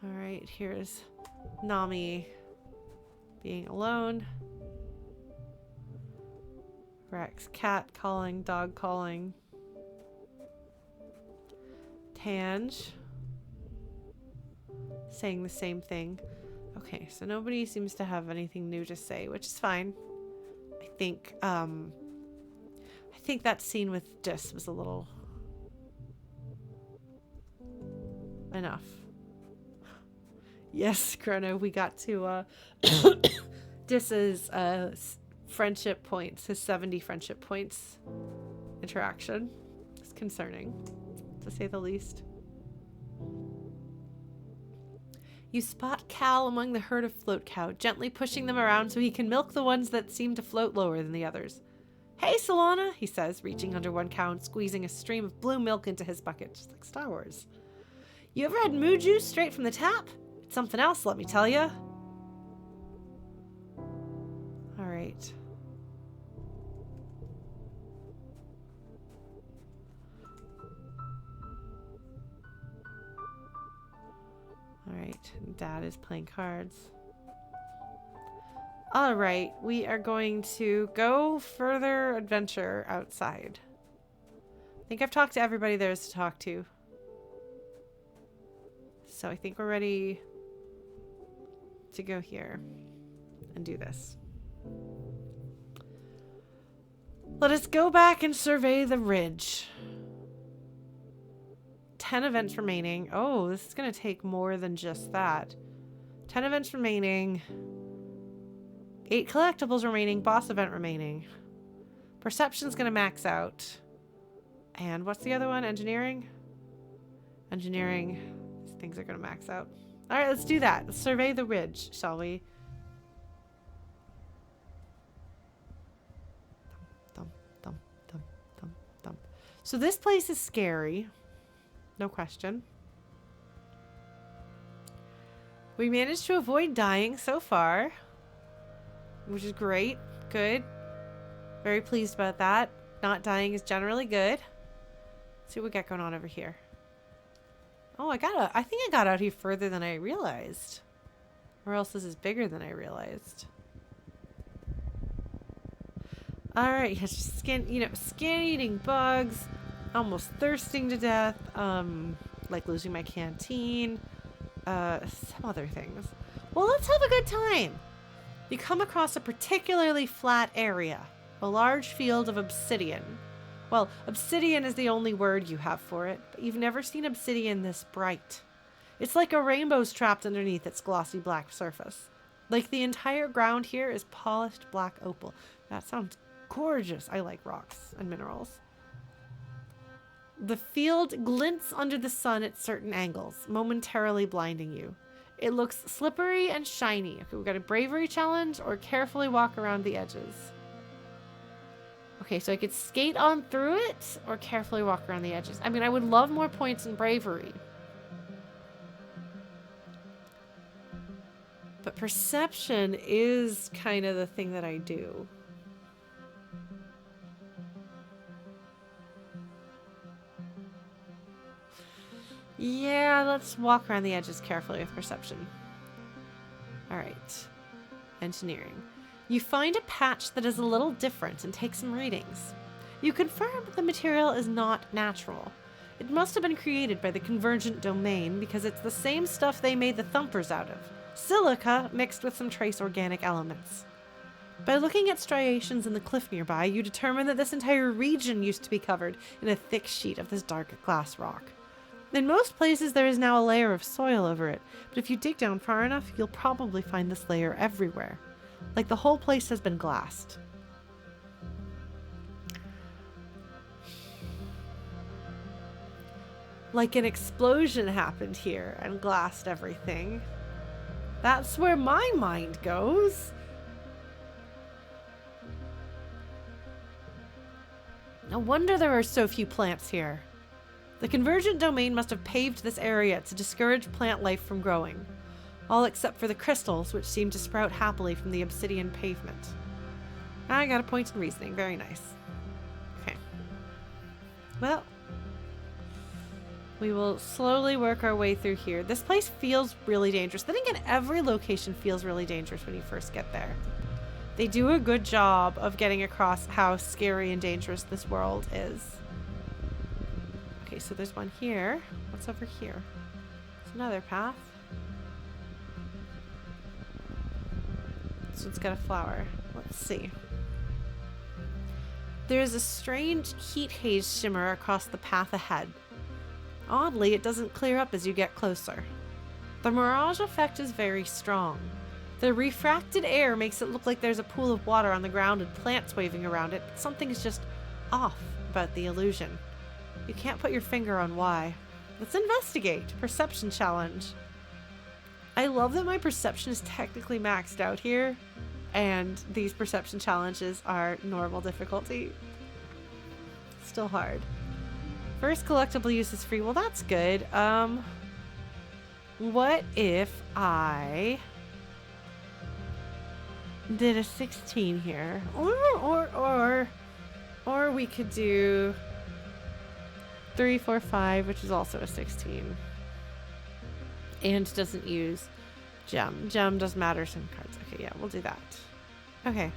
All right, here's Nami being alone. Rex, cat calling, dog calling. Tange saying the same thing. Okay, so nobody seems to have anything new to say, which is fine. I think that scene with Dis was a little enough. Yes, Chrono, we got to Dis's friendship points, his 70 friendship points interaction. It's concerning, to say the least. You spot Cal among the herd of float cow, gently pushing them around so he can milk the ones that seem to float lower than the others. Hey, Solana, he says, reaching under one cow and squeezing a stream of blue milk into his bucket, just like Star Wars. You ever had moo juice straight from the tap? It's something else, let me tell ya. All right. All right, Dad is playing cards. All right, we are going to go further adventure outside. I think I've talked to everybody there is to talk to. So I think we're ready to go here and do this. Let us go back and survey the ridge. 10 events remaining. Oh, this is going to take more than just that. 10 events remaining. 8 collectibles remaining. Boss event remaining. Perception's going to max out. And what's the other one? Engineering? Engineering. These things are going to max out. Alright, let's do that. Let's survey the ridge, shall we? Thump, thump, thump, thump, thump. So this place is scary. No question. We managed to avoid dying so far, which is great. Good. Very pleased about that. Not dying is generally good. Let's see what we got going on over here. Oh, I think I got out here further than I realized. Or else this is bigger than I realized. Alright, yeah, just skin eating bugs. Almost thirsting to death. Like losing my canteen. Some other things. Well, let's have a good time. You come across a particularly flat area. A large field of obsidian. Well, obsidian is the only word you have for it, but you've never seen obsidian this bright. It's like a rainbow's trapped underneath its glossy black surface. Like the entire ground here is polished black opal. That sounds gorgeous. I like rocks and minerals. The field glints under the sun at certain angles, momentarily blinding you. It looks slippery and shiny. Okay, we've got a bravery challenge or carefully walk around the edges. Okay, so I could skate on through it or carefully walk around the edges. I mean, I would love more points in bravery. But perception is kind of the thing that I do. Yeah, let's walk around the edges carefully with perception. Alright. Engineering. You find a patch that is a little different and take some readings. You confirm the material is not natural. It must have been created by the Convergent Domain because it's the same stuff they made the thumpers out of. Silica mixed with some trace organic elements. By looking at striations in the cliff nearby, you determine that this entire region used to be covered in a thick sheet of this dark glass rock. In most places there is now a layer of soil over it, but if you dig down far enough, you'll probably find this layer everywhere. Like the whole place has been glassed. Like an explosion happened here and glassed everything. That's where my mind goes. No wonder there are so few plants here. The Convergent Domain must have paved this area to discourage plant life from growing. All except for the crystals, which seem to sprout happily from the obsidian pavement. I got a point in reasoning. Very nice. Okay. Well, we will slowly work our way through here. This place feels really dangerous. Then again, every location feels really dangerous when you first get there. They do a good job of getting across how scary and dangerous this world is. Okay, so there's one here. What's over here? There's another path. This one's got a flower. Let's see. There is a strange heat haze shimmer across the path ahead. Oddly, it doesn't clear up as you get closer. The mirage effect is very strong. The refracted air makes it look like there's a pool of water on the ground and plants waving around it, but something is just off about the illusion. You can't put your finger on why. Let's investigate. Perception challenge. I love that my perception is technically maxed out here, and these perception challenges are normal difficulty. Still hard. First collectible use is free. Well, that's good. What if I did a 16 here? Or we could do 3, 4, 5, which is also a 16. And doesn't use gem. Gem does matter some cards. Okay, yeah, we'll do that. Okay.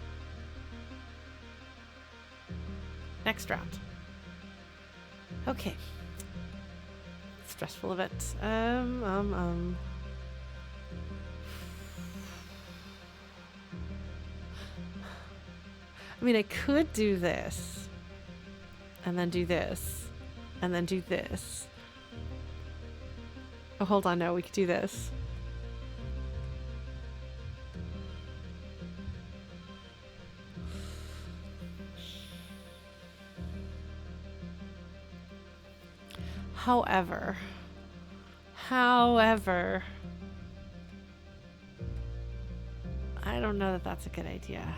Next round. Okay. Stressful a bit. I mean, I could do this. And then do this. And then do this. Oh, hold on. No, we could do this. However, I don't know that that's a good idea.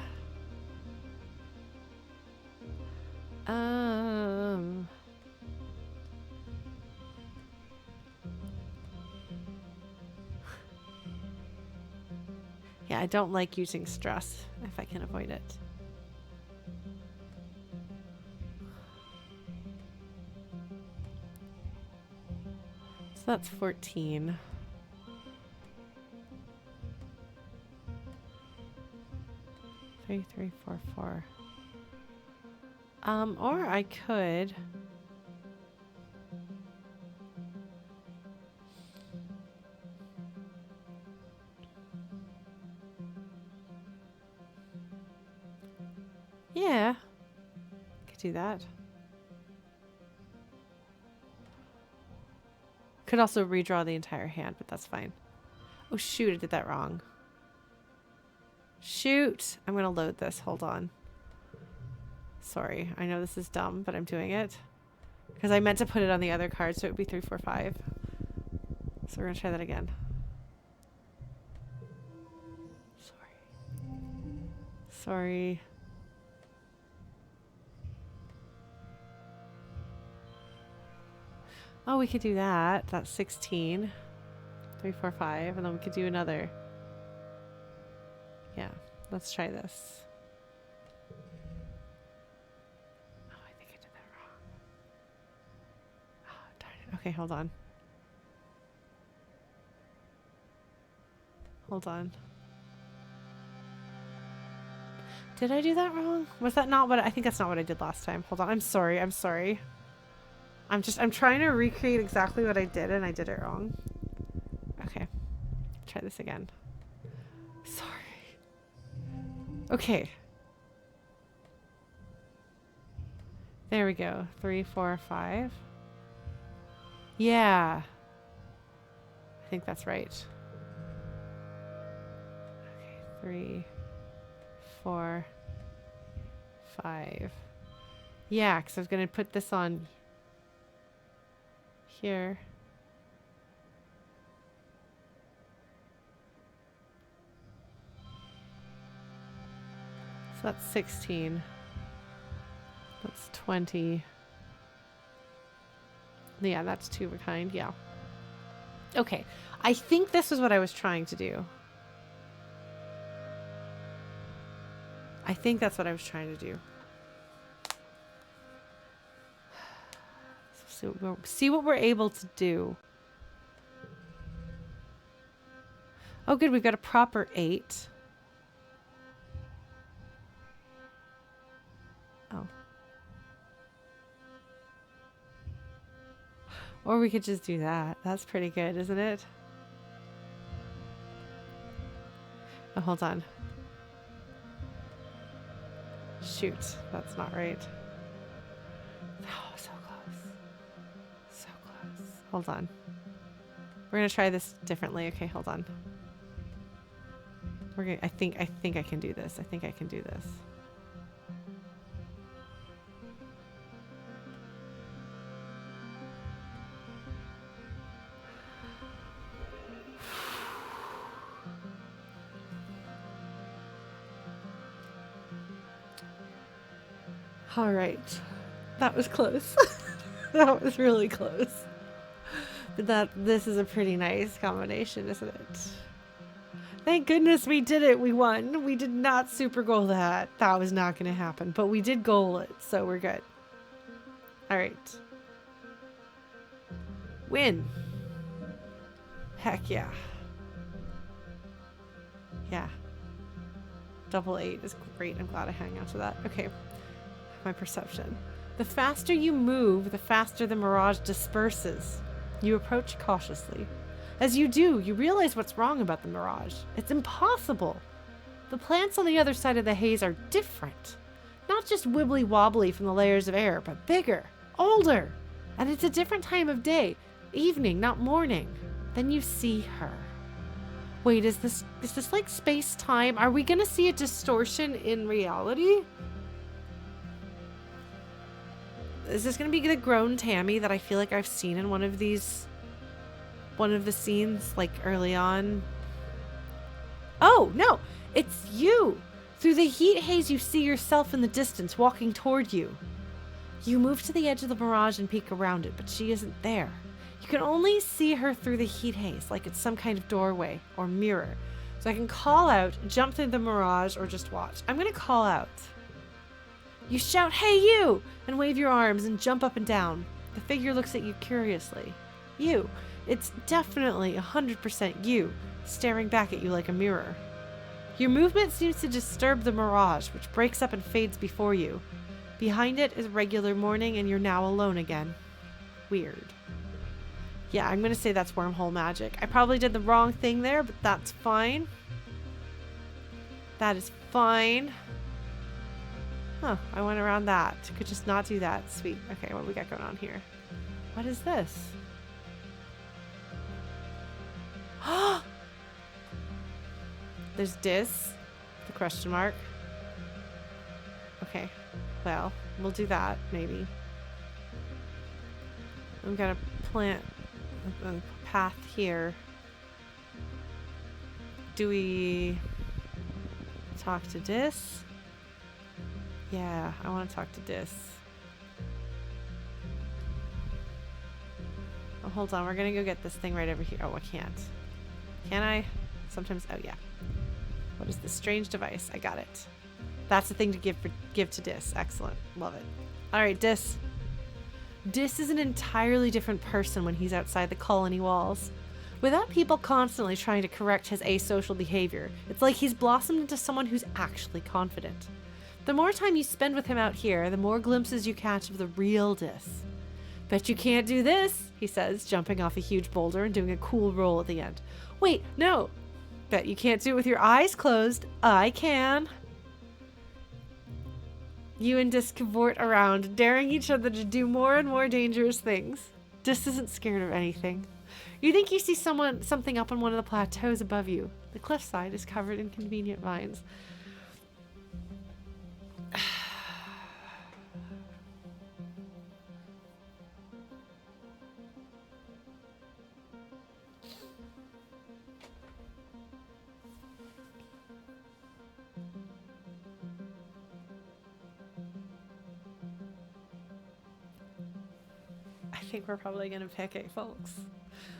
Yeah, I don't like using stress if I can avoid it. So that's 14. Three, 3, 4, 4. Or I could. Yeah. Could do that. Could also redraw the entire hand, but that's fine. Oh shoot, I did that wrong. Shoot! I'm gonna load this. Hold on. Sorry, I know this is dumb, but I'm doing it. Because I meant to put it on the other card, so it would be 3, 4, 5. So we're gonna try that again. Sorry. Oh, we could do that. That's 16. 3, 4, 5. And then we could do another. Yeah, let's try this. Oh, I think I did that wrong. Oh, darn it. Okay, hold on. Hold on. Did I do that wrong? Was that not what I think that's not what I did last time. Hold on. I'm sorry. I'm sorry. I'm trying to recreate exactly what I did and I did it wrong. Okay. Try this again. Sorry. Okay. There we go. 3, 4, 5. Yeah. I think that's right. Okay. 3, 4, 5. Yeah, because I was going to put this on here. So that's 16. Let's That's 20. Yeah, that's 2 of a kind. Yeah. Okay. I think this is what I was trying to do. I think that's what I was trying to do. So see what we're able to do. Oh, good. We've got a proper 8. Oh. Or we could just do that. That's pretty good, isn't it? Oh, hold on. Shoot. That's not right. Oh, so close. So close. Hold on. We're going to try this differently. Okay, hold on. We're gonna, I think I can do this. I think I can do this. All right. That was close. That was really close. But this is a pretty nice combination, isn't it? Thank goodness we did it. We won. We did not super goal that. That was not going to happen. But we did goal it, so we're good. All right. Win. Heck yeah. Yeah. Double 8 is great. I'm glad I hang on to that. Okay. My perception. The faster you move, the faster the mirage disperses. You approach cautiously. As you do, you realize what's wrong about the mirage. It's impossible. The plants on the other side of the haze are different. Not just wibbly-wobbly from the layers of air, but bigger, older. And it's a different time of day. Evening, not morning. Then you see her. Wait, is this like space-time? Are we gonna see a distortion in reality? Is this gonna be the grown Tammy that I feel like I've seen in one of the scenes, like early on? Oh, no, it's you. Through the heat haze, you see yourself in the distance walking toward you. You move to the edge of the mirage and peek around it, but she isn't there. You can only see her through the heat haze, like it's some kind of doorway or mirror. So I can call out, jump through the mirage, or just watch. I'm going to call out. You shout, "Hey, you!" and wave your arms and jump up and down. The figure looks at you curiously. You. It's definitely 100% you, staring back at you like a mirror. Your movement seems to disturb the mirage, which breaks up and fades before you. Behind it is regular morning, and you're now alone again. Weird. Yeah, I'm going to say that's wormhole magic. I probably did the wrong thing there, but that's fine. That is fine. Huh, I went around that. Could just not do that. Sweet. Okay, what do we got going on here? What is this? There's dis, the question mark. Okay, well, we'll do that, maybe. I'm gonna plant a path here. Do we talk to dis? Yeah, I want to talk to dis. Oh, hold on, we're gonna go get this thing right over here. Oh, I can't. Can I? Sometimes, oh yeah. What is this strange device? I got it. That's the thing to give to Dis. Excellent. Love it. All right, Dis. Dis is an entirely different person when he's outside the colony walls. Without people constantly trying to correct his asocial behavior, it's like he's blossomed into someone who's actually confident. The more time you spend with him out here, the more glimpses you catch of the real Dis. Bet you can't do this, he says, jumping off a huge boulder and doing a cool roll at the end. Wait, no. Bet you can't do it with your eyes closed. I can. You and Dis cavort around, daring each other to do more and more dangerous things. Dis isn't scared of anything. You think you see something up on one of the plateaus above you. The cliffside is covered in convenient vines. think we're probably going to pick it, folks.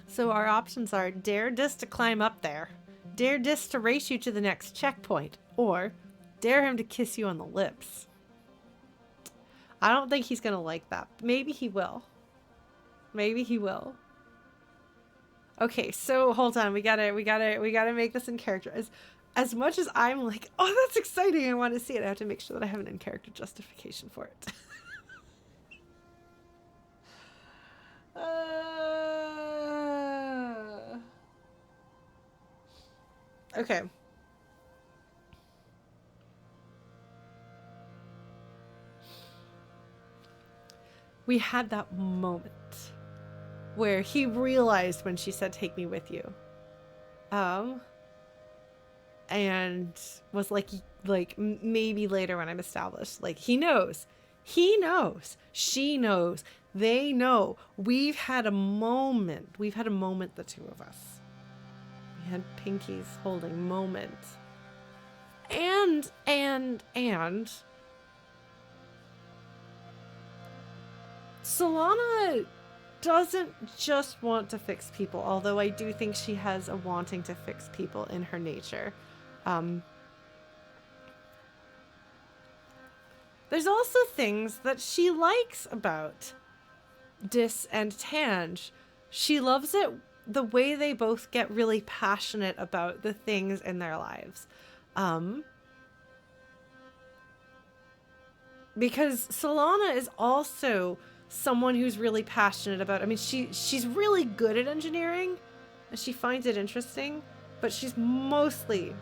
So our options are dare Dis to climb up there, dare Dis to race you to the next checkpoint, or dare him to kiss you on the lips. I don't think he's going to like that. Maybe he will. Maybe he will. Okay, so hold on. We gotta make this in character. As much as I'm like, oh, that's exciting, I want to see it, I have to make sure that I have an in-character justification for it. Okay. We had that moment where he realized when she said, take me with you. And was like maybe later when I'm established, like he knows, she knows, they know. We've had a moment, the two of us. We had pinkies holding moment. And Solana doesn't just want to fix people, although I do think she has a wanting to fix people in her nature. There's also things that she likes about Dis and Tange. She loves it the way they both get really passionate about the things in their lives. Because Solana is also someone who's really passionate about, I mean, she's really good at engineering and she finds it interesting, but she's mostly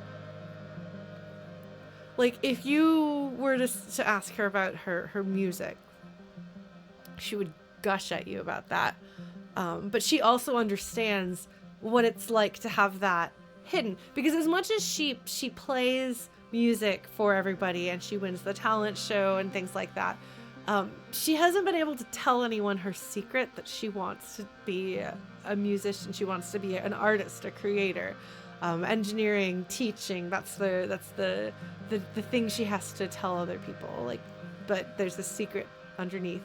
like, if you were to ask her about her music, she would gush at you about that. But she also understands what it's like to have that hidden, because as much as she plays music for everybody and she wins the talent show and things like that, she hasn't been able to tell anyone her secret that she wants to be a musician. She wants to be an artist, a creator. Engineering, teaching, that's the thing she has to tell other people, like, but there's a secret underneath.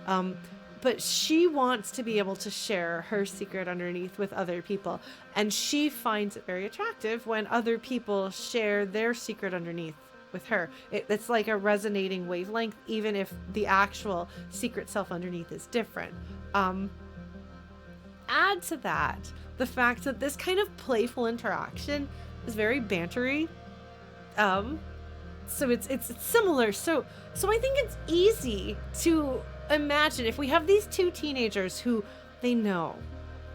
But she wants to be able to share her secret underneath with other people, and she finds it very attractive when other people share their secret underneath with her. It's like a resonating wavelength, even if the actual secret self underneath is different. Add to that the fact that this kind of playful interaction is very bantery. So it's similar. So I think it's easy to imagine if we have these two teenagers who they know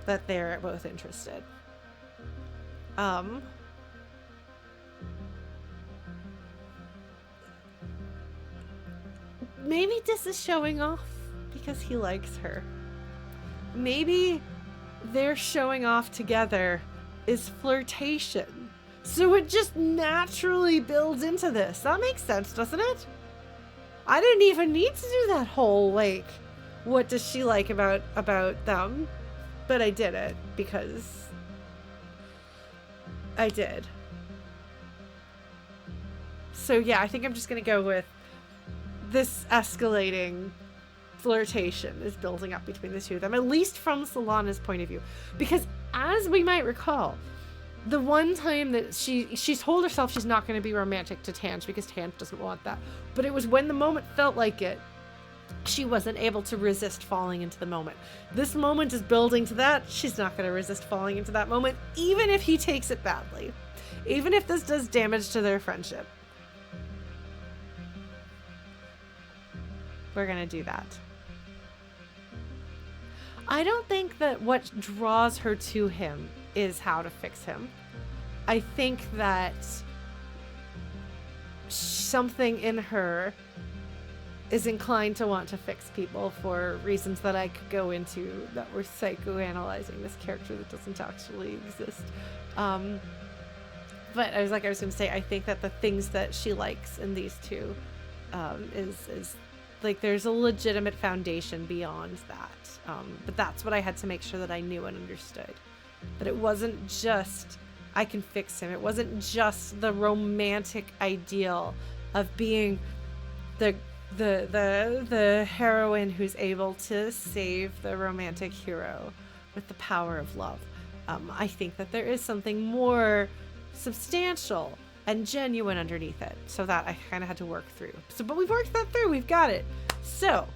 that they're both interested. Maybe Dis is showing off because he likes her. Maybe their showing off together is flirtation. So it just naturally builds into this. That makes sense, doesn't it? I didn't even need to do that whole, like, what does she like about them? But I did it because I did. So yeah, I think I'm just gonna go with this escalating flirtation is building up between the two of them, at least from Solana's point of view. Because as we might recall, the one time that she's told herself she's not going to be romantic to Tange because Tange doesn't want that. But it was when the moment felt like it, she wasn't able to resist falling into the moment. This moment is building to that. She's not going to resist falling into that moment, even if he takes it badly. Even if this does damage to their friendship. We're going to do that. I don't think that what draws her to him is how to fix him. I think that something in her is inclined to want to fix people for reasons that I could go into, that we're psychoanalyzing this character that doesn't actually exist. But I was going to say, I think that the things that she likes in these two is like, there's a legitimate foundation beyond that. But that's what I had to make sure that I knew and understood. That it wasn't just, I can fix him. It wasn't just the romantic ideal of being the the heroine who's able to save the romantic hero with the power of love. I think that there is something more substantial and genuine underneath it. So that I kind of had to work through. But we've worked that through. We've got it. So,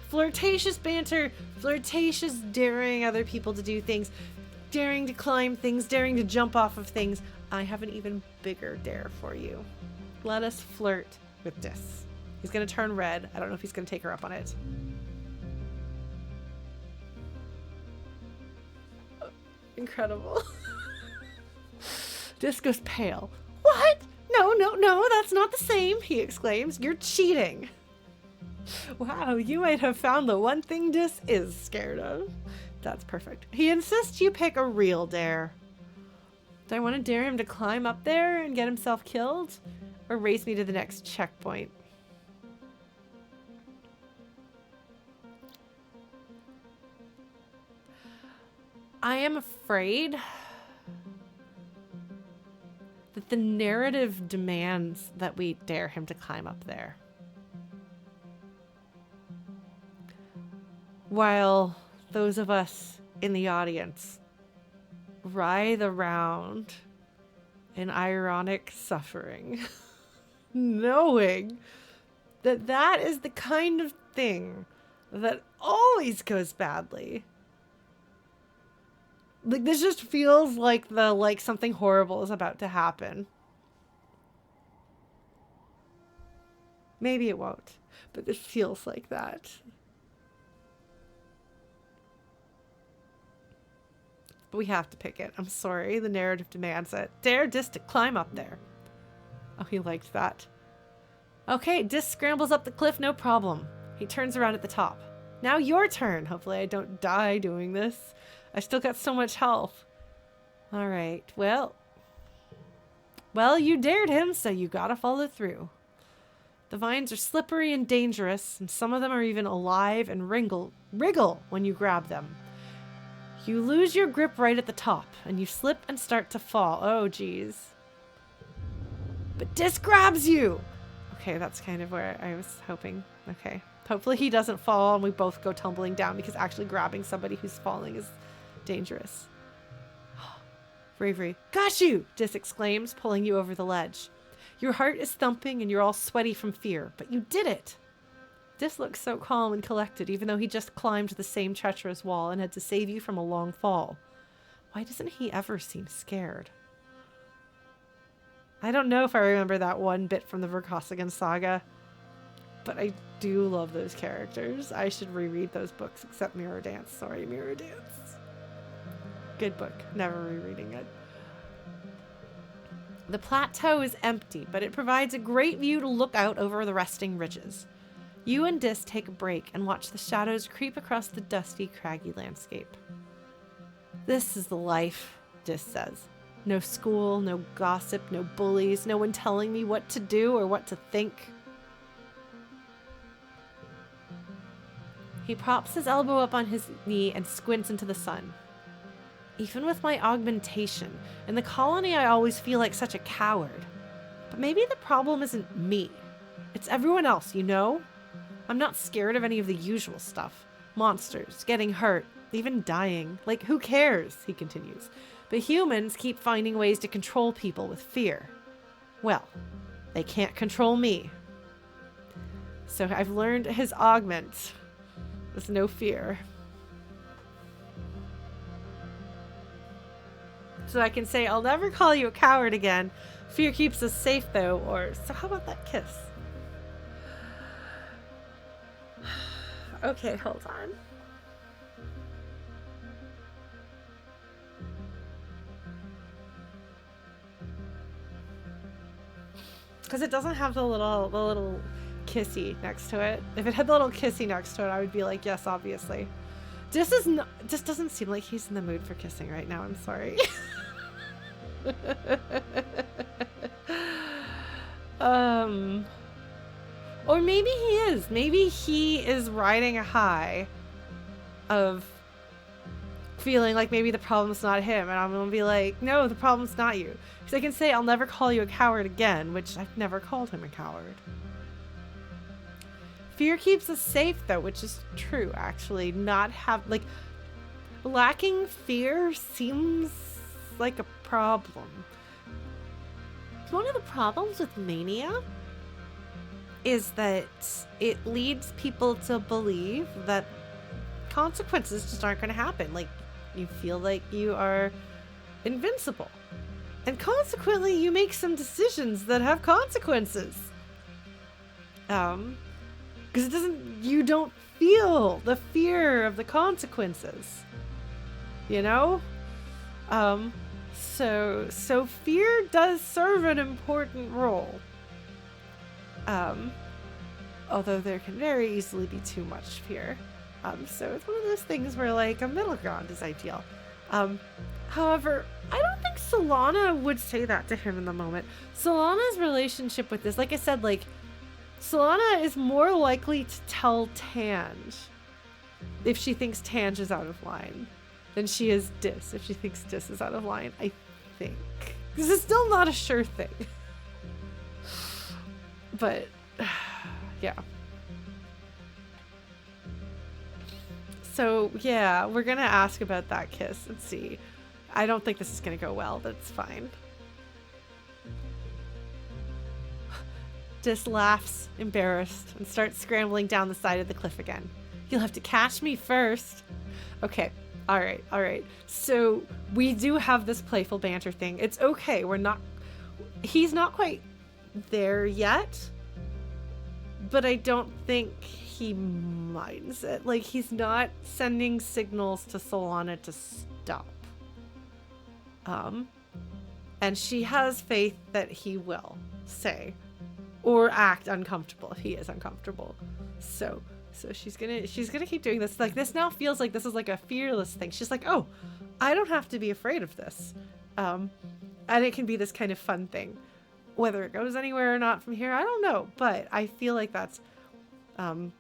flirtatious banter, flirtatious daring other people to do things, daring to climb things, daring to jump off of things. I have an even bigger dare for you. Let us flirt with Dis. He's going to turn red. I don't know if he's going to take her up on it. Incredible. Dis goes pale. What? No, that's not the same, he exclaims. You're cheating. Wow, you might have found the one thing Dis is scared of. That's perfect. He insists you pick a real dare. Do I want to dare him to climb up there and get himself killed? Or race me to the next checkpoint? I am afraid that the narrative demands that we dare him to climb up there. While those of us in the audience writhe around in ironic suffering, knowing that that is the kind of thing that always goes badly. Like, this just feels like something horrible is about to happen. Maybe it won't, but it feels like that. But we have to pick it. I'm sorry, the narrative demands it. Dare Dis to climb up there. Oh, he liked that. Okay, Dis scrambles up the cliff, no problem. He turns around at the top. Now your turn. Hopefully I don't die doing this. I still got so much health. All right, well, you dared him, so you gotta follow through. The vines are slippery and dangerous, and some of them are even alive and wriggle when you grab them. You lose your grip right at the top, and you slip and start to fall. Oh, geez. But Dis grabs you! Okay, that's kind of where I was hoping. Okay. Hopefully he doesn't fall and we both go tumbling down, because actually grabbing somebody who's falling is dangerous. Bravery. Got you! Dis exclaims, pulling you over the ledge. Your heart is thumping and you're all sweaty from fear, but you did it! Dis looks so calm and collected, even though he just climbed the same treacherous wall and had to save you from a long fall. Why doesn't he ever seem scared? I don't know if I remember that one bit from the Verkosigan saga, but I do love those characters. I should reread those books, except Mirror Dance. Sorry, Mirror Dance. Good book. Never rereading it. The plateau is empty, but it provides a great view to look out over the Wresting ridges. You and Dis take a break and watch the shadows creep across the dusty, craggy landscape. This is the life, Dis says. No school, no gossip, no bullies, no one telling me what to do or what to think. He props his elbow up on his knee and squints into the sun. Even with my augmentation, in the colony I always feel like such a coward. But maybe the problem isn't me. It's everyone else, you know? I'm not scared of any of the usual stuff. Monsters, getting hurt, even dying. Like, who cares? He continues. But humans keep finding ways to control people with fear. Well, they can't control me. So I've learned his augment with no fear. So I can say, I'll never call you a coward again. Fear keeps us safe, though. Or, so how about that kiss? Okay, hold on. Because it doesn't have the little kissy next to it. If it had the little kissy next to it, I would be like, yes, obviously. Dis doesn't seem like he's in the mood for kissing right now. I'm sorry. Or maybe he is. Maybe he is riding a high of feeling like maybe the problem's not him, and I'm gonna be like, no, the problem's not you. Because I can say, I'll never call you a coward again, which I've never called him a coward. Fear keeps us safe, though, which is true, actually. Lacking fear seems like a problem. One of the problems with mania is that it leads people to believe that consequences just aren't going to happen. Like, you feel like you are invincible. And consequently, you make some decisions that have consequences. Because you don't feel the fear of the consequences. You know? So fear does serve an important role. Although there can very easily be too much fear. So it's one of those things where, like, a middle ground is ideal. However, I don't think Solana would say that to him in the moment. Solana's relationship with this, like I said, like, Solana is more likely to tell Tange if she thinks Tange is out of line than she is Dis if she thinks Dis is out of line, I think. This is still not a sure thing. But, yeah. So, yeah, we're gonna ask about that kiss and see. I don't think this is gonna go well, but it's fine. Dis laughs, embarrassed, and starts scrambling down the side of the cliff again. You'll have to catch me first. Okay, alright. So, we do have this playful banter thing. It's okay, he's not quite there yet, but I don't think he minds it. Like, he's not sending signals to Solana to stop. And she has faith that he will say or act uncomfortable if he is uncomfortable. So she's gonna keep doing this. Like, this now feels like this is like a fearless thing. She's like, oh, I don't have to be afraid of this. And it can be this kind of fun thing. Whether it goes anywhere or not from here, I don't know. But I feel like that's the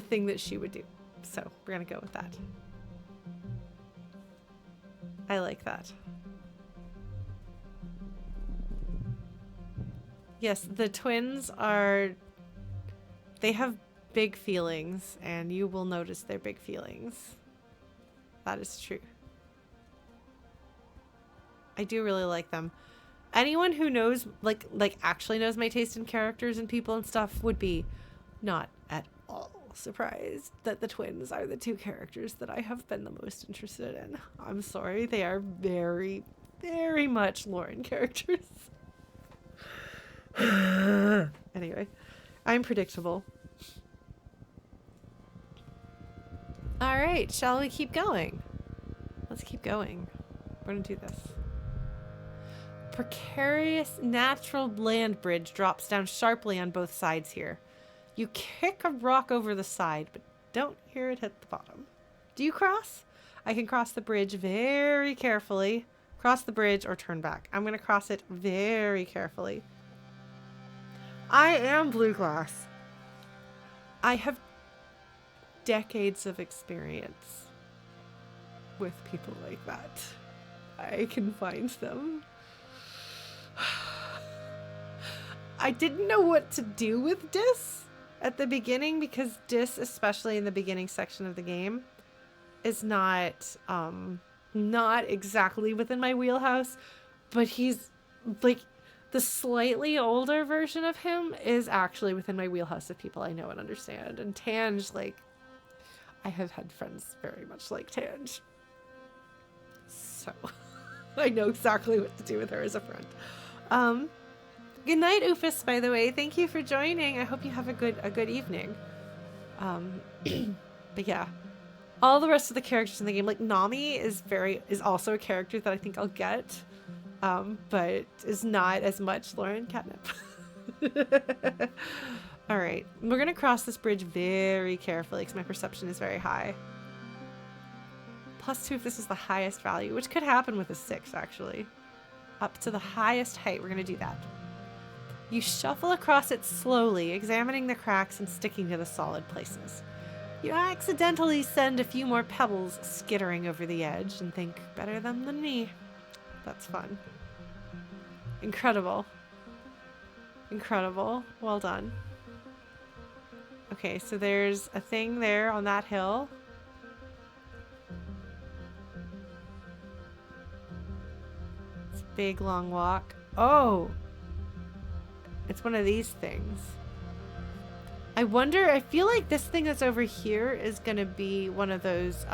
thing that she would do. So we're gonna go with that. I like that. Yes, the twins they have big feelings, and you will notice their big feelings. That is true. I do really like them. Anyone who knows, like actually knows my taste in characters and people and stuff would be not at all surprised that the twins are the two characters that I have been the most interested in. I'm sorry, they are very, very much Lauren characters. Anyway, I'm predictable. All right, shall we keep going? Let's keep going. We're gonna do this. Precarious natural land bridge drops down sharply on both sides here. You kick a rock over the side, but don't hear it hit the bottom. Do you cross? I can cross the bridge very carefully. Cross the bridge or turn back. I'm going to cross it very carefully. I am blue glass. I have decades of experience with people like that. I can find them. I didn't know what to do with Dis at the beginning, because Dis, especially in the beginning section of the game, is not exactly within my wheelhouse, but he's like the slightly older version of him is actually within my wheelhouse of people I know and understand. And Tange, like, I have had friends very much like Tange, so I know exactly what to do with her as a friend. Good night, Oofus, by the way. Thank you for joining. I hope you have a good evening. But yeah, all the rest of the characters in the game, like Nami is also a character that I think I'll get, but is not as much Lauren Catnip. All right, we're gonna cross this bridge very carefully because my perception is very high. +2 if this is the highest value, which could happen with a 6 actually. Up to the highest height, we're gonna do that. You shuffle across it slowly, examining the cracks and sticking to the solid places. You accidentally send a few more pebbles skittering over the edge and think, better them than me. That's fun. Incredible. Incredible. Well done. Okay, so there's a thing there on that hill. It's a big long walk. Oh! It's one of these things. I wonder, I feel like this thing that's over here is going to be one of those,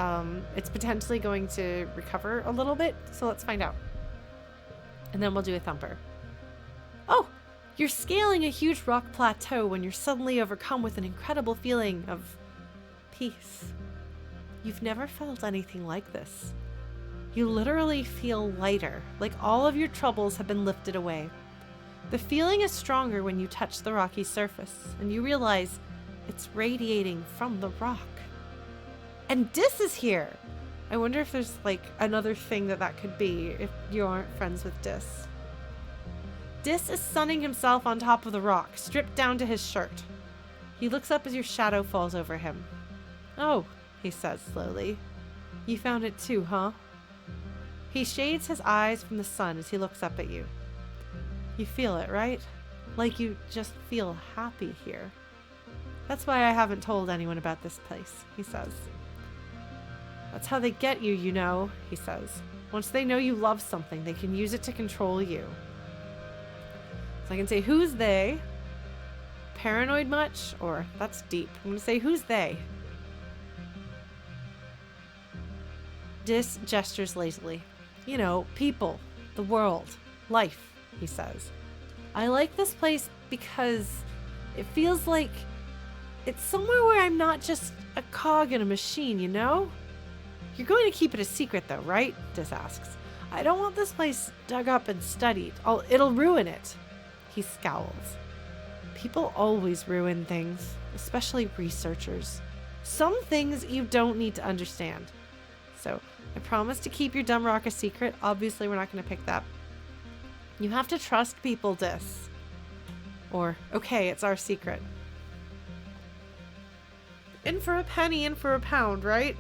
it's potentially going to recover a little bit. So let's find out. And then we'll do a thumper. Oh! You're scaling a huge rock plateau when you're suddenly overcome with an incredible feeling of peace. You've never felt anything like this. You literally feel lighter, like all of your troubles have been lifted away. The feeling is stronger when you touch the rocky surface, and you realize it's radiating from the rock. And Dis is here! I wonder if there's like another thing that could be if you aren't friends with Dis. Dis is sunning himself on top of the rock, stripped down to his shirt. He looks up as your shadow falls over him. Oh, he says slowly. You found it too, huh? He shades his eyes from the sun as he looks up at you. You feel it, right? Like you just feel happy here. That's why I haven't told anyone about this place, he says. That's how they get you, you know, he says. Once they know you love something, they can use it to control you. So I can say, who's they? Paranoid much? Or, that's deep. I'm going to say, who's they? Dis gestures lazily. You know, people, the world, life, he says. I like this place because it feels like it's somewhere where I'm not just a cog in a machine, you know? You're going to keep it a secret though, right? Dis asks. I don't want this place dug up and studied. It'll ruin it. He scowls. People always ruin things, especially researchers. Some things you don't need to understand. So, I promise to keep your dumb rock a secret. Obviously, we're not going to pick that. You have to trust people, Dis. Or, okay, it's our secret. In for a penny, in for a pound, right?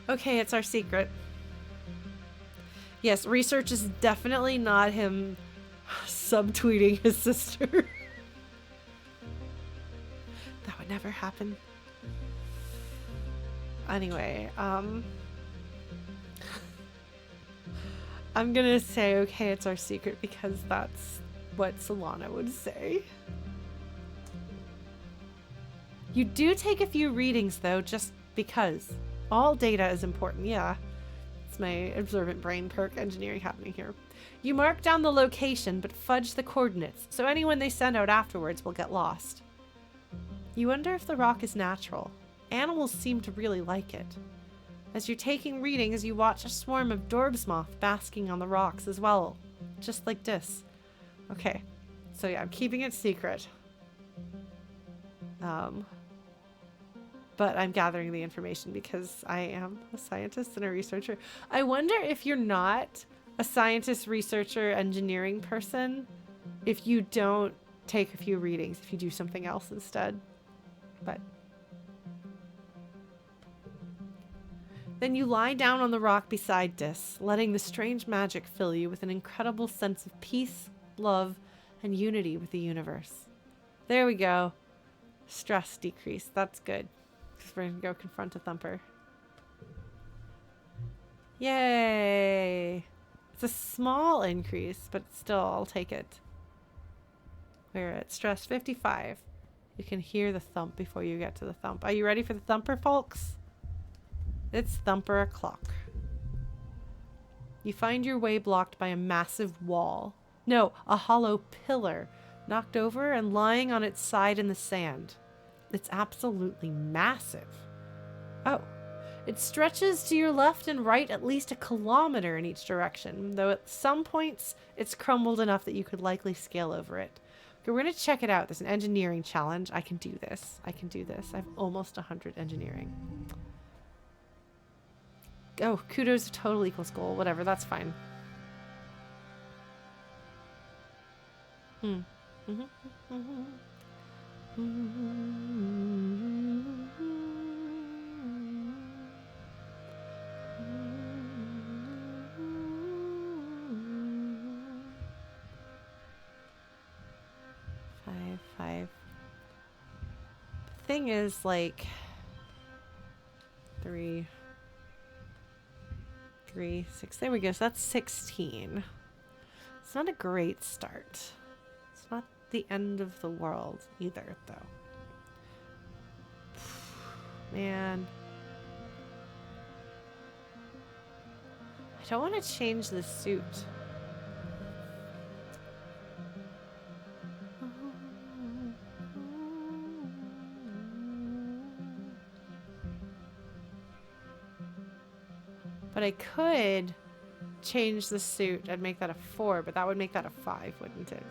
Okay, it's our secret. Yes, research is definitely not him subtweeting his sister. That would never happen. Anyway, I'm gonna say, okay, it's our secret because that's what Solana would say. You do take a few readings though, just because. All data is important, yeah. It's my observant brain perk engineering happening here. You mark down the location, but fudge the coordinates, so anyone they send out afterwards will get lost. You wonder if the rock is natural. Animals seem to really like it. As you're taking readings, you watch a swarm of Dorbs moth basking on the rocks as well, just like Dis. Okay, so yeah, I'm keeping it secret. But I'm gathering the information because I am a scientist and a researcher. I wonder if you're not a scientist, researcher, engineering person, if you don't take a few readings, if you do something else instead. But then you lie down on the rock beside Dis, letting the strange magic fill you with an incredible sense of peace, love, and unity with the universe. There we go. Stress decrease. That's good. Because we're going to go confront a thumper. Yay! It's a small increase, but still, I'll take it. We're at stress 55. You can hear the thump before you get to the thump. Are you ready for the thumper, folks? It's thumper o'clock. You find your way blocked by a massive wall. No, a hollow pillar, knocked over and lying on its side in the sand. It's absolutely massive. Oh, it stretches to your left and right at least a kilometer in each direction, though at some points it's crumbled enough that you could likely scale over it. Okay, we're going to check it out. There's an engineering challenge. I can do this. I can do this. I have almost 100 engineering. Oh, kudos to total equals goal. Whatever, that's fine. thing is like 3, 6. There we go. So that's 16. It's not a great start. It's not the end of the world either, though. Man. I don't want to change the suit. But I could change the suit and make that a 4, but that would make that a 5, wouldn't it?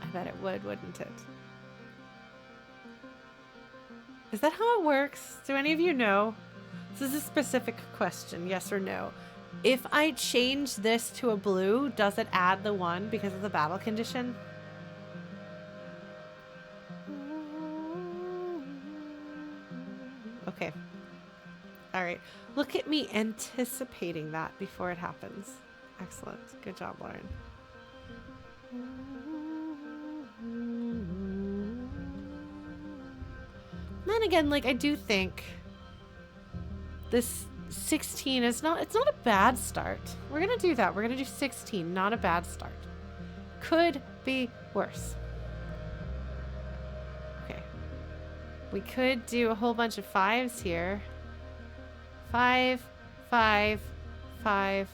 I bet it would, wouldn't it? Is that how it works? Do any of you know? This is a specific question, yes or no. If I change this to a blue, does it add the 1 because of the battle condition? Okay. All right. Look at me anticipating that before it happens. Excellent. Good job, Lauren. Then again, like, I do think this 16 is not, it's not a bad start. We're going to do that. We're going to do 16, not a bad start. Could be worse. Okay. We could do a whole bunch of 5s here. 5, 5, 5,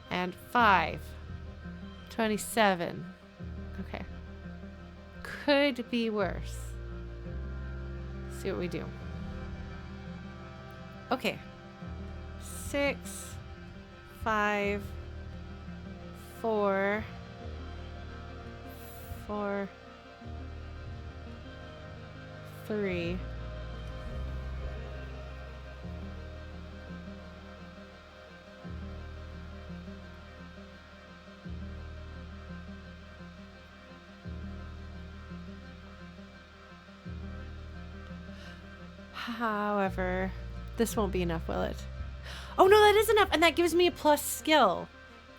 and 5. 27. Okay. Could be worse. See what we do. Okay. 6, 5, 4, 4, 3. However, this won't be enough, will it? Oh no, that is enough, and that gives me a plus skill.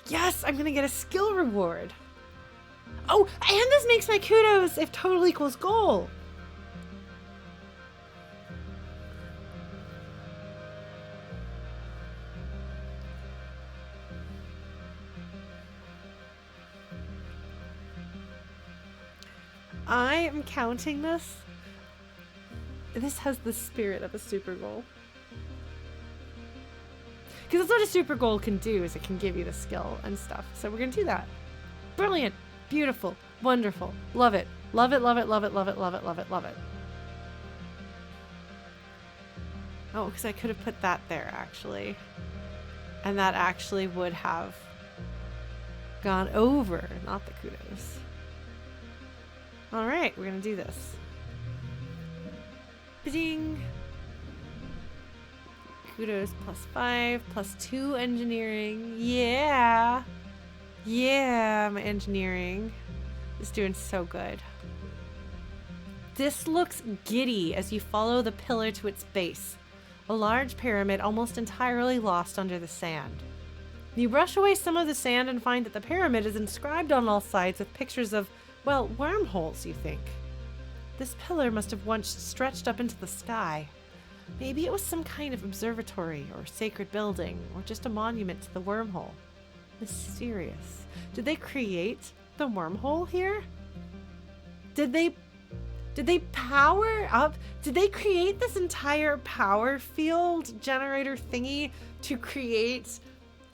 Yes, I'm gonna get a skill reward. Oh, and this makes my kudos if total equals goal. I am counting this. This has the spirit of a super goal. Because that's what a super goal can do, is it can give you the skill and stuff. So we're going to do that. Brilliant. Beautiful. Wonderful. Love it. Love it, love it, love it, love it, love it, love it, love it. Oh, because I could have put that there, actually. And that actually would have gone over, not the kudos. All right, we're going to do this. Ding. Kudos +5, +2 engineering. Yeah. Yeah, my engineering is doing so good. This looks giddy as you follow the pillar to its base. A large pyramid almost entirely lost under the sand. You brush away some of the sand and find that the pyramid is inscribed on all sides with pictures of, well, wormholes, you think. This pillar must have once stretched up into the sky. Maybe it was some kind of observatory or sacred building, or just a monument to the wormhole. Mysterious. Did they create the wormhole here? Did they power up? Did they create this entire power field generator thingy to create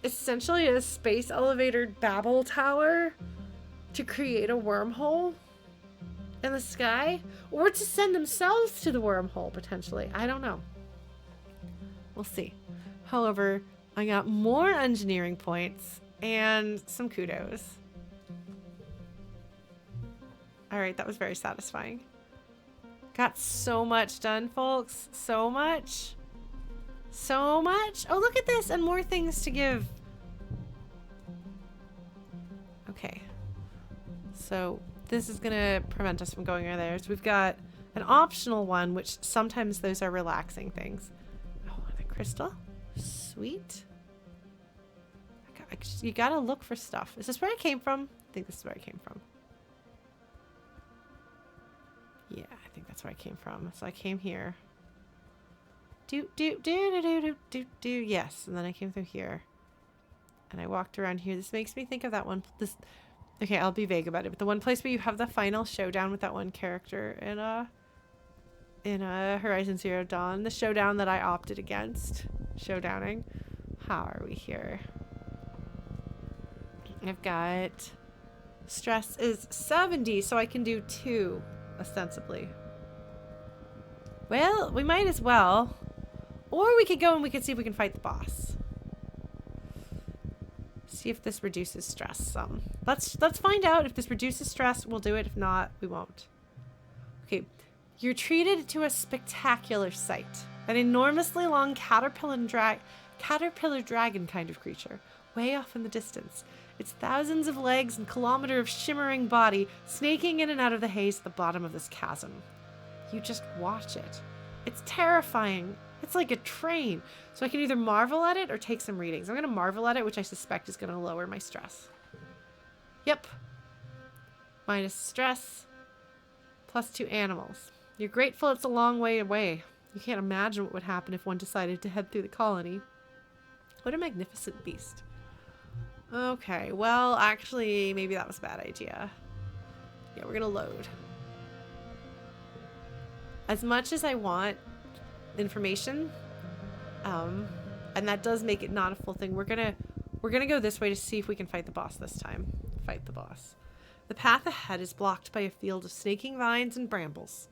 essentially a space elevator Babel tower to create a wormhole in the sky? Or to send themselves to the wormhole, potentially. I don't know. We'll see. However, I got more engineering points and some kudos. Alright, that was very satisfying. Got so much done, folks. So much. So much. Oh, look at this. And more things to give. Okay. So this is going to prevent us from going over there. So we've got an optional one, which sometimes those are relaxing things. Oh, the crystal. Sweet. You got to look for stuff. Is this where I came from? I think this is where I came from. Yeah, I think that's where I came from. So I came here. Yes, and then I came through here. And I walked around here. This makes me think of that one. Okay, I'll be vague about it. But the one place where you have the final showdown with that one character in Horizon Zero Dawn. The showdown that I opted against. Showdowning. How are we here? I've got... Stress is 70, so I can do 2, ostensibly. Well, we might as well. Or we could go and we could see if we can fight the boss. See if this reduces stress some. Let's find out. If this reduces stress, we'll do it. If not, we won't. Okay. You're treated to a spectacular sight. An enormously long caterpillar dragon kind of creature, way off in the distance. Its thousands of legs and kilometer of shimmering body snaking in and out of the haze at the bottom of this chasm. You just watch it. It's terrifying. It's like a train. So I can either marvel at it or take some readings. I'm going to marvel at it, which I suspect is going to lower my stress. Yep. Minus stress. Plus 2 animals. You're grateful it's a long way away. You can't imagine what would happen if one decided to head through the colony. What a magnificent beast. Okay, well, actually, maybe that was a bad idea. Yeah, we're going to load. As much as I want information, and that does make it not a full thing, we're gonna go this way to see if we can fight the boss this time. Fight the boss. The path ahead is blocked by a field of snaking vines and brambles.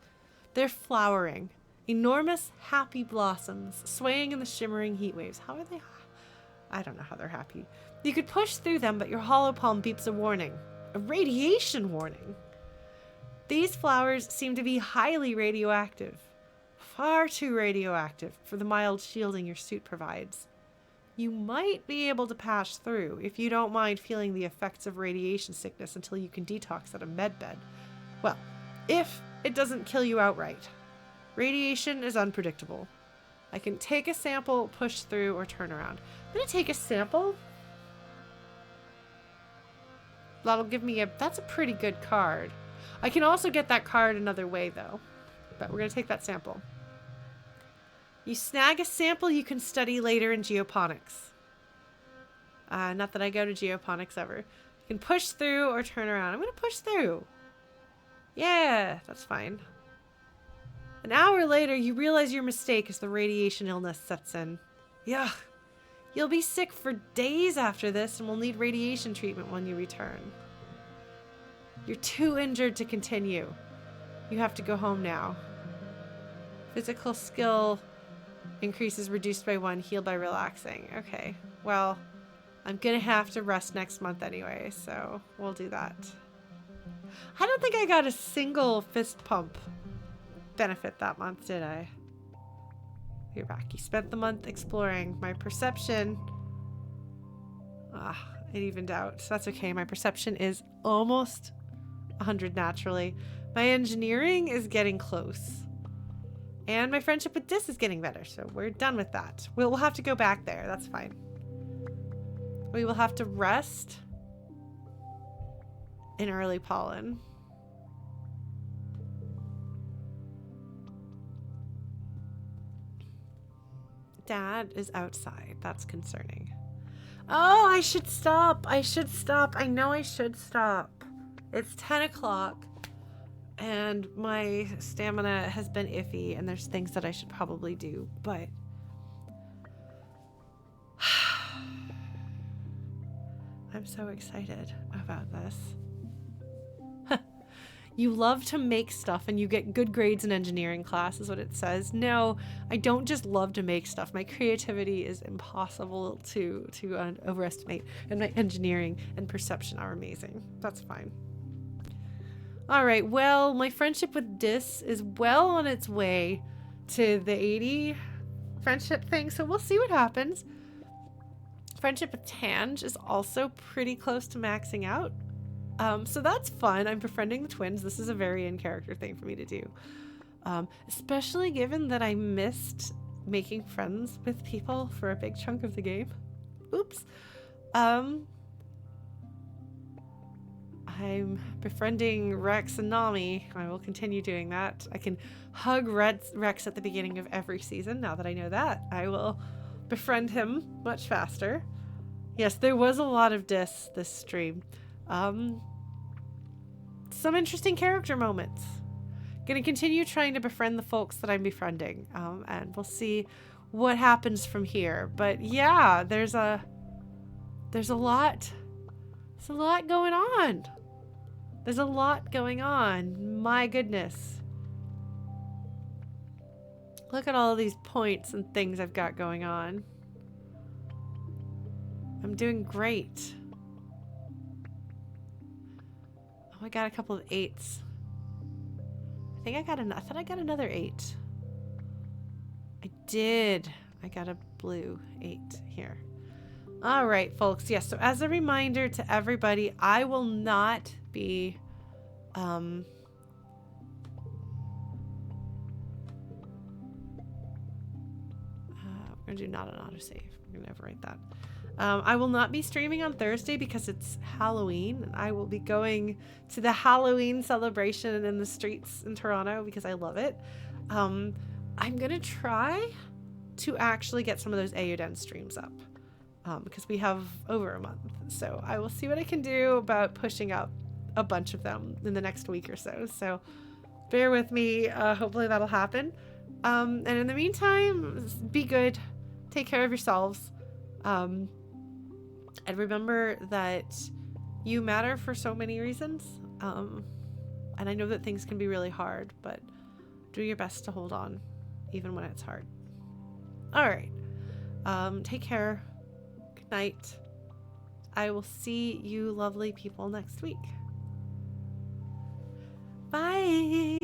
They're flowering. Enormous, happy blossoms, swaying in the shimmering heat waves. How are they? I don't know how they're happy. You could push through them, but your hollow palm beeps a warning. A radiation warning. These flowers seem to be highly radioactive. Far too radioactive for the mild shielding your suit provides. You might be able to pass through if you don't mind feeling the effects of radiation sickness until you can detox at a medbed. Well, if it doesn't kill you outright. Radiation is unpredictable. I can take a sample, push through, or turn around. I'm going to take a sample. That'll give me that's a pretty good card. I can also get that card another way, though. But we're going to take that sample. You snag a sample you can study later in geoponics. Not that I go to geoponics ever. You can push through or turn around. I'm going to push through. Yeah, that's fine. An hour later, you realize your mistake as the radiation illness sets in. Yuck. You'll be sick for days after this and will need radiation treatment when you return. You're too injured to continue. You have to go home now. Physical skill increases reduced by 1, heal by relaxing. Okay, well, I'm gonna have to rest next month anyway, so we'll do that. I don't think I got a single fist pump benefit that month, did I? You're back. You spent the month exploring. My perception... it evened out. So that's okay. My perception is almost 100 naturally. My engineering is getting close. And my friendship with Dis is getting better, so we're done with that. We'll have to go back there. That's fine. We will have to rest in early pollen. Dad is outside. That's concerning. Oh, I should stop. I should stop. I know I should stop. It's 10 o'clock and my stamina has been iffy and there's things that I should probably do, but I'm so excited about this. You love to make stuff and you get good grades in engineering class is what it says. No, I don't just love to make stuff. My creativity is impossible to overestimate, and my engineering and perception are amazing. That's fine. All right, well, my friendship with Dis is well on its way to the 80 friendship thing, so we'll see what happens. Friendship with Tange is also pretty close to maxing out. So that's fun. I'm befriending the twins. This is a very in-character thing for me to do. Especially given that I missed making friends with people for a big chunk of the game. Oops. I'm befriending Rex and Nami. I will continue doing that. I can hug Rex at the beginning of every season. Now that I know that, I will befriend him much faster. Yes, there was a lot of this stream. Some interesting character moments. Gonna continue trying to befriend the folks that I'm befriending, and we'll see what happens from here. But yeah, there's a lot. There's a lot going on. There's a lot going on. My goodness. Look at all of these points and things I've got going on. I'm doing great. Oh, I got a couple of 8s. I thought I got another 8. I did. I got a blue 8 here. All right, folks. Yes. So as a reminder to everybody, I will not be, we're gonna do not an autosave. We're gonna overwrite that. I will not be streaming on Thursday because it's Halloween, and I will be going to the Halloween celebration in the streets in Toronto because I love it. I'm gonna try to actually get some of those Aoden streams up because we have over a month. So I will see what I can do about pushing up a bunch of them in the next week or so. So bear with me. Hopefully that'll happen. And in the meantime, be good. Take care of yourselves. And remember that you matter for so many reasons. And I know that things can be really hard, but do your best to hold on, even when it's hard. All right. Take care. Good night. I will see you lovely people next week. Bye.